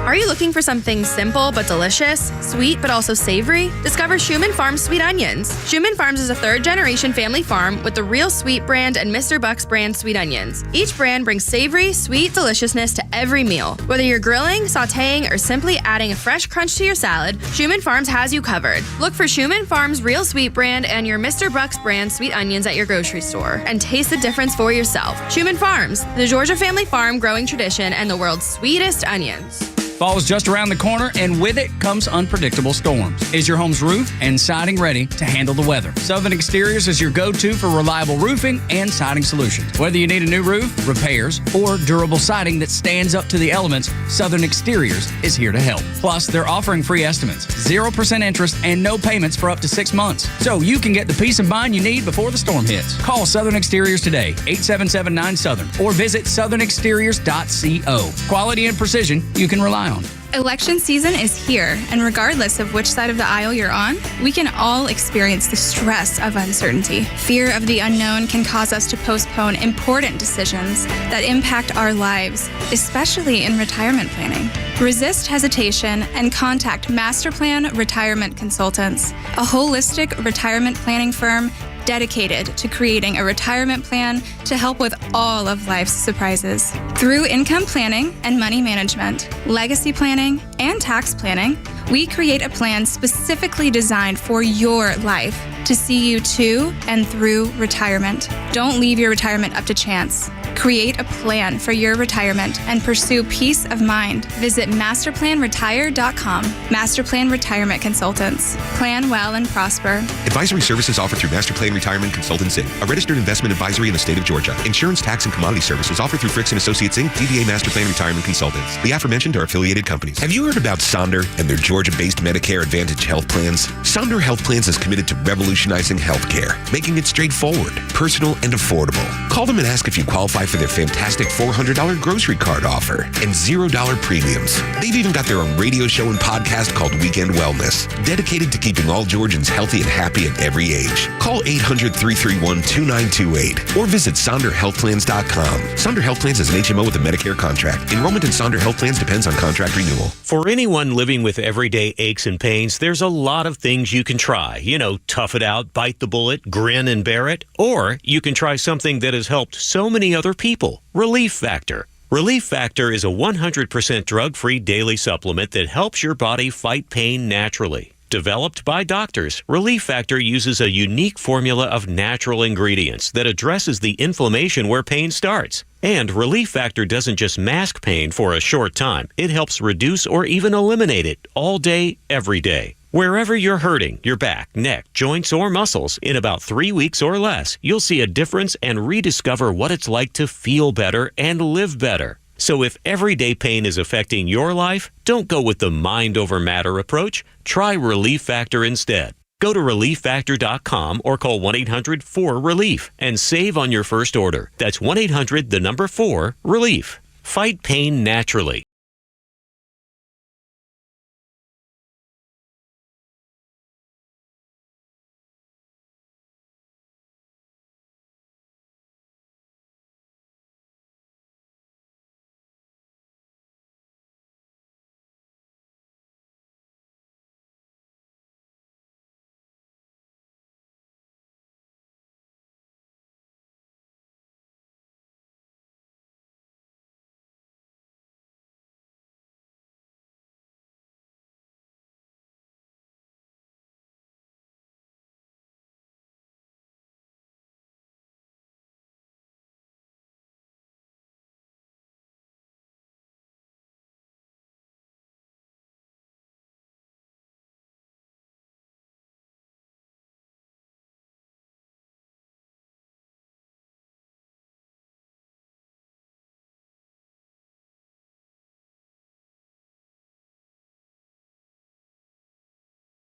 Speaker 14: Are you looking for something simple but delicious, sweet but also savory? Discover Schumann Farms Sweet Onions. Schumann Farms is a third-generation family farm with the Real Sweet brand and Mr. Buck's brand sweet onions. Each brand brings savory, sweet deliciousness to every meal. Whether you're grilling, sautéing, or simply adding a fresh crunch to your salad, Schumann Farms has you covered. Look for Schumann Farms Real Sweet brand and your Mr. Buck's brand sweet onions at your grocery store and taste the difference for yourself. Schumann Farms, the Georgia family farm growing tradition and the world's sweetest onions.
Speaker 15: Fall is just around the corner, and with it comes unpredictable storms. Is your home's roof and siding ready to handle the weather? Southern Exteriors is your go-to for reliable roofing and siding solutions. Whether you need a new roof, repairs, or durable siding that stands up to the elements, Southern Exteriors is here to help. Plus, they're offering free estimates, 0% interest, and no payments for up to 6 months. So you can get the peace of mind you need before the storm hits. Call Southern Exteriors today, 877-9-SOUTHERN, or visit southernexteriors.co. Quality and precision you can rely on.
Speaker 20: Election season is here, and regardless of which side of the aisle you're on, we can all experience the stress of uncertainty. Fear of the unknown can cause us to postpone important decisions that impact our lives, especially in retirement planning. Resist hesitation and contact Masterplan Retirement Consultants, a holistic retirement planning firm dedicated to creating a retirement plan to help with all of life's surprises. Through income planning and money management, legacy planning, and tax planning, we create a plan specifically designed for your life to see you to and through retirement. Don't leave your retirement up to chance. Create a plan for your retirement and pursue peace of mind. Visit masterplanretire.com. Masterplan Retirement Consultants. Plan well and prosper.
Speaker 21: Advisory services offered through Masterplan Retirement Consultants Inc., a registered investment advisory in the state of Georgia. Insurance, tax, and commodity services offered through Fricks & Associates Inc., DBA Masterplan Retirement Consultants. The aforementioned are affiliated companies. Have you heard about Sonder and their Georgia-based Medicare Advantage health plans? Sonder Health Plans is committed to revolutionizing healthcare, making it straightforward, personal, and affordable. Call them and ask if you qualify for their fantastic $400 grocery card offer and $0 premiums. They've even got their own radio show and podcast called Weekend Wellness, dedicated to keeping all Georgians healthy and happy at every age. Call 800-331-2928 or visit SonderHealthPlans.com. Sonder Health Plans is an HMO with a Medicare contract. Enrollment in Sonder Health Plans depends on contract renewal.
Speaker 22: For anyone living with everyday aches and pains, there's a lot of things you can try. You know, tough it out, bite the bullet, grin and bear it. Or you can try something that has helped so many other people. Relief Factor. Relief Factor is a 100% drug-free daily supplement that helps your body fight pain naturally. Developed by doctors, Relief Factor uses a unique formula of natural ingredients that addresses the inflammation where pain starts. And Relief Factor doesn't just mask pain for a short time. It helps reduce or even eliminate it all day, every day. Wherever you're hurting, your back, neck, joints, or muscles, in about 3 weeks or less, you'll see a difference and rediscover what it's like to feel better and live better. So if everyday pain is affecting your life, don't go with the mind over matter approach. Try Relief Factor instead. Go to ReliefFactor.com or call 1-800-4-RELIEF and save on your first order. That's 1-800-4-RELIEF. Fight pain naturally.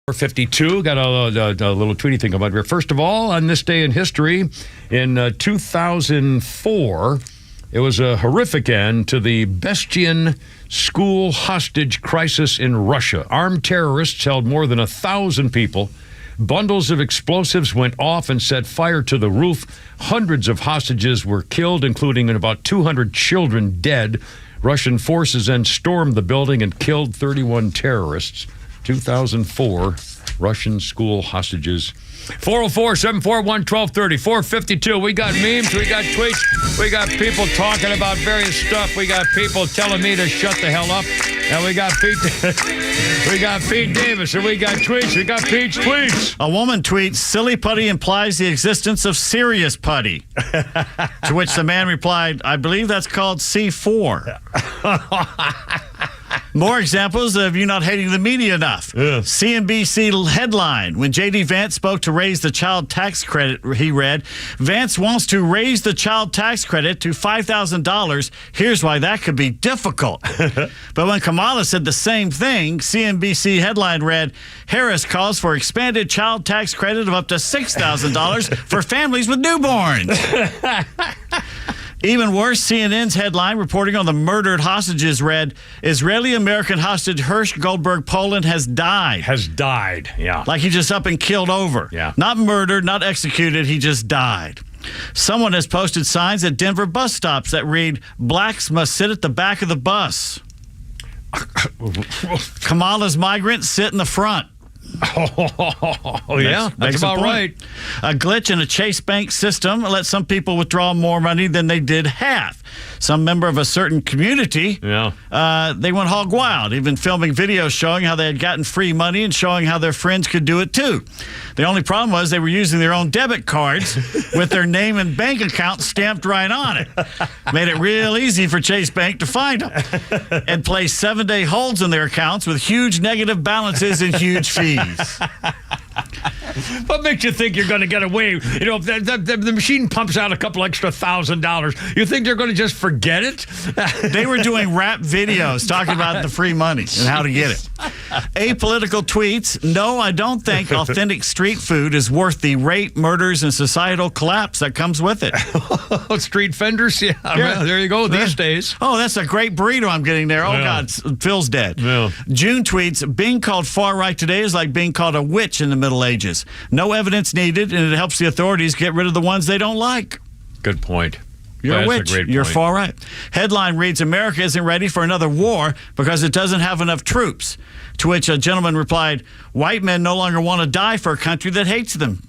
Speaker 1: .52, got a little tweety thing about it. First of all, on this day in history, in 2004, it was a horrific end to the Bestian school hostage crisis in Russia. Armed terrorists held more than 1,000 people. Bundles of explosives went off and set fire to the roof. Hundreds of hostages were killed, including about 200 children dead. Russian forces then stormed the building and killed 31 terrorists. 2004, Russian school hostages. 404-741-1230, 452. We got memes, we got tweets, we got people talking about various stuff. We got people telling me to shut the hell up. And we got Pete Davis, and we got tweets. We got Pete's tweets.
Speaker 9: A woman tweets, "Silly putty implies the existence of serious putty." To which the man replied, "I believe that's called C4. More examples of you not hating the media enough. Yeah. CNBC headline, when J.D. Vance spoke to raise the child tax credit, he read, "Vance wants to raise the child tax credit to $5,000. Here's why that could be difficult." But when Kamala said the same thing, CNBC headline read, "Harris calls for expanded child tax credit of up to $6,000 for families with newborns." Even worse, CNN's headline reporting on the murdered hostages read, "Israeli-American hostage Hirsch Goldberg Poland has died."
Speaker 1: Has died, yeah.
Speaker 9: Like he just up and killed over.
Speaker 1: Yeah.
Speaker 9: Not murdered, not executed, he just died. Someone has posted signs at Denver bus stops that read, "Blacks must sit at the back of the bus." Kamala's migrants sit in the front.
Speaker 1: Oh, yeah, that's about right.
Speaker 9: A glitch in a Chase Bank system let some people withdraw more money than they did have. Some member of a certain community, they went hog wild, even filming videos showing how they had gotten free money and showing how their friends could do it too. The only problem was they were using their own debit cards with their name and bank account stamped right on it. Made it real easy for Chase Bank to find them and placed 7-day holds on their accounts with huge negative balances and huge fees.
Speaker 1: What makes you think you're going to get away? You know, the machine pumps out a couple extra $1,000. You think they're going to just forget it?
Speaker 9: They were doing rap videos talking about the free money and how to get it. Apolitical tweets, "No, I don't think authentic street food is worth the rape, murders, and societal collapse that comes with it."
Speaker 1: Street vendors? Yeah. There you go these days.
Speaker 9: Oh, that's a great burrito I'm getting there. Oh, God, Phil's dead.
Speaker 1: Yeah.
Speaker 9: June tweets, "Being called far-right today is like being called a witch in the Middle Ages. No evidence needed, and it helps the authorities get rid of the ones they don't like."
Speaker 1: Good point.
Speaker 9: You're a witch. You're far right. Headline reads, "America isn't ready for another war because it doesn't have enough troops." To which a gentleman replied, "White men no longer want to die for a country that hates them."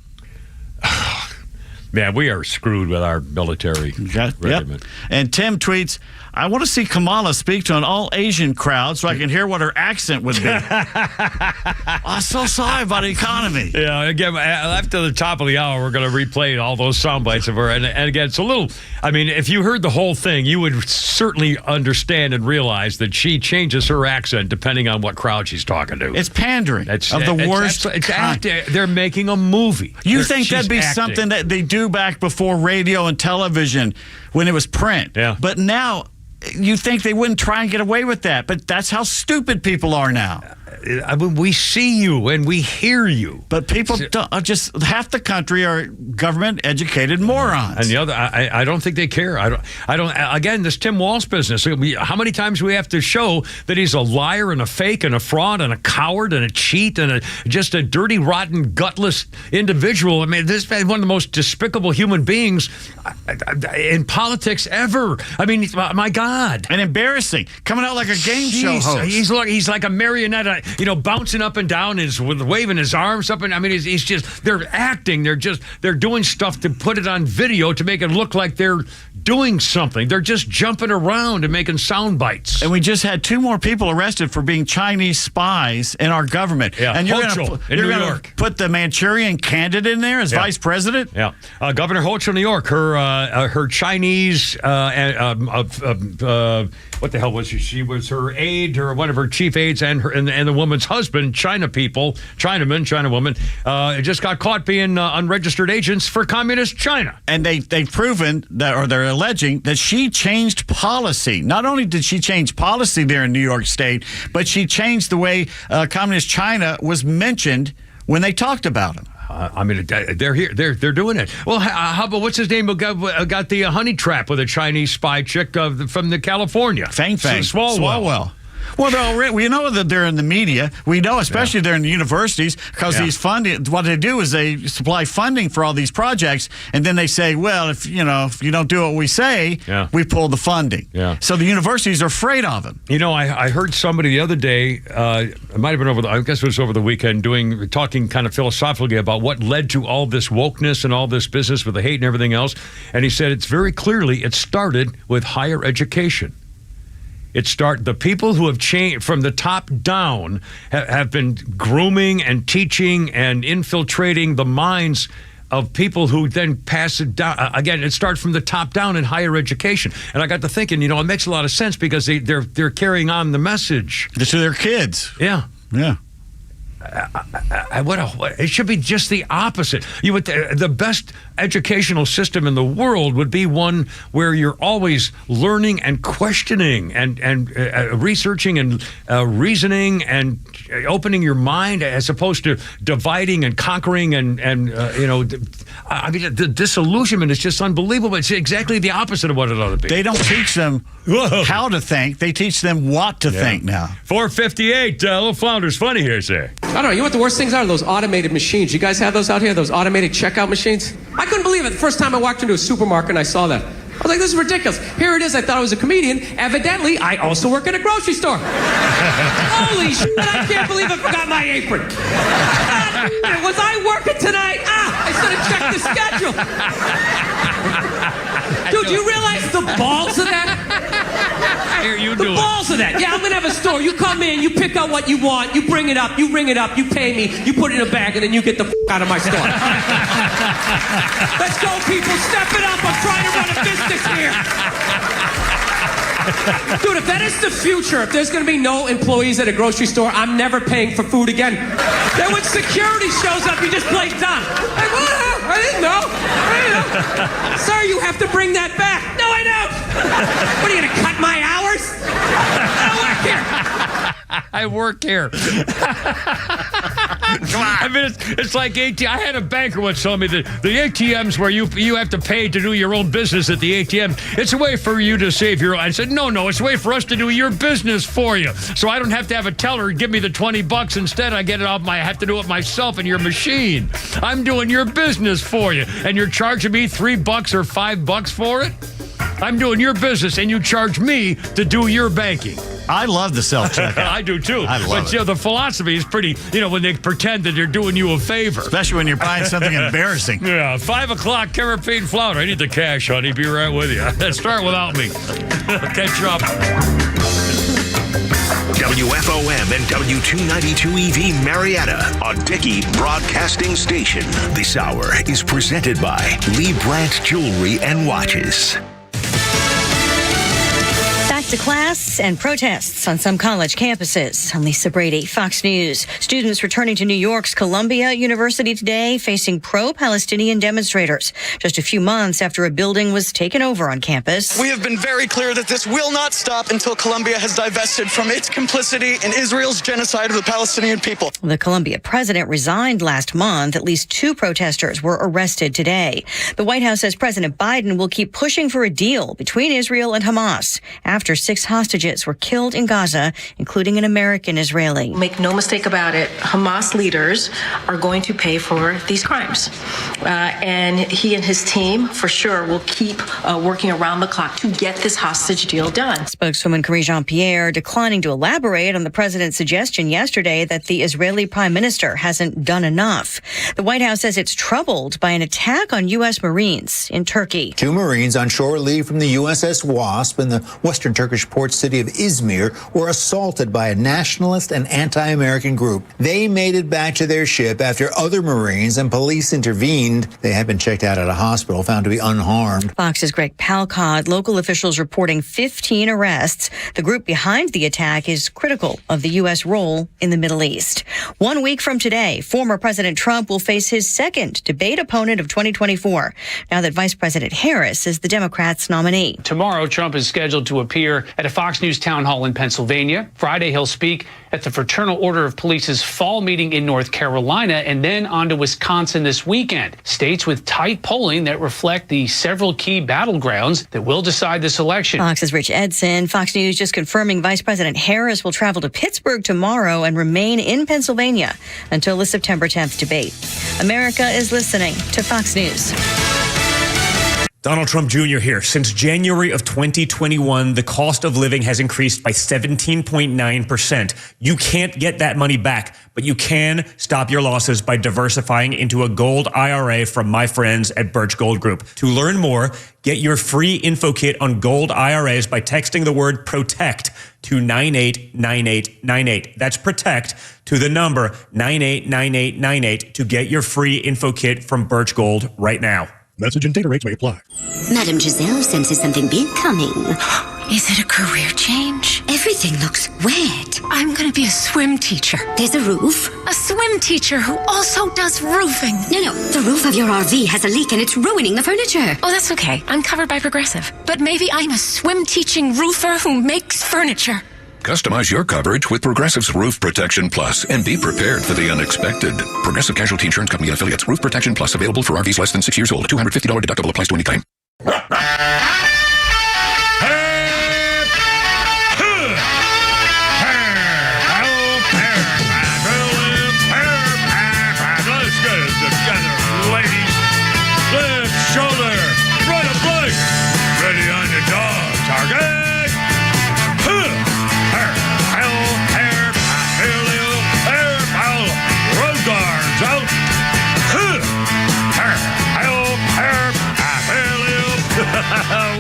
Speaker 1: Man, we are screwed with our military regiment.
Speaker 9: And Tim tweets, "I want to see Kamala speak to an all-Asian crowd so I can hear what her accent would be." I'm so sorry about the economy.
Speaker 1: Yeah, again, after the top of the hour, we're going to replay all those sound bites of her. And again, it's a little, I mean, if you heard the whole thing, you would certainly understand and realize that she changes her accent depending on what crowd she's talking to.
Speaker 9: It's pandering of the worst kind.
Speaker 1: They're making a movie.
Speaker 9: You think that'd be something that they do back before radio and television when it was print.
Speaker 1: Yeah.
Speaker 9: But now you think they wouldn't try and get away with that, but that's how stupid people are now.
Speaker 1: I mean, we see you and we hear you,
Speaker 9: but people just half the country are government-educated morons.
Speaker 1: And the other, I don't think they care. I don't. Again, this Tim Walz business. How many times do we have to show that he's a liar and a fake and a fraud and a coward and a cheat and just a dirty, rotten, gutless individual? I mean, this is one of the most despicable human beings in politics ever. I mean, my God,
Speaker 9: and embarrassing, coming out like a game show host.
Speaker 1: He's like a marionette. Bouncing up and down, waving his arms up, and I mean, he's just, they're acting, they're doing stuff to put it on video to make it look like they're doing something. They're just jumping around and making sound bites.
Speaker 9: And we just had 2 more people arrested for being Chinese spies in our government.
Speaker 1: Yeah,
Speaker 9: and you're going to put the Manchurian candidate in there as vice president?
Speaker 1: Yeah, Governor Hochul, New York. Her Chinese what the hell was she? She was her aide, or one of her chief aides, and the woman's husband, China woman, just got caught being unregistered agents for communist China.
Speaker 9: And they've proven that, or they're alleging that she changed policy. Not only did she change policy there in New York State, but she changed the way communist China was mentioned when they talked about him.
Speaker 1: I mean, they're here. They're doing it. Well, how about what's his name? Got the honey trap with a Chinese spy chick from the California.
Speaker 9: Fang
Speaker 1: Swalwell.
Speaker 9: Well, we know that they're in the media. We know, especially they're in the universities, because these funding. What they do is they supply funding for all these projects, and then they say, "Well, if you don't do what we say, we pull the funding."
Speaker 1: Yeah.
Speaker 9: So the universities are afraid of them.
Speaker 1: I heard somebody the other day. It might have been I guess it was over the weekend, talking kind of philosophically about what led to all this wokeness and all this business with the hate and everything else. And he said it started with higher education. The people who have changed from the top down have been grooming and teaching and infiltrating the minds of people who then pass it down. Again, it starts from the top down in higher education. And I got to thinking, it makes a lot of sense because they're carrying on the message
Speaker 9: to their kids.
Speaker 1: Yeah.
Speaker 9: Yeah.
Speaker 1: It should be just the opposite. The best educational system in the world would be one where you're always learning and questioning and researching and reasoning and opening your mind, as opposed to dividing and conquering and I mean, the disillusionment is just unbelievable. It's exactly the opposite of what it ought to be.
Speaker 9: They don't teach them how to think. They teach them what to think now.
Speaker 1: 458, little Flounder's funny here, sir.
Speaker 4: I don't know. You know what the worst things are? Those automated machines. You guys have those out here? Those automated checkout machines? I couldn't believe it the first time I walked into a supermarket and I saw that. I was like, this is ridiculous. Here it is. I thought I was a comedian. Evidently, I also work at a grocery store. Holy shit, I can't believe I forgot my apron. Was I working tonight? I should have checked the schedule. Dude, you realize the balls of that?
Speaker 1: Here, you
Speaker 4: do it. The balls of that. Yeah, I'm going to have a store. You come in, you pick out what you want, you bring it up, you ring it up, you pay me, you put it in a bag, and then you get the out of my store. Let's go, people. Step it up. I'm trying to run a business here. Dude, if that is the future, if there's going to be no employees at a grocery store, I'm never paying for food again. Then when security shows up, you just play dumb. Like, what? I didn't know. Sir, you have to bring that back. No, I don't. What, are you going to cut my hours? I work here.
Speaker 1: I mean, it's like ATM. I had a banker once tell me that the ATMs where you have to pay to do your own business at the ATM, it's a way for you to save your. I said, no, it's a way for us to do your business for you. So I don't have to have a teller give me the $20. Instead, I get it off I have to do it myself in your machine. I'm doing your business for you, and you're charging me $3 or $5 for it. I'm doing your business, and you charge me to do your banking.
Speaker 9: I love the self-checkout.
Speaker 1: I do too.
Speaker 9: I love
Speaker 1: it. The philosophy is pretty, when they pretend that they're doing you a favor.
Speaker 9: Especially when you're buying something embarrassing.
Speaker 1: Yeah, 5 o'clock, Carapine Flounder. I need the cash, honey. Be right with you. Start without me. Catch up.
Speaker 3: WFOM and W292EV Marietta, a Dickey broadcasting station. This hour is presented by Lee Brandt Jewelry and Watches.
Speaker 5: Back to class and protests on some college campuses. I'm Lisa Brady, Fox News. Students returning to New York's Columbia University today facing pro-Palestinian demonstrators just a few months after a building was taken over on campus.
Speaker 6: We have been very clear that this will not stop until Columbia has divested from its complicity in Israel's genocide of the Palestinian people.
Speaker 5: The Columbia president resigned last month. At least 2 protesters were arrested today. The White House says President Biden will keep pushing for a deal between Israel and Hamas after 6 hostages were killed in Gaza, including an American Israeli.
Speaker 10: Make no mistake about it, Hamas leaders are going to pay for these crimes. And he and his team, for sure, will keep working around the clock to get this hostage deal done.
Speaker 5: Spokeswoman Karine Jean-Pierre declining to elaborate on the president's suggestion yesterday that the Israeli prime minister hasn't done enough. The White House says it's troubled by an attack on U.S. Marines in Turkey.
Speaker 12: 2 Marines on shore leave from the USS Wasp in the western Turkish port city of Izmir were assaulted by a nationalist and anti-American group. They made it back to their ship after other Marines and police intervened. They had been checked out at a hospital, found to be unharmed.
Speaker 5: Fox's Greg Palcott. Local officials reporting 15 arrests. The group behind the attack is critical of the U.S. role in the Middle East. 1 week from today, former President Trump will face his second debate opponent of 2024, now that Vice President Harris is the Democrats' nominee.
Speaker 23: Tomorrow, Trump is scheduled to appear at a Fox News town hall in Pennsylvania. Friday, he'll speak at the Fraternal Order of Police's fall meeting in North Carolina, and then on to Wisconsin this weekend. States with tight polling that reflect the several key battlegrounds that will decide this election.
Speaker 5: Fox's Rich Edson. Fox News just confirming Vice President Harris will travel to Pittsburgh tomorrow and remain in Pennsylvania until the September 10th debate. America is listening to Fox News.
Speaker 26: Donald Trump Jr. here. Since January of 2021, the cost of living has increased by 17.9%. You can't get that money back, but you can stop your losses by diversifying into a gold IRA from my friends at Birch Gold Group. To learn more, get your free info kit on gold IRAs by texting the word PROTECT to 989898. That's PROTECT to the number 989898 to get your free info kit from Birch Gold right now.
Speaker 27: Message and data rates may apply.
Speaker 28: Madam Giselle senses something big coming. Is it a career change? Everything looks wet. I'm going to be a swim teacher. There's a roof. A swim teacher who also does roofing. No, the roof of your RV has a leak and it's ruining the furniture. Oh, that's okay. I'm covered by Progressive. But maybe I'm a swim teaching roofer who makes furniture.
Speaker 29: Customize your coverage with Progressive's Roof Protection Plus and be prepared for the unexpected. Progressive Casualty Insurance Company and Affiliates. Roof Protection Plus available for RVs less than 6 years old. $250 deductible applies to any claim.
Speaker 13: Let's get it together, ladies. Left shoulder, right of leg. Ready on your dog. Target. Road guards out.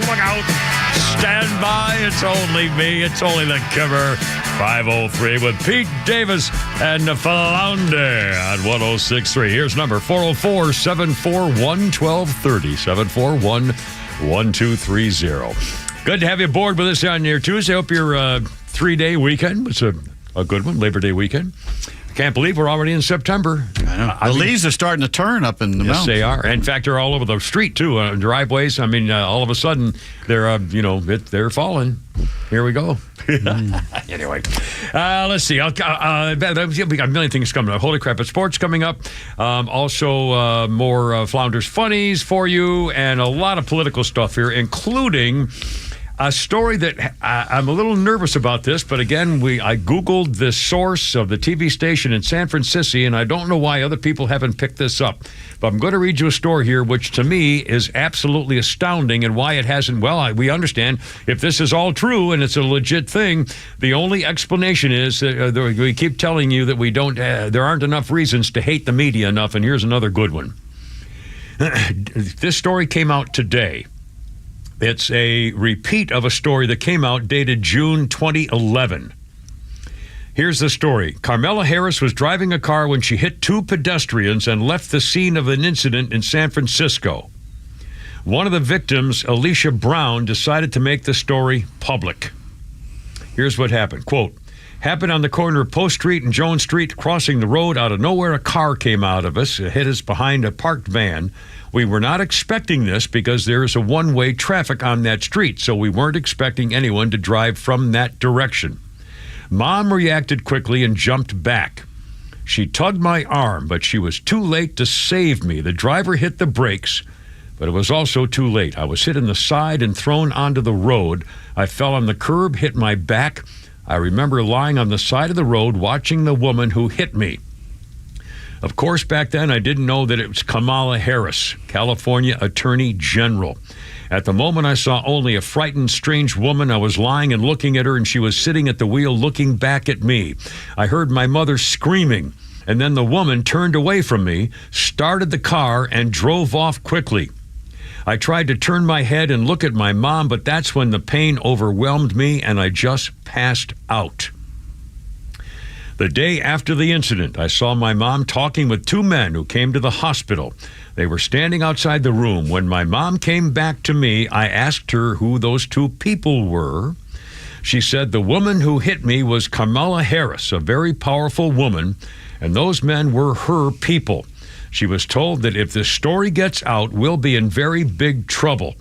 Speaker 13: Look out. Stand by. It's only me. It's only the Kimmer. 503 with Pete Davis and the Flounder on 106.3. Here's number 404-741-1230. 741-1230. Good to have you aboard with us on your Tuesday. Hope your 3-day weekend was a good one, Labor Day weekend. Can't believe we're already in September.
Speaker 9: I know. The leaves are starting to turn up in the mountains.
Speaker 1: Yes, they are. In fact, they're all over the street, too, driveways. I mean, all of a sudden, they're, they're falling. Here we go. Anyway, let's see. We got a million things coming up. Holy crap, it's sports coming up. Also, more Flounders Funnies for you, and a lot of political stuff here, including a story that I'm a little nervous about this, but again, I Googled the source of the TV station in San Francisco, and I don't know why other people haven't picked this up. But I'm going to read you a story here, which to me is absolutely astounding, and why it hasn't. Well, we understand if this is all true and it's a legit thing, the only explanation is that we keep telling you that we don't. There aren't enough reasons to hate the media enough, and here's another good one. This story came out today. It's a repeat of a story that came out dated June 2011. Here's the story. Carmela Harris was driving a car when she hit 2 pedestrians and left the scene of an incident in San Francisco. One of the victims, Alicia Brown, decided to make the story public. Here's what happened. Quote, happened on the corner of Post Street and Jones Street, crossing the road. Out of nowhere, a car came out of us. It hit us behind a parked van. We were not expecting this because there is a one-way traffic on that street, so we weren't expecting anyone to drive from that direction. Mom reacted quickly and jumped back. She tugged my arm, but she was too late to save me. The driver hit the brakes, but it was also too late. I was hit in the side and thrown onto the road. I fell on the curb, hit my back. I remember lying on the side of the road watching the woman who hit me. Of course, back then, I didn't know that it was Kamala Harris, California Attorney General. At the moment, I saw only a frightened, strange woman. I was lying and looking at her, and she was sitting at the wheel looking back at me. I heard my mother screaming, and then the woman turned away from me, started the car, and drove off quickly. I tried to turn my head and look at my mom, but that's when the pain overwhelmed me, and I just passed out. The day after the incident, I saw my mom talking with two men who came to the hospital. They were standing outside the room. When my mom came back to me, I asked her who those two people were. She said the woman who hit me was Kamala Harris, a very powerful woman, and those men were her people. She was told that if this story gets out, we'll be in very big trouble.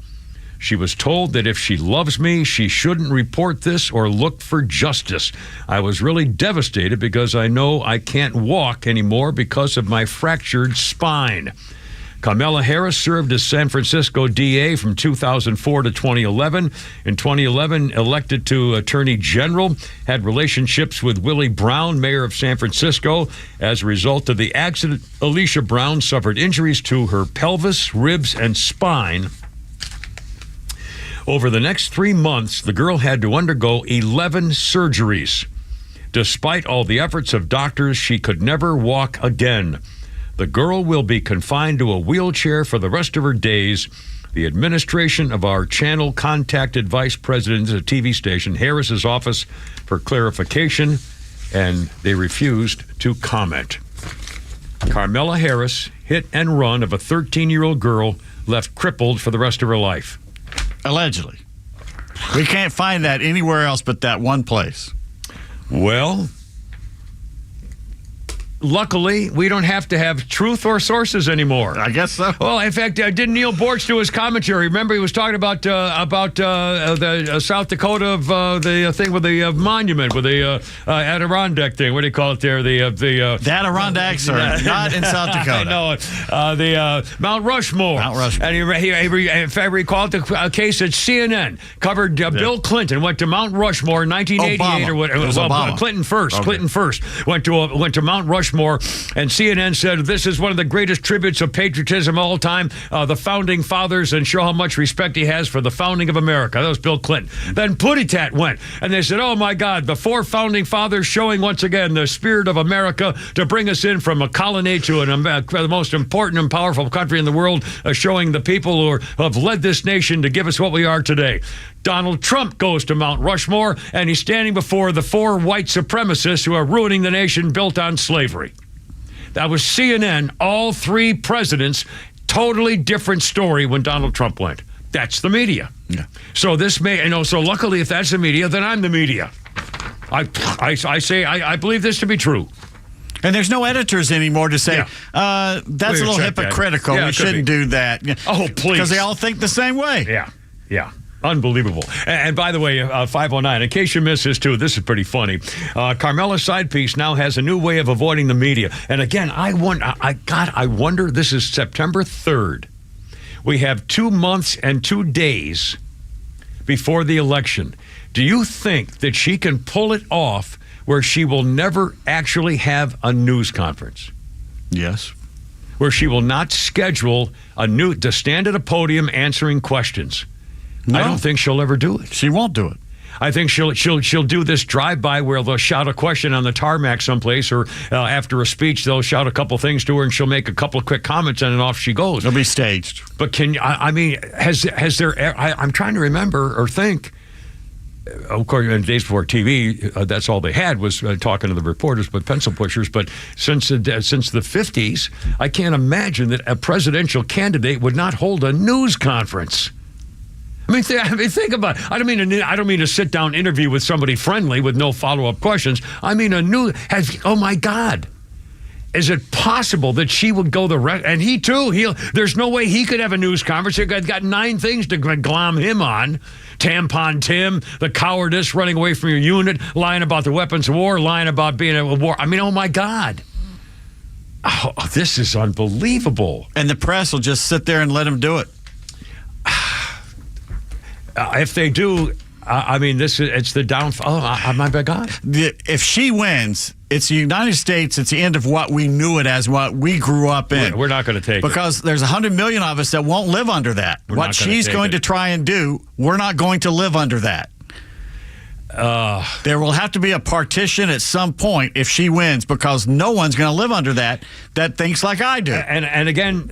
Speaker 1: She was told that if she loves me, she shouldn't report this or look for justice. I was really devastated because I know I can't walk anymore because of my fractured spine. Kamala Harris served as San Francisco DA from 2004 to 2011. In 2011, elected to Attorney General, had relationships with Willie Brown, mayor of San Francisco. As a result of the accident, Alicia Brown suffered injuries to her pelvis, ribs, and spine. Over the next 3 months, the girl had to undergo 11 surgeries. Despite all the efforts of doctors, she could never walk again. The girl will be confined to a wheelchair for the rest of her days. The administration of our channel contacted Vice President of the TV station, Harris's office, for clarification, and they refused to comment. Kamala Harris, hit and run of a 13-year-old girl, left crippled for the rest of her life.
Speaker 9: Allegedly. We can't find that anywhere else but that one place.
Speaker 1: Well, luckily, we don't have to have truth or sources anymore.
Speaker 9: I guess so.
Speaker 1: Well, in fact, didn't Neil Bortz do his commentary? Remember, he was talking about the South Dakota of the thing with the monument, with the Adirondack thing. What do you call it there? The
Speaker 9: Adirondacks are not in South Dakota.
Speaker 1: No, the Mount Rushmore.
Speaker 9: Mount Rushmore.
Speaker 1: And he if I recall, the case at CNN covered Bill Clinton went to Mount Rushmore in 1988
Speaker 9: Obama.
Speaker 1: or whatever.
Speaker 9: It was Obama.
Speaker 1: Clinton first.
Speaker 9: Okay.
Speaker 1: Clinton first went to Mount Rushmore. And CNN said this is one of the greatest tributes of patriotism of all time, the founding fathers, and show how much respect he has for the founding of America. That was Bill Clinton. Then Putitat went, and they said, oh my God, the four founding fathers showing once again the spirit of America to bring us in from a colony to the most important and powerful country in the world, showing the people who have led this nation to give us what we are today. Donald Trump goes to Mount Rushmore, and he's standing before the four white supremacists who are ruining the nation built on slavery. That was CNN, all three presidents, totally different story when Donald Trump went. That's the media.
Speaker 9: Yeah.
Speaker 1: So so luckily, if that's the media, then I'm the media. I believe this to be true.
Speaker 9: And there's no editors anymore to say, that's a little hypocritical.
Speaker 1: Yeah,
Speaker 9: we shouldn't do that.
Speaker 1: Oh, please.
Speaker 9: Because they all think the same way.
Speaker 1: Yeah. Unbelievable. And by the way, 509, in case you missed this too, this is pretty funny. Carmela's side piece now has a new way of avoiding the media. And again, I wonder, this is September 3rd. We have 2 months and 2 days before the election. Do you think that she can pull it off where she will never actually have a news conference?
Speaker 9: Yes.
Speaker 1: Where she will not schedule to stand at a podium answering questions.
Speaker 9: No.
Speaker 1: I don't think she'll ever do it.
Speaker 9: She won't do it.
Speaker 1: I think she'll do this drive-by where they'll shout a question on the tarmac someplace, or after a speech they'll shout a couple things to her and she'll make a couple of quick comments and then off she goes.
Speaker 9: It'll be staged.
Speaker 1: But has there? I'm trying to remember or think. Of course, in days before TV, that's all they had was talking to the reporters, but pencil pushers. But since the 50s, I can't imagine that a presidential candidate would not hold a news conference. I mean, think about it. I don't mean a sit-down interview with somebody friendly with no follow-up questions. I mean oh, my God. Is it possible that she would go the rest? And he, too, there's no way he could have a news conference. He's got 9 things to glom him on. Tampon Tim, the cowardice, running away from your unit, lying about the weapons of war, lying about being at war. I mean, oh, my God. Oh, this is unbelievable.
Speaker 9: And the press will just sit there and let him do it.
Speaker 1: If they do, it's the downfall. Oh, my God.
Speaker 9: If she wins, it's the United States. It's the end of what we knew it as, what we grew up in.
Speaker 1: We're not going to take it.
Speaker 9: Because there's 100 million of us that won't live under that. What she's going to try and do, we're not going to live under that. There will have to be a partition at some point if she wins, because no one's going to live under that thinks like I do.
Speaker 1: And again,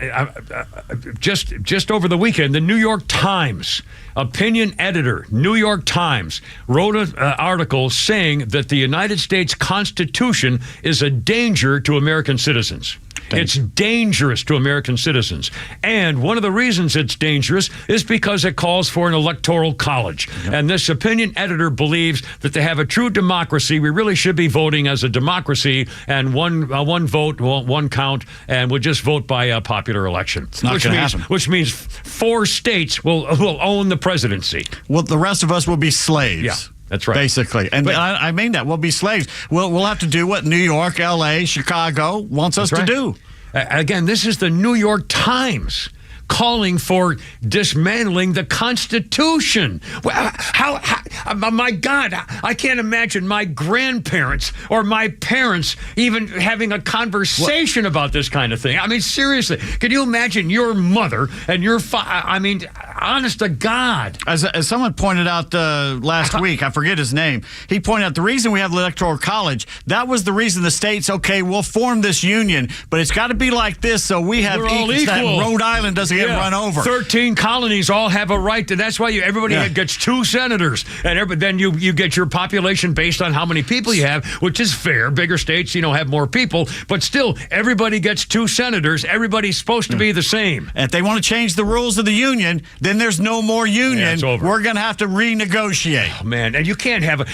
Speaker 1: just over the weekend, the New York Times opinion editor, New York Times, wrote an article saying that the United States Constitution is a danger to American citizens. It's dangerous to American citizens. And one of the reasons it's dangerous is because it calls for an electoral college. Yep. And this opinion editor believes that to have a true democracy, we really should be voting as a democracy, and one vote, one count, and we'll just vote by a popular election.
Speaker 9: It's not going to happen.
Speaker 1: Which means 4 states will own the presidency.
Speaker 9: Well, the rest of us will be slaves.
Speaker 1: Yeah. That's right.
Speaker 9: Basically. And I mean that. We'll be slaves. We'll have to do what New York, L.A., Chicago wants us to do.
Speaker 1: Again, this is the New York Times calling for dismantling the Constitution. My God, I can't imagine my grandparents or my parents even having a conversation about this kind of thing. I mean, seriously, can you imagine your mother and your father? I mean, honest to God.
Speaker 9: As someone pointed out last week, I forget his name, he pointed out the reason we have the Electoral College, that was the reason the states, okay, we'll form this union, but it's got to be like this so we have equal. That Rhode Island doesn't get run over.
Speaker 1: 13 colonies all have a right to. That's why everybody gets 2 senators, and then you get your population based on how many people you have, which is fair. Bigger states, have more people, but still, everybody gets 2 senators. Everybody's supposed to be the same.
Speaker 9: And if they want to change the rules of the union, then there's no more union.
Speaker 1: Yeah, it's over.
Speaker 9: We're going to have to renegotiate.
Speaker 1: Oh, man, and you can't have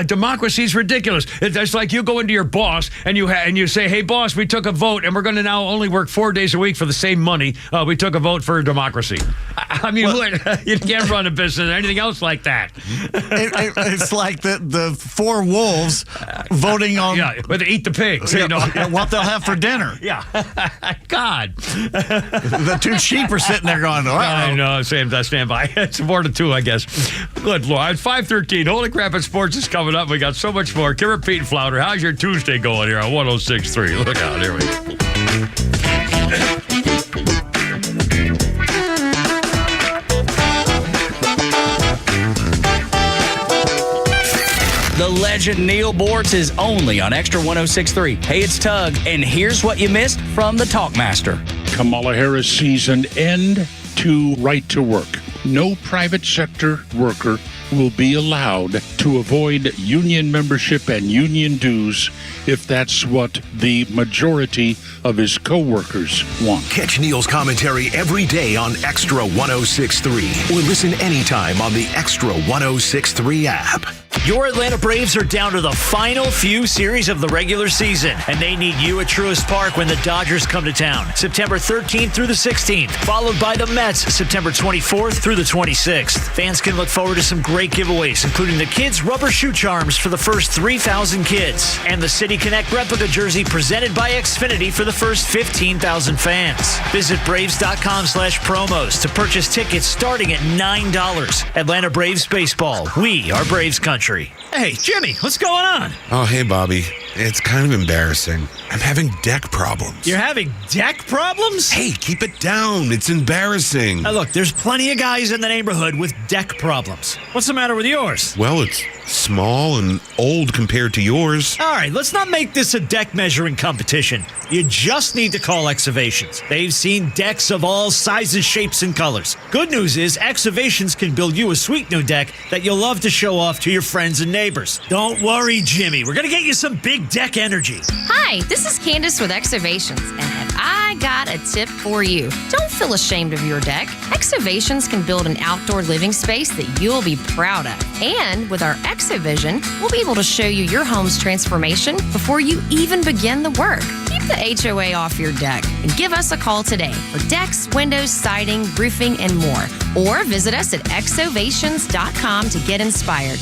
Speaker 1: democracy is ridiculous. It's like you go into your boss and you say, "Hey, boss, we took a vote, and we're going to now only work 4 days a week for the same money. We took a vote for democracy." I mean, you can't run a business or anything else like that.
Speaker 9: It's like the 4 wolves voting on...
Speaker 1: Yeah, but they eat the pigs.
Speaker 9: What they'll have for dinner.
Speaker 1: Yeah. God.
Speaker 9: The 2 sheep are sitting there going,
Speaker 1: I know, stand by. It's more than 2, I guess. Good Lord. 5:13, Holy Crap at Sports is coming up. We got so much more. Kimmer, Pete, and Flounder, how's your Tuesday going here on 106.3? Look out, here we go.
Speaker 15: The legend Neil Bortz is only on Extra 106.3. Hey, it's Tug, and here's what you missed from the Talkmaster.
Speaker 7: Kamala Harris sees an end to right to work. No private sector worker will be allowed to avoid union membership and union dues if that's what the majority of his co-workers want.
Speaker 3: Catch Neil's commentary every day on Extra 106.3 or listen anytime on the Extra 106.3 app.
Speaker 25: Your Atlanta Braves are down to the final few series of the regular season, and they need you at Truist Park when the Dodgers come to town, September 13th through the 16th, followed by the Mets, September 24th through the 26th. Fans can look forward to some great giveaways, including the kids' rubber shoe charms for the first 3,000 kids, and the City Connect replica jersey presented by Xfinity for the first 15,000 fans. Visit Braves.com/promos to purchase tickets starting at $9. Atlanta Braves baseball. We are Braves country.
Speaker 22: Hey, Jimmy, what's going on?
Speaker 8: Oh, hey, Bobby. It's kind of embarrassing. I'm having deck problems.
Speaker 22: You're having deck problems?
Speaker 8: Hey, keep it down. It's embarrassing.
Speaker 22: Now, look, there's plenty of guys in the neighborhood with deck problems. What's the matter with yours?
Speaker 8: Well, it's small and old compared to yours.
Speaker 22: All right, let's not make this a deck measuring competition. You just need to call Excavations. They've seen decks of all sizes, shapes, and colors. Good news is Excavations can build you a sweet new deck that you'll love to show off to your friends and neighbors.
Speaker 25: neighbors. Don't worry, Jimmy. We're going to get you some big deck energy.
Speaker 2: Hi, this is Candace with Excavations, and have I got a tip for you. Don't feel ashamed of your deck. Excavations can build an outdoor living space that you'll be proud of. And with our Exavision, we'll be able to show you your home's transformation before you even begin the work. Keep the HOA off your deck and give us a call today for decks, windows, siding, roofing, and more. Or visit us at exovations.com to get inspired.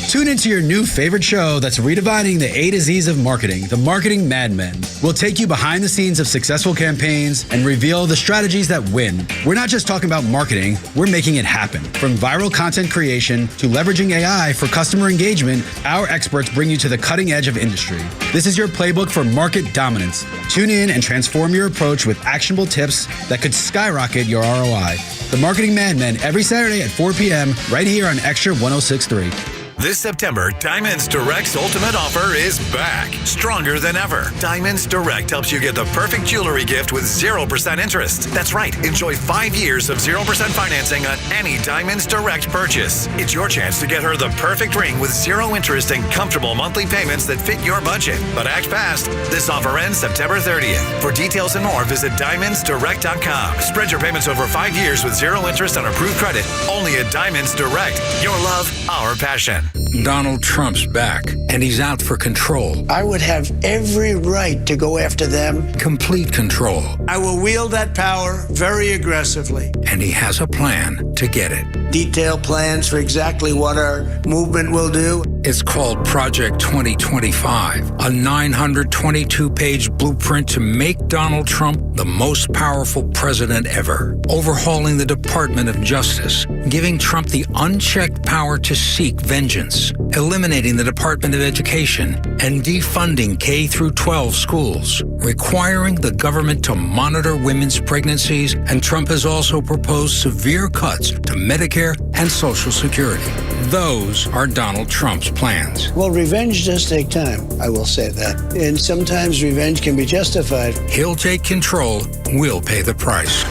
Speaker 11: Tune into your new favorite show that's redefining the A to Z's of marketing, The Marketing Mad Men. We'll take you behind the scenes of successful campaigns and reveal the strategies that win. We're not just talking about marketing, we're making it happen. From viral content creation to leveraging AI for customer engagement, our experts bring you to the cutting edge of industry. This is your playbook for market dominance. Tune in and transform your approach with actionable tips that could skyrocket your ROI. The Marketing Mad Men every Saturday at 4 p.m. right here on XTRA 106.3.
Speaker 14: This September, Diamonds Direct's ultimate offer is back, stronger than ever. Diamonds Direct helps you get the perfect jewelry gift with 0% interest. That's right, enjoy 5 years of 0% financing on any Diamonds Direct purchase. It's your chance to get her the perfect ring with 0 interest and comfortable monthly payments that fit your budget. But act fast. This offer ends September 30th. For details and more, visit diamondsdirect.com. Spread your payments over 5 years with 0 interest on approved credit. Only at Diamonds Direct. Your love, our passion.
Speaker 16: Donald Trump's back, and he's out for control.
Speaker 17: I would have every right to go after them.
Speaker 16: Complete control.
Speaker 17: I will wield that power very aggressively.
Speaker 16: And he has a plan to get it.
Speaker 17: Detailed plans for exactly what our movement will do.
Speaker 16: It's called Project 2025, a 922-page blueprint to make Donald Trump the most powerful president ever. Overhauling the Department of Justice, giving Trump the unchecked power to seek vengeance, eliminating the Department of Education, and defunding K-12 schools, requiring the government to monitor women's pregnancies, and Trump has also proposed severe cuts to Medicare and Social Security. Those are Donald Trump's plans.
Speaker 17: Well, revenge does take time, I will say that. And sometimes revenge can be justified.
Speaker 16: He'll take control. We'll pay the price.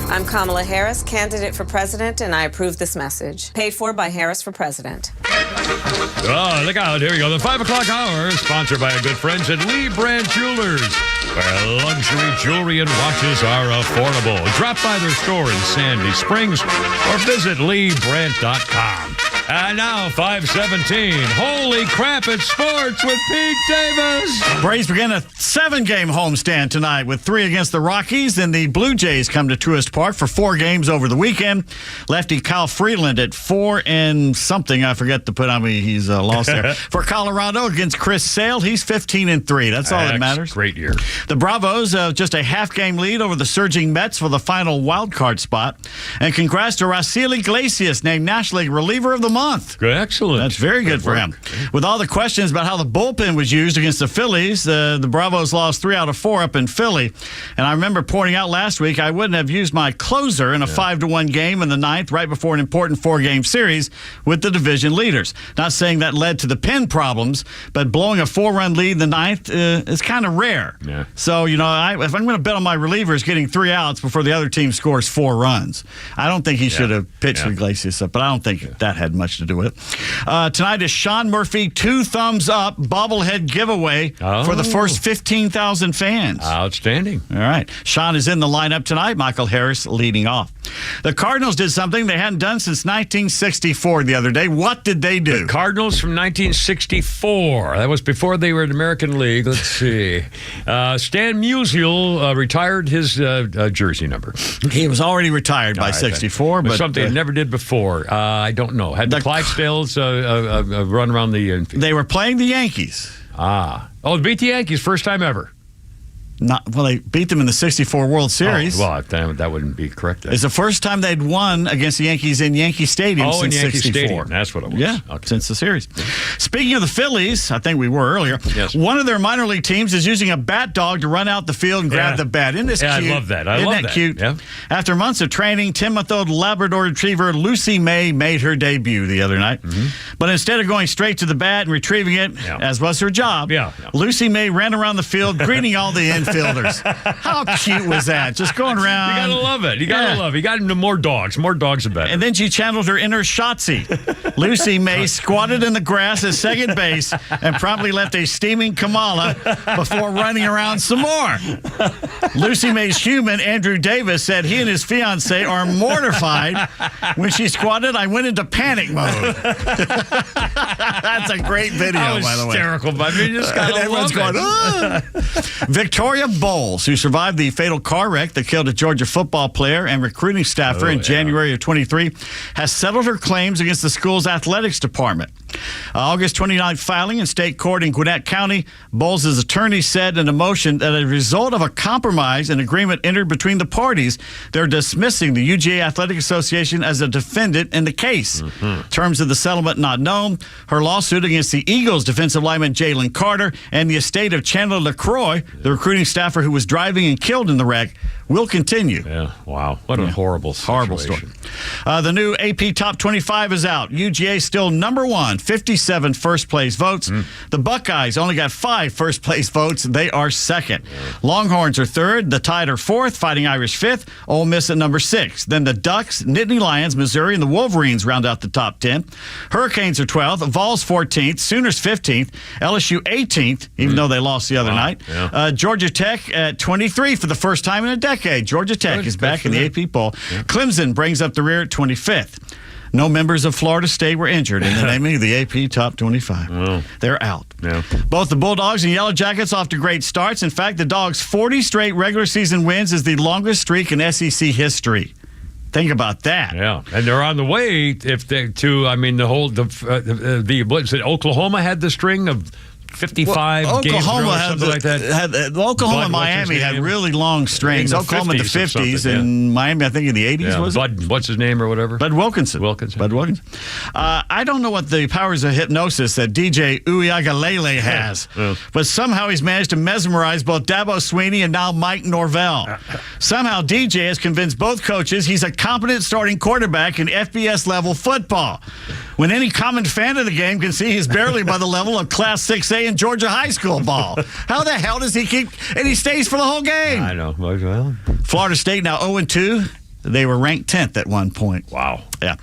Speaker 18: I'm Kamala Harris, candidate for president, and I approve this message. Paid for by Harris for President.
Speaker 1: Oh, look out. Here we go. The 5 o'clock hour, sponsored by our good friends at Lee Brandt Jewelers, where luxury jewelry and watches are affordable. Drop by their store in Sandy Springs or visit LeeBrandt.com. And now, 5:17. Holy crap, it's sports with Pete Davis.
Speaker 9: Braves begin a 7-game homestand tonight with 3 against the Rockies. Then the Blue Jays come to Truist Park for 4 games over the weekend. Lefty Kyle Freeland at 4 and something. I forget to put on me. He's lost there. For Colorado against Chris Sale, he's 15-3. That's all that matters.
Speaker 1: Great year.
Speaker 9: The Bravos, just a half-game lead over the surging Mets for the final wild card spot. And congrats to Raisel Iglesias, named National League Reliever of the Month.
Speaker 1: Good, excellent.
Speaker 9: That's very good for him. With all the questions about how the bullpen was used against the Phillies, the Bravos lost 3 out of 4 up in Philly. And I remember pointing out last week I wouldn't have used my closer in a 5-1 game in the 9th right before an important 4-game series with the division leaders. Not saying that led to the pen problems, but blowing a 4-run lead in the 9th is kind of rare.
Speaker 1: Yeah.
Speaker 9: So, if I'm going to bet on my relievers getting 3 outs before the other team scores 4 runs, I don't think he should have pitched Iglesias up, but I don't think that had much to do with it. Tonight is Sean Murphy 2 thumbs up bobblehead giveaway for the first 15,000 fans.
Speaker 1: Outstanding.
Speaker 9: All right. Sean is in the lineup tonight. Michael Harris leading off. The Cardinals did something they hadn't done since 1964 the other day. What did they do?
Speaker 1: The Cardinals from 1964. That was before they were in the American League. Let's see. Stan Musial retired his jersey number.
Speaker 9: He was already retired by 64.
Speaker 1: But
Speaker 9: but
Speaker 1: something they never did before. I don't know. Had the Clydesdales run around the...
Speaker 9: They were playing the Yankees.
Speaker 1: They beat the Yankees first time ever.
Speaker 9: They beat them in the 64 World Series.
Speaker 1: That wouldn't be correct then.
Speaker 9: It's the first time they'd won against the Yankees in Yankee Stadium since
Speaker 1: in Yankee
Speaker 9: 64.
Speaker 1: Stadium. That's what it was.
Speaker 9: Yeah, since the series. Speaking of the Phillies, I think we were earlier, one of their minor league teams is using a bat dog to run out the field and grab the bat. Isn't this cute?
Speaker 1: I love that.
Speaker 9: Isn't that cute?
Speaker 1: Yeah.
Speaker 9: After months of training, 10-month-old Labrador Retriever Lucy May made her debut the other night. Mm-hmm. But instead of going straight to the bat and retrieving it, as was her job, Lucy May ran around the field greeting all the infielders. How cute was that? Just going around.
Speaker 1: You gotta love it. You gotta love it. You got into more dogs. More dogs are better.
Speaker 9: And then she channeled her inner Shotzi. Lucy May squatted in the grass at second base and promptly left a steaming Kamala before running around some more. Lucy May's human, Andrew Davis, said he and his fiancée are mortified. When she squatted, I went into panic mode. That's a great video, by the way.
Speaker 1: Hysterical, but I mean, you just gotta
Speaker 9: Everyone's
Speaker 1: love
Speaker 9: going,
Speaker 1: it.
Speaker 9: "Ah." Victoria Bowles, who survived the fatal car wreck that killed a Georgia football player and recruiting staffer in January of 23, has settled her claims against the school's athletics department. August 29th filing in state court in Gwinnett County, Bowles' attorney said in a motion that as a result of a compromise and agreement entered between the parties, they're dismissing the UGA Athletic Association as a defendant in the case. Terms of the settlement not known. Her lawsuit against the Eagles defensive lineman Jalen Carter and the estate of Chandler LaCroix, the recruiting staffer who was driving and killed in the wreck, will continue.
Speaker 1: Yeah, wow. What a horrible
Speaker 9: story. The new AP Top 25 is out. UGA still number one, 57 first-place votes. The Buckeyes only got 5 first-place votes. They are second. Longhorns are third. The Tide are fourth, Fighting Irish fifth. Ole Miss at number 6. Then the Ducks, Nittany Lions, Missouri, and the Wolverines round out the top 10. Hurricanes are 12th. Vols 14th. Sooners 15th. LSU 18th, even though they lost the other night. Georgia Tech at 23 for the first time in a decade. Georgia Tech is back in the AP poll. Clemson brings up the rear at 25th. No members of Florida State were injured in the naming of the AP Top 25. They're out. Both the Bulldogs and Yellow Jackets off to great starts. In fact, the Dogs' 40 straight regular season wins is the longest streak in SEC history. Think about that.
Speaker 1: Yeah, and they're on the way Oklahoma had the string of 55 games or something like that.
Speaker 9: Oklahoma and Miami had really long strings. Oklahoma in the 50s and Miami, I think, in the 80s, was it?
Speaker 1: What's his name or whatever?
Speaker 9: Bud Wilkinson. Bud Wilkinson. I don't know what the powers of hypnosis that DJ Uiagalelei has, but somehow he's managed to mesmerize both Dabo Swinney and now Mike Norvell. Somehow DJ has convinced both coaches he's a competent starting quarterback in FBS-level football, when any common fan of the game can see he's barely by the level of Class 6A in Georgia high school ball. How the hell does he keep... And he stays for the whole game.
Speaker 1: I know. Well,
Speaker 9: Florida State now 0-2. They were ranked 10th at one point.
Speaker 1: Wow.
Speaker 9: Yeah.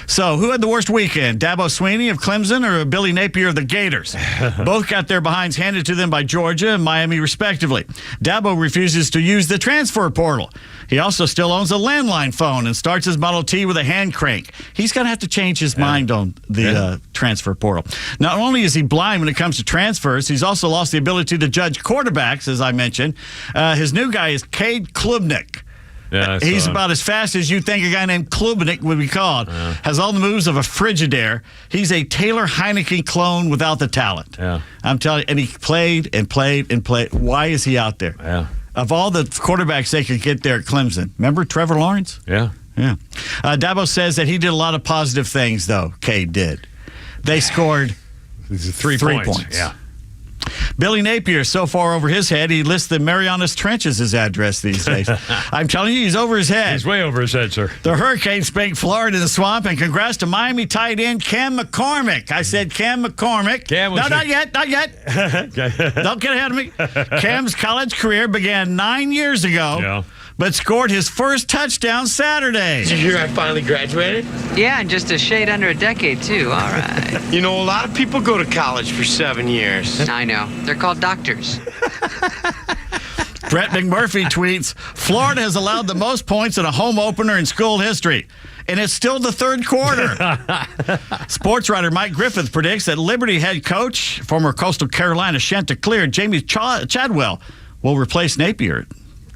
Speaker 9: So who had the worst weekend? Dabo Swinney of Clemson or Billy Napier of the Gators? Both got their behinds handed to them by Georgia and Miami, respectively. Dabo refuses to use the transfer portal. He also still owns a landline phone and starts his Model T with a hand crank. He's going to have to change his mind on the transfer portal. Not only is he blind when it comes to transfers, he's also lost the ability to judge quarterbacks, as I mentioned. His new guy is Cade Klubnik.
Speaker 1: Yeah,
Speaker 9: he's about as fast as you think a guy named Klubnik would be called. Has all the moves of a Frigidaire. He's a Taylor Heineke clone without the talent. I'm telling you, and he played and played and played. Why is he out there? Of all the quarterbacks they could get there at Clemson, remember Trevor Lawrence?
Speaker 1: Yeah.
Speaker 9: Dabo says that he did a lot of positive things, though. Cade did. They scored
Speaker 1: 3 points. Yeah.
Speaker 9: Billy Napier, so far over his head, he lists the Marianas Trench as his address these days. I'm telling you, he's over his head.
Speaker 1: He's way over his head, sir.
Speaker 9: The Hurricanes spanked Florida in the swamp, and congrats to Miami tight end Cam McCormick. I said Cam McCormick. Not yet. Don't get ahead of me. Cam's college career began 9 years ago. But scored his first touchdown Saturday.
Speaker 4: Did you hear I finally graduated?
Speaker 6: Yeah, in just a shade under a decade, too. All right.
Speaker 4: You know, a lot of people go to college for 7 years.
Speaker 6: I know. They're called doctors.
Speaker 9: Brett McMurphy tweets, Florida has allowed the most points in a home opener in school history. And it's still the third quarter. Sports writer Mike Griffith predicts that Liberty head coach, former Coastal Carolina Chanticleer, Jamie Chadwell, will replace Napier.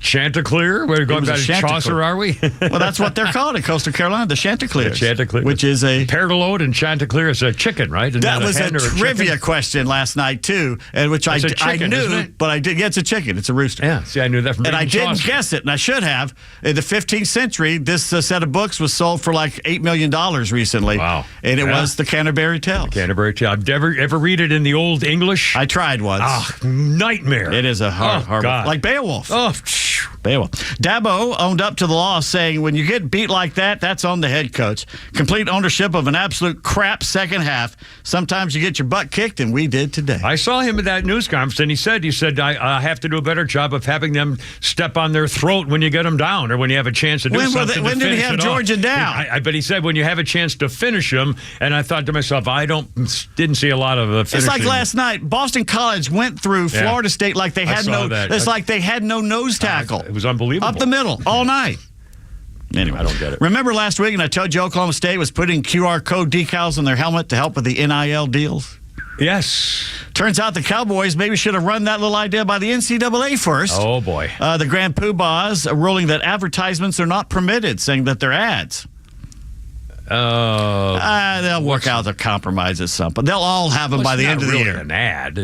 Speaker 1: Chanticleer? We're going back to Chaucer, are we?
Speaker 9: Well, that's what they're called in Coastal Carolina, the Chanticleers. Which is a...
Speaker 1: Pergolode and Chanticleer is a chicken, right?
Speaker 9: That was a trivia question last night, too, and which I knew, but I did. Yeah, it's a chicken. It's a rooster.
Speaker 1: Yeah, see, I knew that from
Speaker 9: and I didn't
Speaker 1: Chaucer.
Speaker 9: guess it, and I should have. In the 15th century, this set of books was sold for like $8 million recently.
Speaker 1: Wow.
Speaker 9: And it was the Canterbury Tales.
Speaker 1: Canterbury Tales. I've ever read it in the Old English?
Speaker 9: I tried once.
Speaker 1: Nightmare.
Speaker 9: It is a horrible...
Speaker 1: God.
Speaker 9: Like Beowulf.
Speaker 1: Oh,
Speaker 9: They will. Dabo owned up to the loss, saying, when you get beat like that, that's on the head coach. Complete ownership of an absolute crap second half. Sometimes you get your butt kicked, and we did today.
Speaker 1: I saw him at that news conference, and he said, I have to do a better job of having them step on their throat when you get them down or when you have a chance to do something.
Speaker 9: When did he have Georgia down?
Speaker 1: But he said when you have a chance to finish them, and I thought to myself, didn't see a lot of finishing.
Speaker 9: It's like last night. Boston College went through Florida State like they had like they had no nose tackle.
Speaker 1: It was unbelievable.
Speaker 9: Up the middle all night. Anyway,
Speaker 1: I don't get it.
Speaker 9: Remember last week, and I told you Oklahoma State was putting QR code decals on their helmet to help with the NIL deals?
Speaker 1: Yes.
Speaker 9: Turns out the Cowboys maybe should have run that little idea by the NCAA first.
Speaker 1: Oh, boy.
Speaker 9: The Grand Poobahs ruling that advertisements are not permitted, saying that they're ads. They'll work out the compromise at some point. They'll all have them by the end of the year.
Speaker 1: An ad.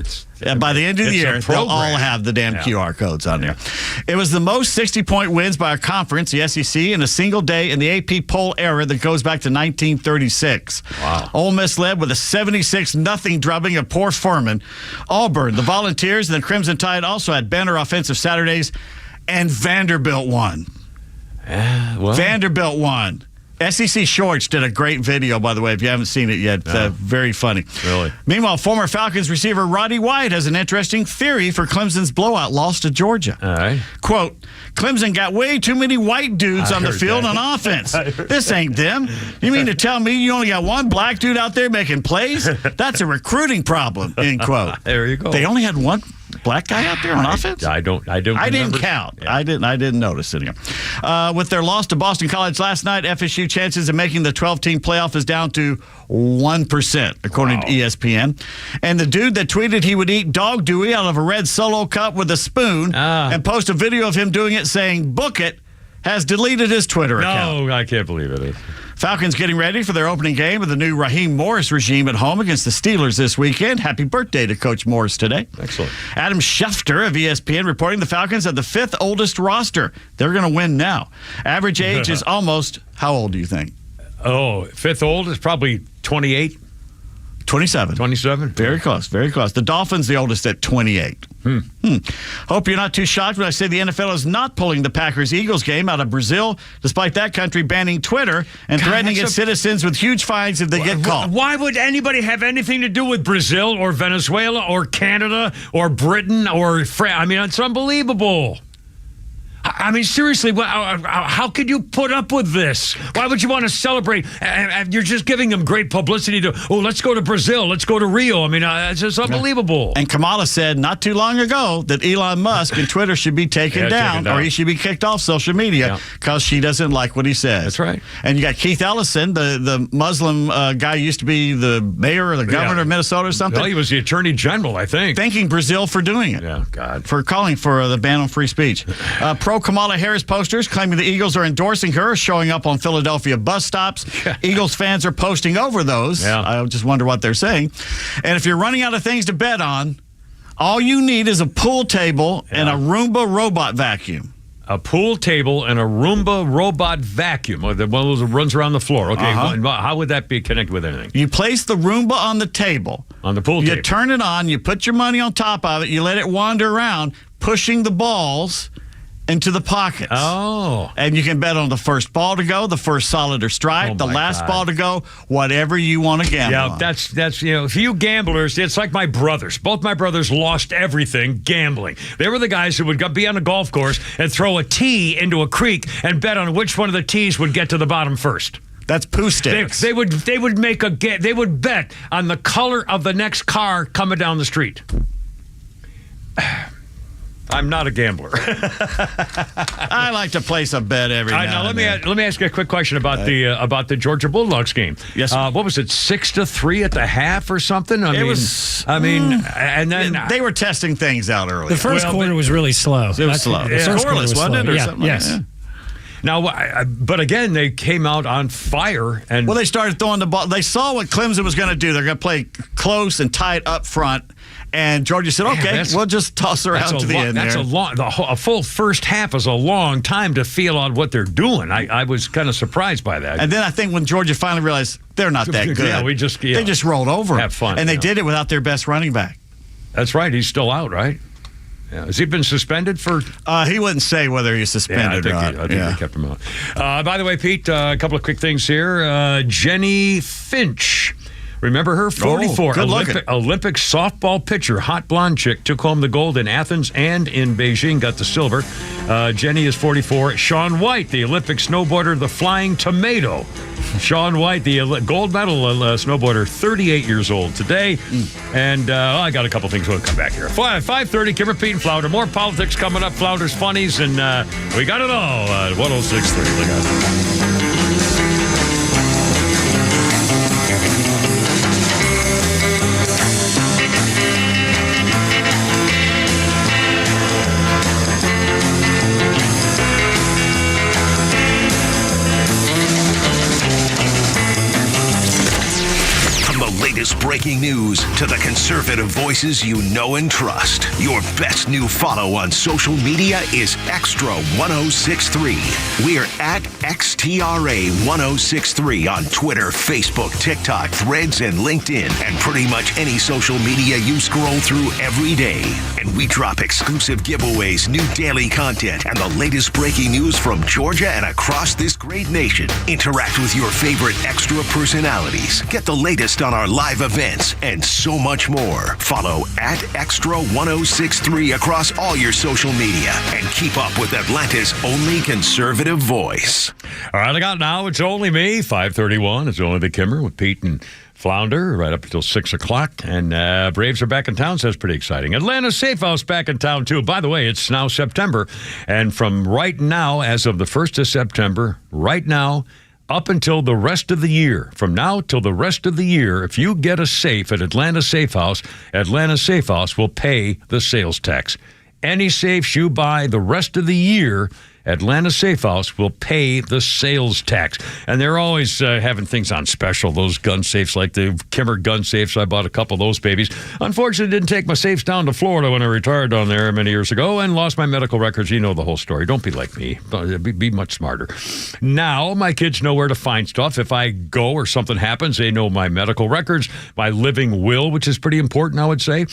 Speaker 9: By the end of the year, they'll all have the damn QR codes on there. It was the most 60-point wins by a conference, the SEC, in a single day in the AP poll era that goes back to 1936.
Speaker 1: Wow.
Speaker 9: Ole Miss led with a 76-0 drubbing of poor Furman. Auburn, the Volunteers, and the Crimson Tide also had banner offensive Saturdays, and Vanderbilt won. Vanderbilt won. SEC Shorts did a great video, by the way, if you haven't seen it yet. Very funny.
Speaker 1: Really?
Speaker 9: Meanwhile, former Falcons receiver Roddy White has an interesting theory for Clemson's blowout loss to Georgia.
Speaker 1: All right.
Speaker 9: Quote, Clemson got way too many white dudes on the field on offense. This ain't them. You mean to tell me you only got one black dude out there making plays? That's a recruiting problem, end quote.
Speaker 1: There you go.
Speaker 9: They only had one black guy out there on offense?
Speaker 1: I didn't
Speaker 9: count. Yeah. I didn't notice it. With their loss to Boston College last night, FSU chances of making the 12-team playoff is down to 1%, according to ESPN. And the dude that tweeted he would eat dog dewey out of a red Solo cup with a spoon and post a video of him doing it saying, book it, has deleted his Twitter account.
Speaker 1: No, I can't believe it.
Speaker 9: Falcons getting ready for their opening game of the new Raheem Morris regime at home against the Steelers this weekend. Happy birthday to Coach Morris today.
Speaker 1: Excellent.
Speaker 9: Adam Schefter of ESPN reporting the Falcons have the 5th oldest roster. They're going to win now. Average age is almost, how old do you think?
Speaker 1: Oh, 5th old is probably 28.
Speaker 9: 27.
Speaker 1: 27?
Speaker 9: Very close, very close. The Dolphins, the oldest at 28. Hope you're not too shocked when I say the NFL is not pulling the Packers-Eagles game out of Brazil, despite that country banning Twitter and threatening its citizens with huge fines if they get caught.
Speaker 1: Why would anybody have anything to do with Brazil or Venezuela or Canada or Britain or France? I mean, it's unbelievable. I mean, seriously, how could you put up with this? Why would you want to celebrate? You're just giving them great publicity let's go to Brazil, let's go to Rio. I mean, it's just unbelievable.
Speaker 9: And Kamala said not too long ago that Elon Musk and Twitter should be taken down or he should be kicked off social media because she doesn't like what he says.
Speaker 1: That's right.
Speaker 9: And you got Keith Ellison, the Muslim guy used to be the mayor or the governor of Minnesota or something.
Speaker 1: Well, he was the attorney general, I think.
Speaker 9: Thanking Brazil for doing it.
Speaker 1: Yeah, God.
Speaker 9: For calling for the ban on free speech. Pro-Kamala Harris posters claiming the Eagles are endorsing her showing up on Philadelphia bus stops. Eagles fans are posting over those. I just wonder what they're saying. And if you're running out of things to bet on, all you need is a pool table and a Roomba robot vacuum.
Speaker 1: A pool table and a Roomba robot vacuum. One of those that runs around the floor. Okay, how would that be connected with anything?
Speaker 9: You place the Roomba on the table.
Speaker 1: On the pool table.
Speaker 9: You turn it on, you put your money on top of it, you let it wander around, pushing the balls into the pockets.
Speaker 1: Oh.
Speaker 9: And you can bet on the first ball to go, the first solid or strike, the last ball to go, whatever you want to gamble on.
Speaker 1: That's for you gamblers, it's like my brothers. Both my brothers lost everything gambling. They were the guys who would be on a golf course and throw a tee into a creek and bet on which one of the tees would get to the bottom first.
Speaker 9: That's poo sticks.
Speaker 1: They would bet on the color of the next car coming down the street. I'm not a gambler.
Speaker 9: I like to place a bet every now and then.
Speaker 1: Let me ask you a quick question about the Georgia Bulldogs game.
Speaker 9: Yes.
Speaker 1: What was it, 6-3 at the half or something? And then
Speaker 9: they were testing things out early.
Speaker 5: The first quarter was really slow.
Speaker 9: It was slow.
Speaker 5: Scoreless,
Speaker 9: wasn't it, or something?
Speaker 5: Yes.
Speaker 9: Like
Speaker 1: Now, but again, they came out on fire.
Speaker 9: Well, they started throwing the ball. They saw what Clemson was going to do. They're going to play close and tight up front. And Georgia said, okay, we'll just toss her out to the end there.
Speaker 1: A full first half is a long time to feel out what they're doing. I was kind of surprised by that.
Speaker 9: And then I think when Georgia finally realized they're not that good, they just rolled over.
Speaker 1: Have fun.
Speaker 9: And they did it without their best running back.
Speaker 1: That's right. He's still out, right? Yeah. Has he been suspended for?
Speaker 9: He wouldn't say whether he's suspended or not.
Speaker 1: I think they kept him out. By the way, Pete, a couple of quick things here. Jenny Finch. Remember her? 44. Olympic softball pitcher, hot blonde chick, took home the gold in Athens and in Beijing, got the silver. Jenny is 44. Shaun White, the Olympic snowboarder, the flying tomato. Shaun White, the gold medal snowboarder, 38 years old today. And I got a couple things. We'll come back here. 5:30, Kimmer, Pete, and Flounder. More politics coming up. Flounder's Funnies, and we got it all at 106.3. Look out.
Speaker 3: Breaking news to the conservative voices you know and trust. Your best new follow on social media is XTRA 106.3. We're at XTRA 106.3 on Twitter, Facebook, TikTok, Threads, and LinkedIn, and pretty much any social media you scroll through every day. And we drop exclusive giveaways, new daily content, and the latest breaking news from Georgia and across this great nation. Interact with your favorite Extra personalities. Get the latest on our live events, and so much more. Follow at XTRA 106.3 across all your social media and keep up with Atlanta's only conservative voice.
Speaker 1: All right, I got now. It's only me. 5:31. It's only the Kimmer with Pete and Flounder right up until 6 o'clock. And Braves are back in town, so that's pretty exciting. Atlanta Safe House back in town, too. By the way, it's now September. And from right now, as of the 1st of September, right now, up until the rest of the year, from now till the rest of the year, if you get a safe at Atlanta Safe House will pay the sales tax. Any safes you buy the rest of the year, Atlanta Safe House will pay the sales tax. And they're always having things on special, those gun safes, like the Kimmer gun safes. I bought a couple of those babies. Unfortunately, didn't take my safes down to Florida when I retired down there many years ago and lost my medical records. You know the whole story. Don't be like me. Be much smarter. Now, my kids know where to find stuff. If I go or something happens, they know my medical records, my living will, which is pretty important, I would say,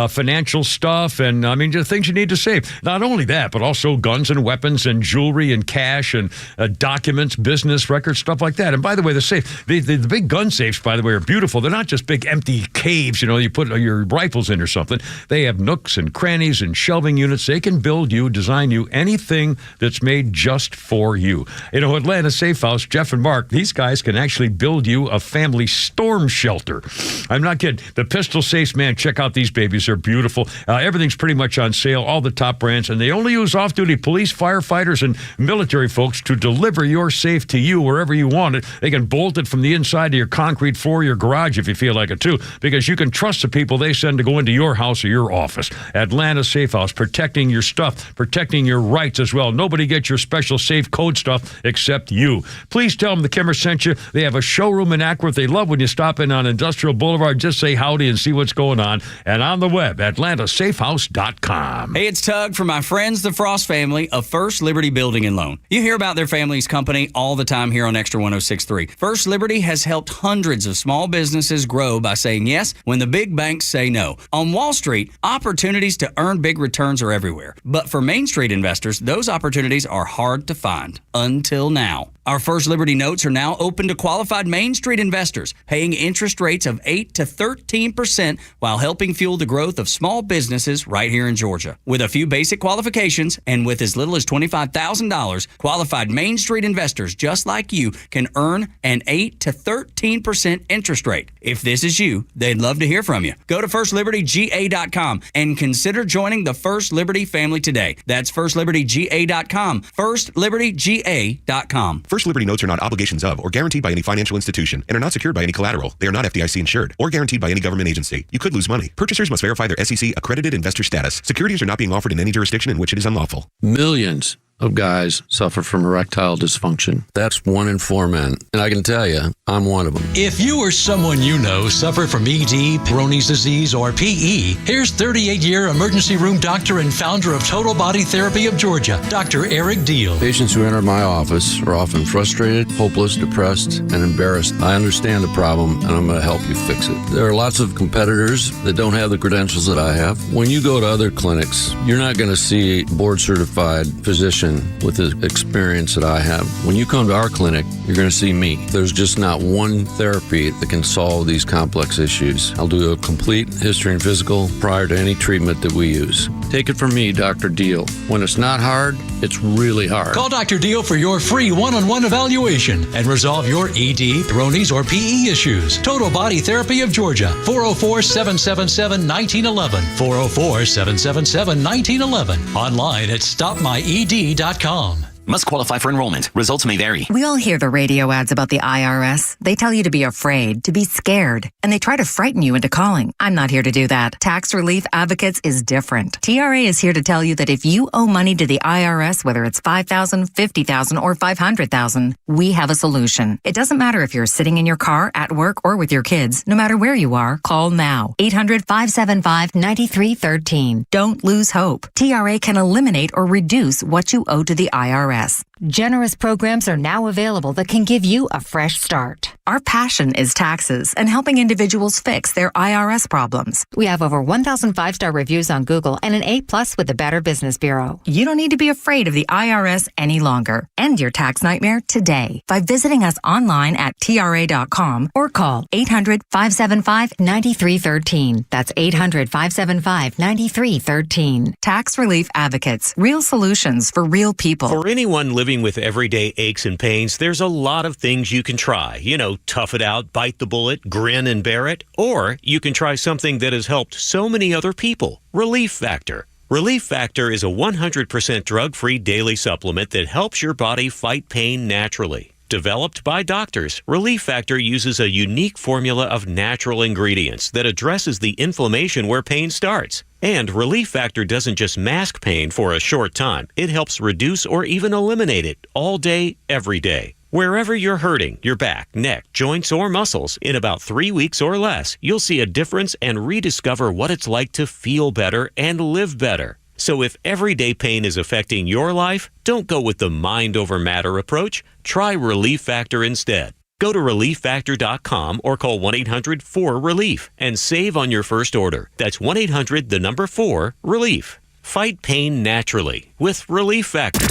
Speaker 1: financial stuff, and, just things you need to save. Not only that, but also guns and weapons and jewelry and cash and documents, business records, stuff like that. And by the way, the safe, the big gun safes, by the way, are beautiful. They're not just big empty caves, you put your rifles in or something. They have nooks and crannies and shelving units. They can build you, design you anything that's made just for you. Atlanta Safe House, Jeff and Mark, these guys can actually build you a family storm shelter. I'm not kidding. The pistol safes, man, check out these babies. They're beautiful. Everything's pretty much on sale, all the top brands, and they only use off-duty police, firefighters, and military folks to deliver your safe to you wherever you want it. They can bolt it from the inside of your concrete floor, your garage, if you feel like it too, because you can trust the people they send to go into your house or your office. Atlanta Safe House, protecting your stuff, protecting your rights as well. Nobody gets your special safe code stuff except you. Please tell them the Kimmer sent you. They have a showroom in Acworth. They love when you stop in on Industrial Boulevard. Just say howdy and see what's going on. And on the web, atlantasafehouse.com.
Speaker 15: Hey, it's Tug from my friends, the Frost family of First Liberty Building and Loan. You hear about their family's company all the time here on Extra 106.3. First Liberty has helped hundreds of small businesses grow by saying yes when the big banks say no. On Wall Street, opportunities to earn big returns are everywhere. But for Main Street investors, those opportunities are hard to find. Until now. Our First Liberty notes are now open to qualified Main Street investors, paying interest rates of 8 to 13% while helping fuel the growth of small businesses right here in Georgia. With a few basic qualifications and with as little as $25,000, qualified Main Street investors just like you can earn an 8 to 13% interest rate. If this is you, they'd love to hear from you. Go to FirstLibertyGA.com and consider joining the First Liberty family today. That's FirstLibertyGA.com. FirstLibertyGA.com.
Speaker 5: First Liberty notes are not obligations of or guaranteed by any financial institution and are not secured by any collateral. They are not FDIC insured or guaranteed by any government agency. You could lose money. Purchasers must verify their SEC accredited investor status. Securities are not being offered in any jurisdiction in which it is unlawful.
Speaker 10: Millions of guys suffer from erectile dysfunction. That's 1 in 4 men. And I can tell you, I'm one of them.
Speaker 12: If you or someone you know suffer from ED, Peyronie's disease, or PE, here's 38-year emergency room doctor and founder of Total Body Therapy of Georgia, Dr. Eric Deal.
Speaker 10: Patients who enter my office are often frustrated, hopeless, depressed, and embarrassed. I understand the problem, and I'm going to help you fix it. There are lots of competitors that don't have the credentials that I have. When you go to other clinics, you're not going to see a board-certified physician with the experience that I have. When you come to our clinic, you're going to see me. There's just not one therapy that can solve these complex issues. I'll do a complete history and physical prior to any treatment that we use. Take it from me, Dr. Deal. When it's not hard, it's really hard.
Speaker 12: Call Dr. Deal for your free one-on-one evaluation and resolve your ED, Peyronie's, or PE issues. Total Body Therapy of Georgia, 404-777-1911, 404-777-1911. Online at stopmyed.com.
Speaker 19: Must qualify for enrollment. Results may vary.
Speaker 20: We all hear the radio ads about the IRS. They tell you to be afraid, to be scared, and they try to frighten you into calling. I'm not here to do that. Tax Relief Advocates is different. TRA is here to tell you that if you owe money to the IRS, whether it's $5,000, $50,000, or $500,000, we have a solution. It doesn't matter if you're sitting in your car, at work, or with your kids. No matter where you are, call now. 800-575-9313. Don't lose hope. TRA can eliminate or reduce what you owe to the IRS. Generous programs are now available that can give you a fresh start. Our passion is taxes and helping individuals fix their IRS problems. We have over 1,000 5-star reviews on Google and an A+ with the Better Business Bureau. You don't need to be afraid of the IRS any longer. End your tax nightmare today by visiting us online at TRA.com or call 800-575-9313. That's 800-575-9313. Tax Relief Advocates. Real solutions for real people.
Speaker 22: For anyone living with everyday aches and pains, there's a lot of things you can try. You know, tough it out, bite the bullet, grin and bear it. Or you can try something that has helped so many other people. Relief Factor. Relief Factor is a 100% drug-free daily supplement that helps your body fight pain naturally. Developed by doctors, Relief Factor uses a unique formula of natural ingredients that addresses the inflammation where pain starts. And Relief Factor doesn't just mask pain for a short time. It helps reduce or even eliminate it all day, every day. Wherever you're hurting, your back, neck, joints, or muscles, in about 3 weeks or less, you'll see a difference and rediscover what it's like to feel better and live better. So if everyday pain is affecting your life, don't go with the mind over matter approach. Try Relief Factor instead. Go to ReliefFactor.com or call 1-800-4RELIEF and save on your first order. That's 1-800-4-RELIEF. Fight pain naturally with Relief Factor.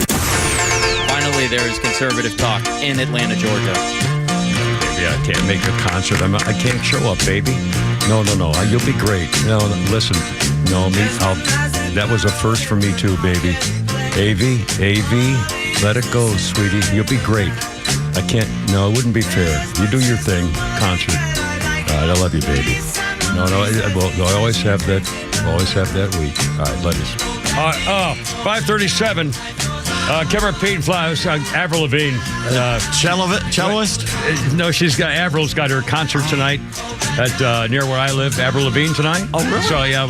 Speaker 15: Finally, there is conservative talk in Atlanta, Georgia.
Speaker 1: Maybe I can't make a concert. I can't show up, baby. No. You'll be great. No, listen. No, that was a first for me too, baby. AV, let it go, sweetie. You'll be great. I can't. No, it wouldn't be fair. You do your thing. Concert. All right, I love you, baby. No. I always have that. Always have that week. All right, let us. 5:37. Kevin Payne Flowers, Avril Lavigne.
Speaker 9: Celloist?
Speaker 1: No, Avril's got her concert tonight at near where I live. Avril Lavigne tonight.
Speaker 9: Oh, really?
Speaker 1: So yeah,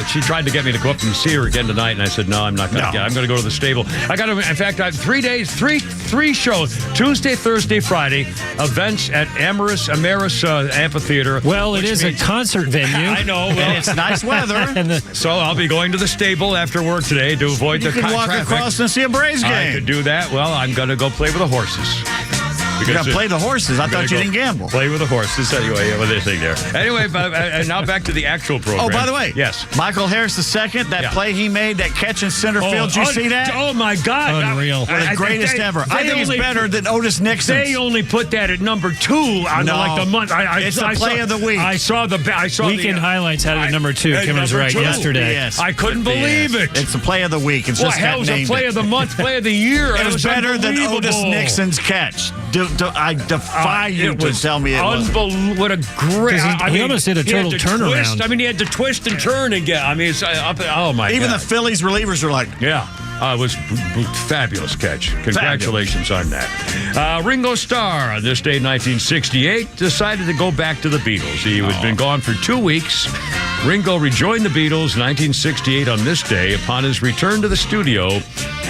Speaker 1: she tried to get me to go up and see her again tonight, and I said no, I'm not going to. I'm going to go to the stable. I got to. In fact, I have 3 days, three shows: Tuesday, Thursday, Friday. Events at Ameris Amphitheater.
Speaker 21: Well, it is a concert venue.
Speaker 1: I know. Well,
Speaker 9: and it's nice weather.
Speaker 1: So I'll be going to the stable after work today to avoid the traffic.
Speaker 9: You can walk across and see a Braves game.
Speaker 1: I could do that. Well, I'm going to go play with the horses.
Speaker 9: You're going to play the horses? I thought you didn't gamble.
Speaker 1: Play with the horses. Anyway, with this thing there. Anyway, now back to the actual program.
Speaker 9: Oh, by the way.
Speaker 1: Yes.
Speaker 9: Michael Harris II, that play he made, that catch in center field. Did you see that?
Speaker 1: Oh, my God.
Speaker 21: Unreal.
Speaker 9: The greatest ever. I think it's better than Otis Nixon's.
Speaker 1: They only put that at number 2 on the month.
Speaker 9: It's the play of the week.
Speaker 1: I saw
Speaker 21: Weekend Highlights had it at number 2. Kim was right yesterday.
Speaker 9: Yes.
Speaker 1: I couldn't believe it.
Speaker 9: It's the play of the week. It's just
Speaker 1: hell was a play of the month, play of the year.
Speaker 9: It was better than Otis Nixon's catch. I defy you to tell me it was.
Speaker 1: Unbelievable. What a great.
Speaker 21: He almost did a total turnaround.
Speaker 1: He had to twist and turn and get. It's oh my God.
Speaker 9: Even the Phillies relievers are like,
Speaker 1: yeah. It was fabulous catch. Congratulations on that. Ringo Starr, on this day, 1968, decided to go back to the Beatles. He had been gone for 2 weeks. Ringo rejoined the Beatles in 1968 on this day. Upon his return to the studio,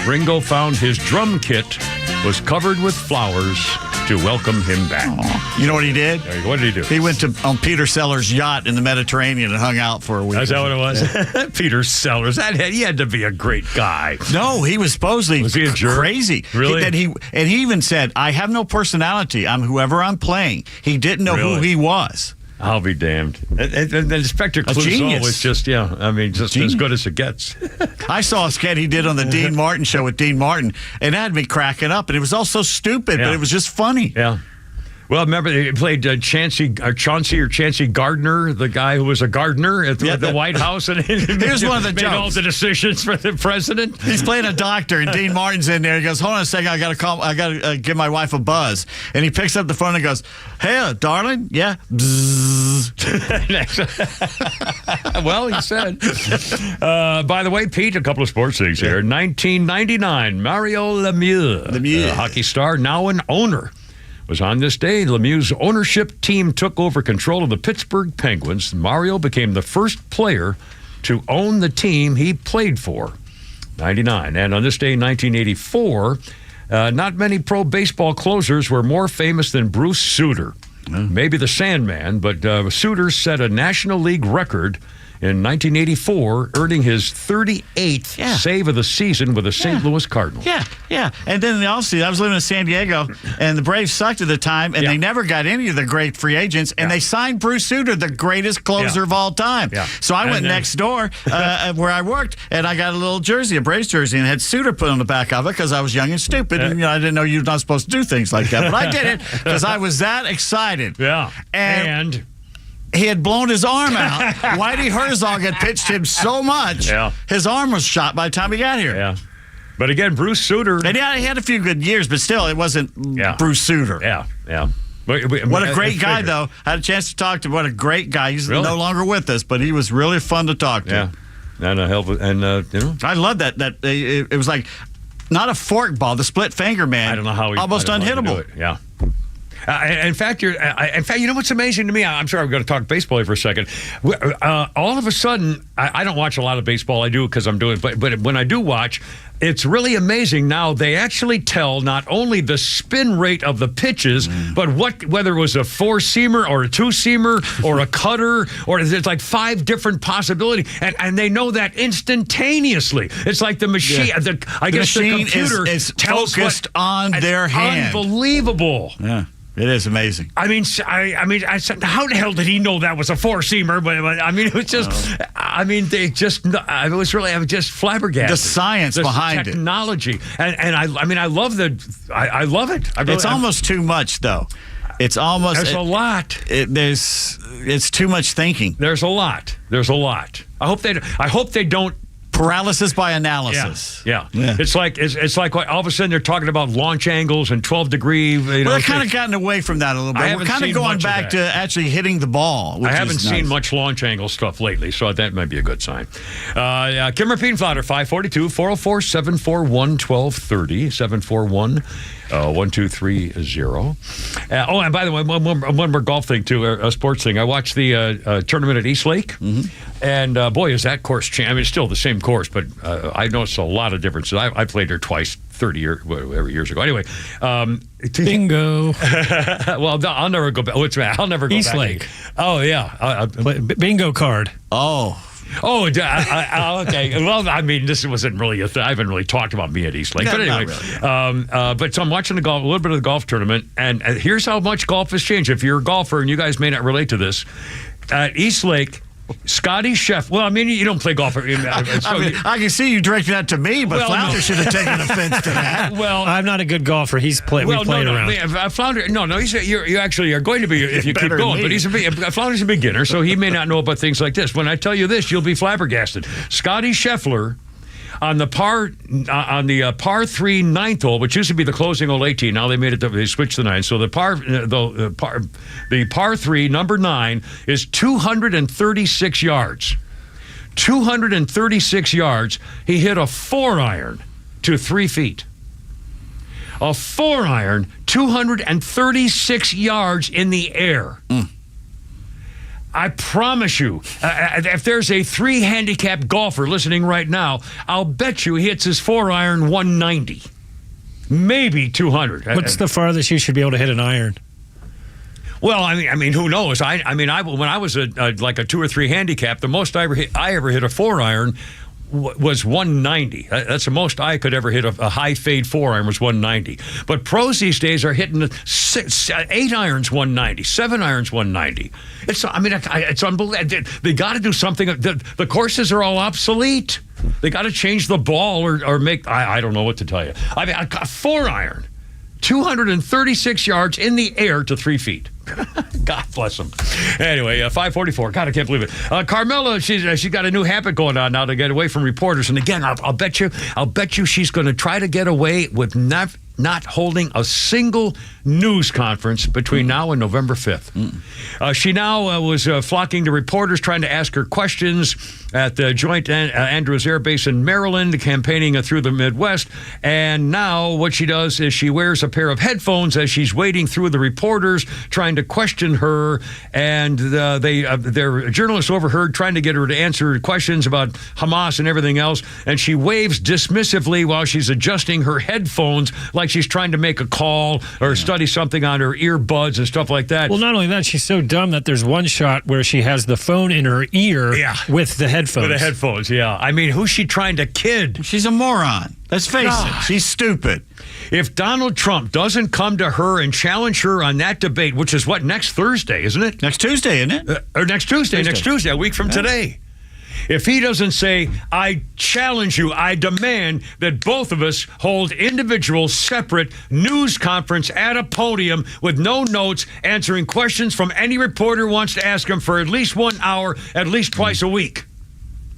Speaker 1: Ringo found his drum kit was covered with flowers to welcome him back.
Speaker 9: Aww. You know what he did?
Speaker 1: What did he do?
Speaker 9: He went on Peter Sellers' yacht in the Mediterranean and hung out for a week.
Speaker 1: Is that what it was? Yeah. Peter Sellers. He had to be a great guy.
Speaker 9: No, he was supposedly crazy.
Speaker 1: Really?
Speaker 9: And he even said, I have no personality. I'm whoever I'm playing. He didn't know who he was.
Speaker 1: I'll be damned. And Inspector Clouseau was just as good as it gets.
Speaker 9: I saw a skit he did on the Dean Martin show with Dean Martin, and that had me cracking up. And it was all so stupid, but it was just funny.
Speaker 1: Yeah. Well, remember he played Chauncey Gardner, the guy who was a gardener at the White House, and
Speaker 9: here's one of the
Speaker 1: made
Speaker 9: jokes.
Speaker 1: all the decisions for the president.
Speaker 9: He's playing a doctor, and Dean Martin's in there. He goes, "Hold on a second, I got to give my wife a buzz." And he picks up the phone and goes, "Hey, darling, yeah."
Speaker 1: Well, he said. By the way, Pete, a couple of sports things here. 1999, Mario Lemieux, hockey star, now an owner, was on this day. Lemieux's ownership team took over control of the Pittsburgh Penguins. Mario became the first player to own the team he played for. 99. And on this day in 1984, not many pro baseball closers were more famous than Bruce Sutter. Maybe the Sandman, but Sutter set a National League record in 1984, earning his 38th save of the season with the St. Louis Cardinals.
Speaker 9: Yeah. And then in the offseason, I was living in San Diego, and the Braves sucked at the time, and they never got any of the great free agents, and they signed Bruce Sutter, the greatest closer of all time. So I went next door where I worked, and I got a little jersey, a Braves jersey, and had Sutter put on the back of it because I was young and stupid, and I didn't know you're not supposed to do things like that. But I did it because I was that excited.
Speaker 1: Yeah. And
Speaker 9: he had blown his arm out. Whitey Herzog had pitched him so much, his arm was shot by the time he got here.
Speaker 1: Yeah. But again, Bruce Sutter.
Speaker 9: And he had a few good years, but still, it wasn't Bruce Sutter.
Speaker 1: Yeah.
Speaker 9: What a great guy, though. I had a chance to talk to him. What a great guy. He's no longer with us, but he was really fun to talk to.
Speaker 1: Yeah. And
Speaker 9: I love that. It was like not a fork ball, the split finger man.
Speaker 1: I don't know how he
Speaker 9: almost unhittable.
Speaker 1: Yeah. In fact, you know what's amazing to me? I'm sorry, we're going to talk baseball here for a second. All of a sudden, I don't watch a lot of baseball. I do because I'm doing, but when I do watch, it's really amazing now. They actually tell not only the spin rate of the pitches, but whether it was a four-seamer or a two-seamer or a cutter, or there's like 5 different possibilities, and they know that instantaneously. It's like the machine. I guess the computer
Speaker 9: is
Speaker 1: tells
Speaker 9: focused on their hand.
Speaker 1: Unbelievable.
Speaker 9: Yeah. It is amazing.
Speaker 1: I mean, I said, how the hell did he know that was a four-seamer? But I mean, it was just, I was just flabbergasted.
Speaker 9: The science behind
Speaker 1: technology. And I love it.
Speaker 9: It's almost too much, though. It's almost.
Speaker 1: There's a lot.
Speaker 9: It's too much thinking.
Speaker 1: There's a lot. I hope they don't.
Speaker 9: Paralysis by analysis.
Speaker 1: Yeah. It's like all of a sudden they're talking about launch angles and 12-degree.
Speaker 9: We're kind of gotten away from that a little bit. We're kind of going back to actually hitting the ball.
Speaker 1: I haven't seen much launch angle stuff lately, so that might be a good sign. Kimmer Pienflatter, 542-404-741-1230, 741-1230. And by the way, one more golf thing, too, a sports thing. I watched the tournament at East Lake, and boy, is that course changed. I mean, it's still the same course, but I noticed a lot of differences. I played there twice, 30 years ago. Anyway.
Speaker 21: Bingo.
Speaker 1: Well, I'll never go back. I'll never go
Speaker 21: East
Speaker 1: back.
Speaker 21: Lake.
Speaker 1: Oh, yeah.
Speaker 21: Bingo card.
Speaker 1: Oh, okay. Well, I mean, this wasn't really a thing. I haven't really talked about me at East Lake.
Speaker 9: No,
Speaker 1: but anyway,
Speaker 9: really.
Speaker 1: but so I'm watching a little bit of the golf tournament, and here's how much golf has changed. If you're a golfer, and you guys may not relate to this, at East Lake, Scotty Scheffler. Well, I mean, you don't play golf.
Speaker 9: I can see you directing that to me, but Flounder should have taken offense to that.
Speaker 21: Well, I'm not a good golfer. He's played. We played around.
Speaker 1: Flounder. No. You actually are going to be if you keep going. But Flounder's a beginner, so he may not know about things like this. When I tell you this, you'll be flabbergasted. Scotty Scheffler. On the par 3 ninth hole, which used to be the closing hole 18, now they switched to 9. So the par 3 number 9 is 236 yards. 236 yards. He hit a 4-iron to 3 feet. A 4-iron, 236 yards in the air. I promise you, if there's a 3-handicap golfer listening right now, I'll bet you he hits his 4-iron 190. Maybe 200.
Speaker 21: What's the farthest you should be able to hit an iron?
Speaker 1: Well, I mean, who knows? When I was like a 2 or 3 handicap, the most I ever hit a 4-iron was 190. That's the most I could ever hit. A high fade 4-iron was 190. But pros these days are hitting 8 irons 190, 7 irons 190. It's unbelievable. They got to do something. The courses are all obsolete. They got to change the ball or make. I don't know what to tell you. I mean, a 4-iron, 236 yards in the air to 3 feet. God bless them. Anyway, 5:44. God, I can't believe it. Carmela, she's got a new habit going on now to get away from reporters. And again, I'll bet you she's going to try to get away with not holding a single news conference between now and November 5th. She now was flocking to reporters trying to ask her questions at the Joint Andrews Air Base in Maryland, campaigning through the Midwest. And now what she does is she wears a pair of headphones as she's wading through the reporters, trying to question her. And their journalists overheard trying to get her to answer questions about Hamas and everything else. And she waves dismissively while she's adjusting her headphones like she's trying to make a call or study something on her earbuds and stuff like that.
Speaker 21: Well, not only that, she's so dumb that there's one shot where she has the phone in her ear with the headphones.
Speaker 1: With the headphones, yeah. I mean, who's she trying to kid?
Speaker 9: She's a moron. Let's face it. She's stupid.
Speaker 1: If Donald Trump doesn't come to her and challenge her on that debate, which is next Thursday, isn't it?
Speaker 9: Next Tuesday, isn't it?
Speaker 1: Or next Tuesday, a week from today. If he doesn't say, I challenge you, I demand that both of us hold individual, separate news conference at a podium with no notes, answering questions from any reporter who wants to ask him for at least 1 hour, at least twice a week.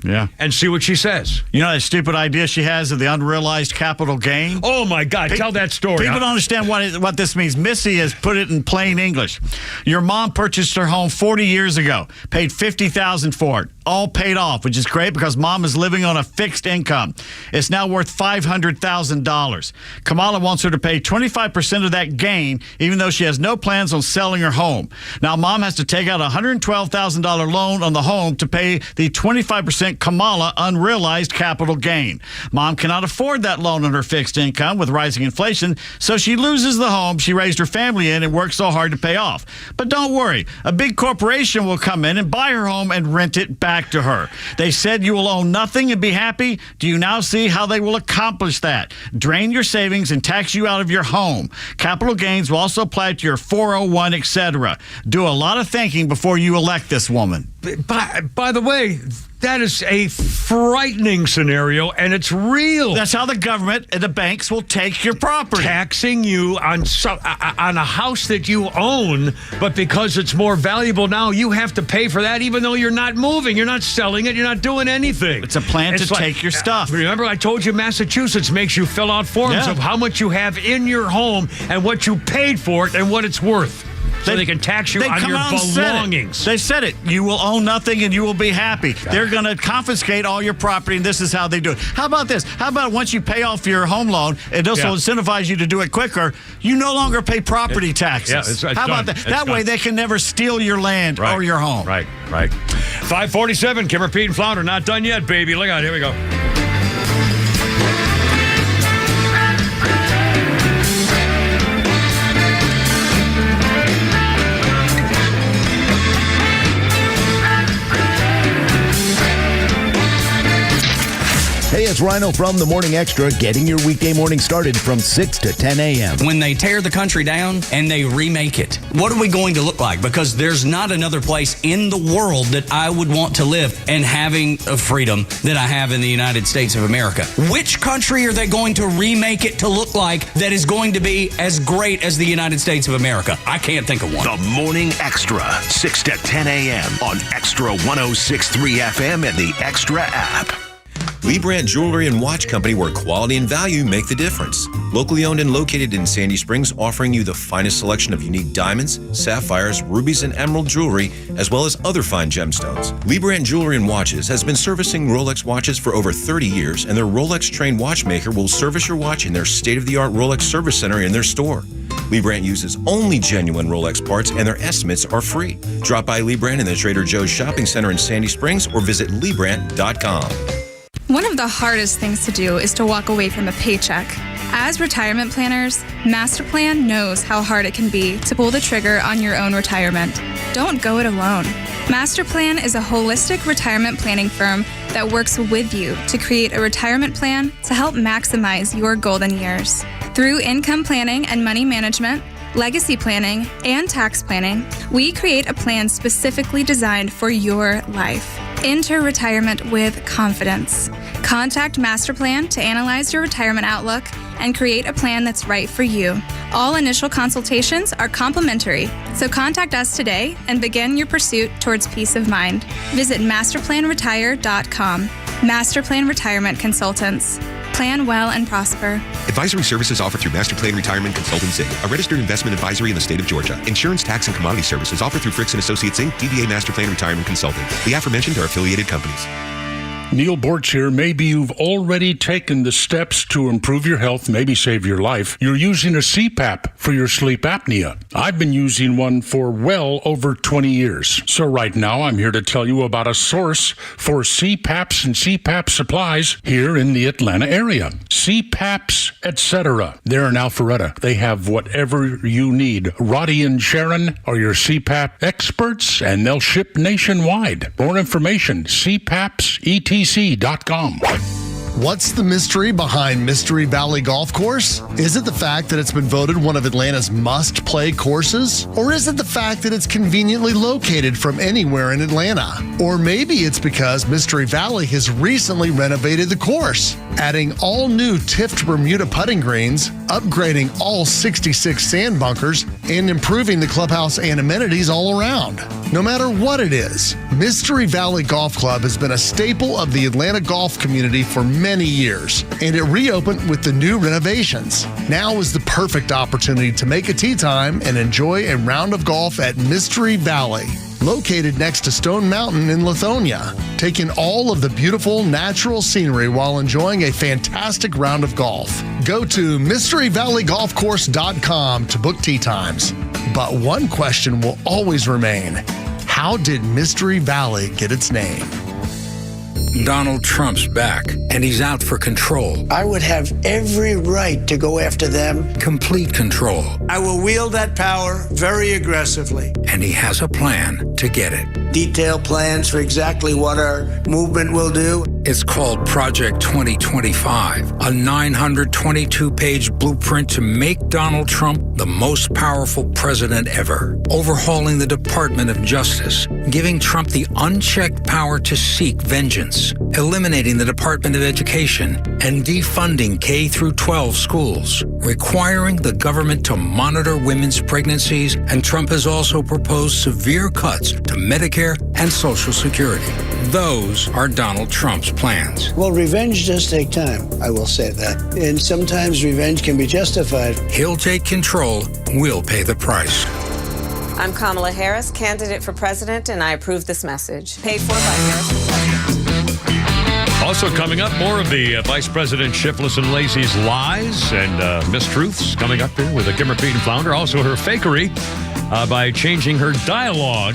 Speaker 9: Yeah.
Speaker 1: And see what she says.
Speaker 9: You know that stupid idea she has of the unrealized capital gain?
Speaker 1: Oh, my God. Tell that story.
Speaker 9: People don't understand what this means. Missy has put it in plain English. Your mom purchased her home 40 years ago, paid $50,000 for it. All paid off, which is great because mom is living on a fixed income. It's now worth $500,000. Kamala wants her to pay 25% of that gain, even though she has no plans on selling her home. Now, mom has to take out a $112,000 loan on the home to pay the 25% Kamala unrealized capital gain. Mom cannot afford that loan on her fixed income with rising inflation, so she loses the home she raised her family in and worked so hard to pay off. But don't worry, a big corporation will come in and buy her home and rent it back to her. They said you will own nothing and be happy. Do you now see how they will accomplish that? Drain your savings and tax you out of your home. Capital gains will also apply to your 401, etc. Do a lot of thinking before you elect this woman.
Speaker 1: By the way, that is a frightening scenario, and it's real.
Speaker 9: That's how the government and the banks will take your property.
Speaker 1: Taxing you on a house that you own, but because it's more valuable now, you have to pay for that even though you're not moving. You're not selling it. You're not doing anything.
Speaker 9: It's a plan to take your stuff.
Speaker 1: Remember I told you Massachusetts makes you fill out forms of how much you have in your home and what you paid for it and what it's worth. So they can tax you on your belongings.
Speaker 9: They said it. You will own nothing and you will be happy. They're going to confiscate all your property, and this is how they do it. How about this? How about once you pay off your home loan, it also incentivizes you to do it quicker, you no longer pay property taxes.
Speaker 1: It's
Speaker 9: how about that? That way they can never steal your land or your home.
Speaker 1: Right. 547, Kimmer, Pete, and Flounder. Not done yet, baby. Look out. Here we go.
Speaker 7: Hey, it's Rhino from the Morning Extra, getting your weekday morning started from 6 to 10 a.m.
Speaker 15: When they tear the country down and they remake it, what are we going to look like? Because there's not another place in the world that I would want to live and having a freedom that I have in the United States of America. Which country are they going to remake it to look like that is going to be as great as the United States of America? I can't think of one.
Speaker 3: The Morning Extra, 6 to 10 a.m. on XTRA 106.3 FM and the XTRA app.
Speaker 8: Lee Brandt Jewelry and Watch Company, where quality and value make the difference. Locally owned and located in Sandy Springs, offering you the finest selection of unique diamonds, sapphires, rubies, and emerald jewelry, as well as other fine gemstones. Lee Brandt Jewelry and Watches has been servicing Rolex watches for over 30 years, and their Rolex-trained watchmaker will service your watch in their state-of-the-art Rolex Service Center in their store. Lee Brandt uses only genuine Rolex parts, and their estimates are free. Drop by Lee Brandt in the Trader Joe's Shopping Center in Sandy Springs or visit LeeBrandt.com.
Speaker 2: One of the hardest things to do is to walk away from a paycheck. As retirement planners, Masterplan knows how hard it can be to pull the trigger on your own retirement. Don't go it alone. Masterplan is a holistic retirement planning firm that works with you to create a retirement plan to help maximize your golden years. Through income planning and money management, legacy planning, and tax planning, we create a plan specifically designed for your life. Enter retirement with confidence. Contact Masterplan to analyze your retirement outlook and create a plan that's right for you. All initial consultations are complimentary, so contact us today and begin your pursuit towards peace of mind. Visit masterplanretire.com. Masterplan Retirement Consultants. Plan well and prosper.
Speaker 5: Advisory services offered through Masterplan Retirement Consultants, Inc., a registered investment advisory in the state of Georgia. Insurance, tax, and commodity services offered through Fricks & Associates, Inc., DBA Masterplan Retirement Consulting. The aforementioned are affiliated companies.
Speaker 13: Neil Borch here. Maybe you've already taken the steps to improve your health, maybe save your life. You're using a CPAP for your sleep apnea. I've been using one for well over 20 years. So right now, I'm here to tell you about a source for CPAPs and CPAP supplies here in the Atlanta area. CPAPs, etc. They're in Alpharetta. They have whatever you need. Roddy and Sharon are your CPAP experts, and they'll ship nationwide. More information, CPAPs.com.
Speaker 23: What's the mystery behind Mystery Valley Golf Course? Is it the fact that it's been voted one of Atlanta's must-play courses? Or is it the fact that it's conveniently located from anywhere in Atlanta? Or maybe it's because Mystery Valley has recently renovated the course, adding all new tipped Bermuda putting greens, upgrading all 66 sand bunkers, and improving the clubhouse and amenities all around. No matter what it is, Mystery Valley Golf Club has been a staple of the Atlanta golf community for many years, and it reopened with the new renovations. Now is the perfect opportunity to make a tee time and enjoy a round of golf at Mystery Valley, located next to Stone Mountain in Lithonia, taking all of the beautiful natural scenery while enjoying a fantastic round of golf. Go to MysteryValleyGolfCourse.com to book tee times. But one question will always remain: how did Mystery Valley get its name?
Speaker 16: Donald Trump's back, and he's out for control.
Speaker 17: I would have every right to go after them.
Speaker 16: Complete control.
Speaker 17: I will wield that power very aggressively.
Speaker 16: And he has a plan to get it.
Speaker 17: Detailed plans for exactly what our movement will do.
Speaker 16: It's called Project 2025, a 922-page blueprint to make Donald Trump the most powerful president ever. Overhauling the Department of Justice, giving Trump the unchecked power to seek vengeance, eliminating the Department of Education, and defunding K-12 schools, requiring the government to monitor women's pregnancies, and Trump has also proposed severe cuts to Medicare and Social Security. Those are Donald Trump's plans.
Speaker 17: Well, revenge does take time, I will say that. And sometimes revenge can be justified.
Speaker 16: He'll take control. We'll pay the price.
Speaker 18: I'm Kamala Harris, candidate for president, and I approve this message. Paid for by Harris for President.
Speaker 1: Also coming up, more of the Vice President Shiftless and Lazy's lies and mistruths coming up here with a Kimmer Pete and Flounder. Also her fakery by changing her dialogue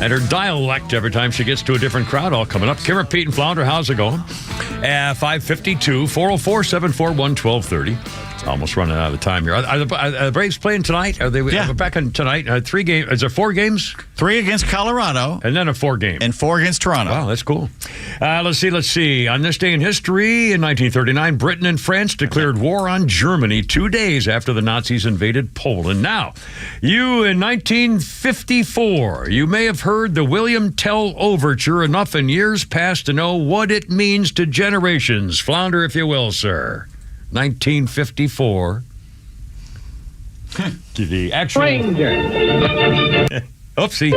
Speaker 1: and her dialect every time she gets to a different crowd. All coming up. Kimmer Pete and Flounder, how's it going? 552 404 741 1230. Almost running out of time here. Are the Braves playing tonight? Are they back on tonight? 3 games. Is there 4 games?
Speaker 9: 3 against Colorado.
Speaker 1: And then a 4 game.
Speaker 9: And 4 against Toronto.
Speaker 1: Wow, that's cool. Let's see. On this day in history, in 1939, Britain and France declared war on Germany 2 days after the Nazis invaded Poland. Now, you in 1954, you may have heard the William Tell Overture enough in years past to know what it means to generations. Flounder, if you will, sir. 1954. To the actual stranger. Oopsie.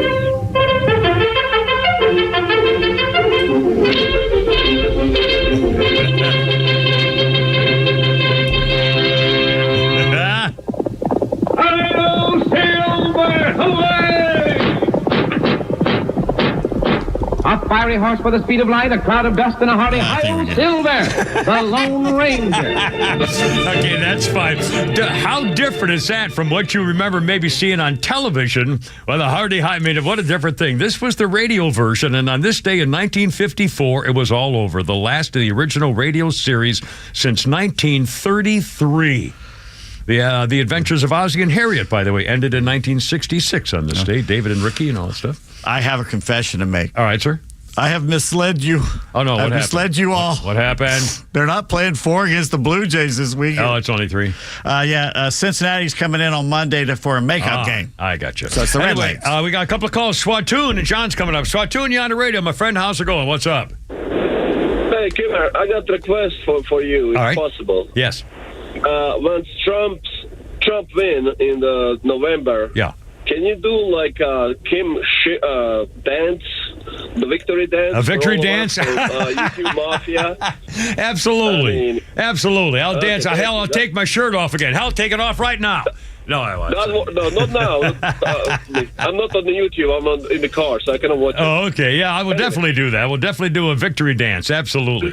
Speaker 24: Hello, Silver! Hooray! A fiery
Speaker 4: fiery horse with the speed of light, a cloud of dust, and a hearty hi-yo Silver, the Lone Ranger.
Speaker 1: Okay, that's fine. How different is that from what you remember maybe seeing on television? Well, the hearty hi, I mean, what a different thing. This was the radio version, and on this day in 1954, it was all over. The last of the original radio series since 1933. The Adventures of Ozzie and Harriet, by the way, ended in 1966 on this day. David and Ricky and all that stuff.
Speaker 9: I have a confession to make.
Speaker 1: All right, sir.
Speaker 9: I have misled you.
Speaker 1: Oh, no, what happened?
Speaker 9: I misled you all.
Speaker 1: What happened?
Speaker 9: They're not playing 4 against the Blue Jays this week.
Speaker 1: Oh, it's only 3.
Speaker 9: Cincinnati's coming in on Monday for a makeup game.
Speaker 1: I got you.
Speaker 9: So it's the Red
Speaker 1: Anyway, we got a couple of calls. Swatoon and John's coming up. Swatoon, you on the radio. My friend, how's it going? What's up?
Speaker 11: Hey, Kimmer, I got a request for you, if possible.
Speaker 1: Yes.
Speaker 11: When Trump win in the November, can you do like Kim dance, the victory dance?
Speaker 1: A victory dance?
Speaker 11: YouTube Mafia?
Speaker 1: Absolutely. Absolutely. I'll dance. Hell, I'll take my shirt off again. Hell, take it off right now. No, I won't.
Speaker 11: No, not now. I'm not on the YouTube. I'm in the car, so I cannot watch it.
Speaker 1: Oh, okay. Yeah, I will definitely do that. We'll definitely do a victory dance. Absolutely.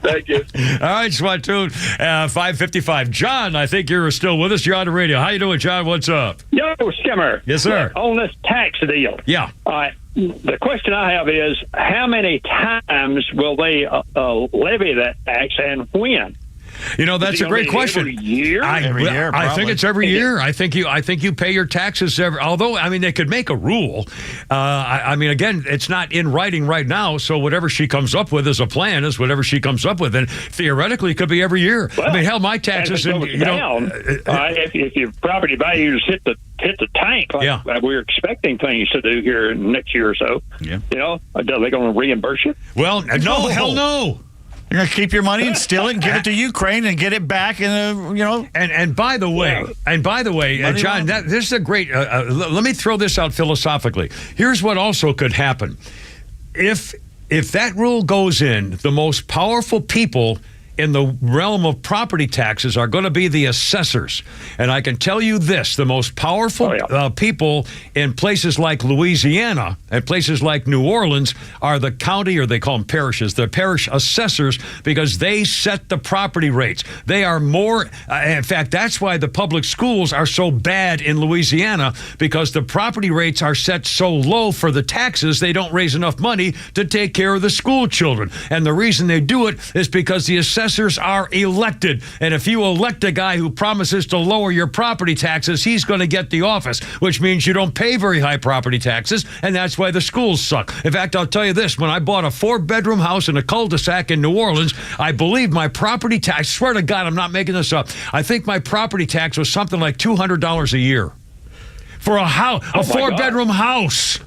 Speaker 11: Thank you.
Speaker 1: All right, Swatoon. 5:55. John, I think you're still with us. You're on the radio. How you doing, John? What's up?
Speaker 14: Yo, Skimmer.
Speaker 1: Yes, sir.
Speaker 14: On this tax deal.
Speaker 1: Yeah.
Speaker 14: All right. The question I have is, how many times will they levy that tax and when?
Speaker 1: You know, that's a great question.
Speaker 14: Every year?
Speaker 1: I think it's every year. I think you pay your taxes every. Although, I mean, they could make a rule. I mean, again, it's not in writing right now. So whatever she comes up with as a plan is whatever she comes up with, and theoretically, it could be every year. Well, I mean, hell, my taxes.
Speaker 14: If your property values hit the tank, like we're expecting things to do here next year or so.
Speaker 9: Yeah.
Speaker 14: You know, are they going to reimburse you?
Speaker 1: Well, no, hell no.
Speaker 9: You're going to keep your money and steal it and give it to Ukraine and get it back in
Speaker 1: And by the way, John, this is a great. Let me throw this out philosophically. Here's what also could happen: if that rule goes in, the most powerful people in the realm of property taxes are going to be the assessors. And I can tell you this, the most powerful people in places like Louisiana and places like New Orleans are the county, or they call them parishes, the parish assessors, because they set the property rates. They are more, in fact, that's why the public schools are so bad in Louisiana, because the property rates are set so low for the taxes, they don't raise enough money to take care of the school children. And the reason they do it is because the assessors are elected. And if you elect a guy who promises to lower your property taxes, he's going to get the office, which means you don't pay very high property taxes, and that's why the schools suck. In fact, I'll tell you this, when I bought a 4-bedroom house in a cul-de-sac in New Orleans, I believe my property tax, I swear to God, I'm not making this up, I think my property tax was something like $200 a year for a house, a 4-bedroom house.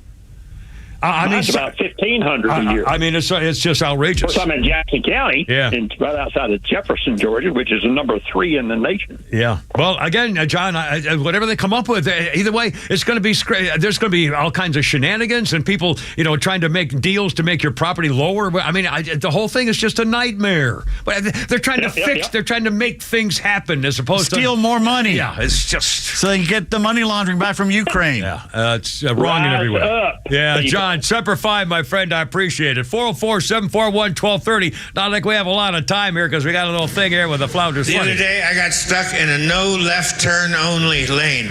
Speaker 14: Mine's about $1,500 a year.
Speaker 1: I mean, it's just outrageous.
Speaker 14: Of course, I'm in Jackson County, and right outside of Jefferson, Georgia, which is number 3 in the nation.
Speaker 1: Yeah. Well, again, John, whatever they come up with, either way, it's going to be. There's going to be all kinds of shenanigans and people, trying to make deals to make your property lower. I mean, the whole thing is just a nightmare. But they're trying to fix. They're trying to make things happen as opposed to
Speaker 9: steal more money.
Speaker 1: Yeah, it's just
Speaker 9: so they can get the money laundering back from Ukraine.
Speaker 1: It's wrong in every way. Yeah, John. Semper Fi, my friend, I appreciate it. 404-741-1230. Not like we have a lot of time here because we got a little thing here with the Flounders.
Speaker 24: The other day, I got stuck in a no left turn only lane.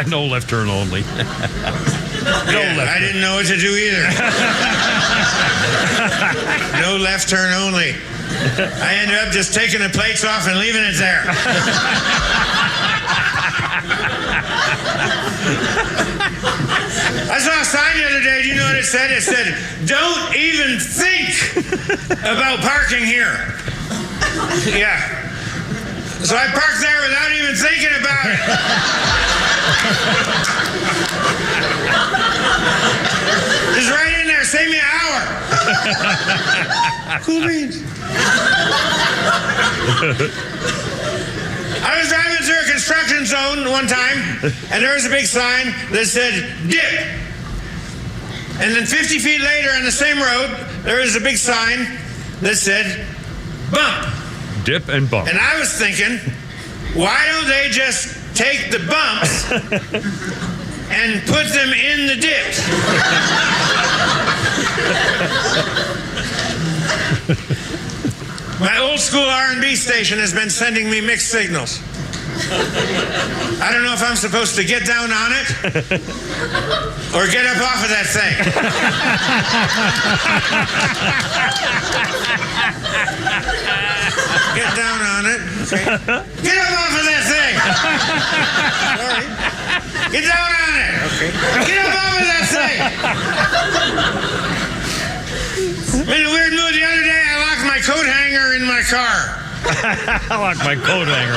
Speaker 1: No left turn only.
Speaker 24: I didn't know what to do either. No left turn only. I ended up just taking the plates off and leaving it there. I saw a sign the other day. Do you know what it said? It said, "Don't even think about parking here." Yeah. So I parked there without even thinking about it. Just right in there. Save me an hour. Cool beans. I was driving through a construction zone one time, and there was a big sign that said, "Dip." And then 50 feet later on the same road, there was a big sign that said, "Bump."
Speaker 1: Dip and bump.
Speaker 24: And I was thinking, why don't they just take the bumps and put them in the dips? My old school R&B station has been sending me mixed signals. I don't know if I'm supposed to get down on it or get up off of that thing. Get down on it. Okay. Get up off of that thing. Sorry. Get down on it. Okay. Get up off of that thing. I'm in a weird mood the other day. I locked my coat hanger in my car.
Speaker 1: I locked my coat hanger.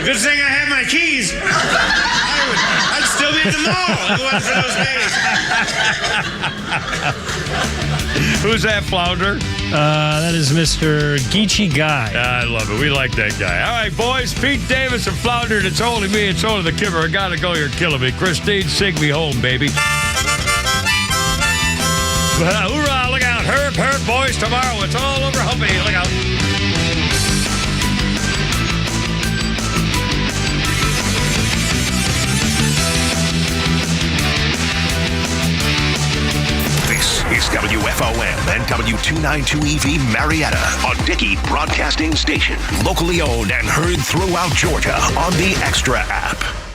Speaker 24: Good thing I had my keys. I'd still be at the mall if it wasn't for those days.
Speaker 1: Who's that, Flounder?
Speaker 21: That is Mr. Geechee Guy.
Speaker 1: I love it. We like that guy. All right, boys. Pete Davis and Flounder. It's only me. It's only the Kipper. I got to go. You're killing me. Christine, sing me home, baby. Hoorah, look out. Herp, herp, boys. Tomorrow it's all over Humpy. Look out.
Speaker 3: This is WFOM and W292EV Marietta, a Dickey Broadcasting Station. Locally owned and heard throughout Georgia on the Extra app.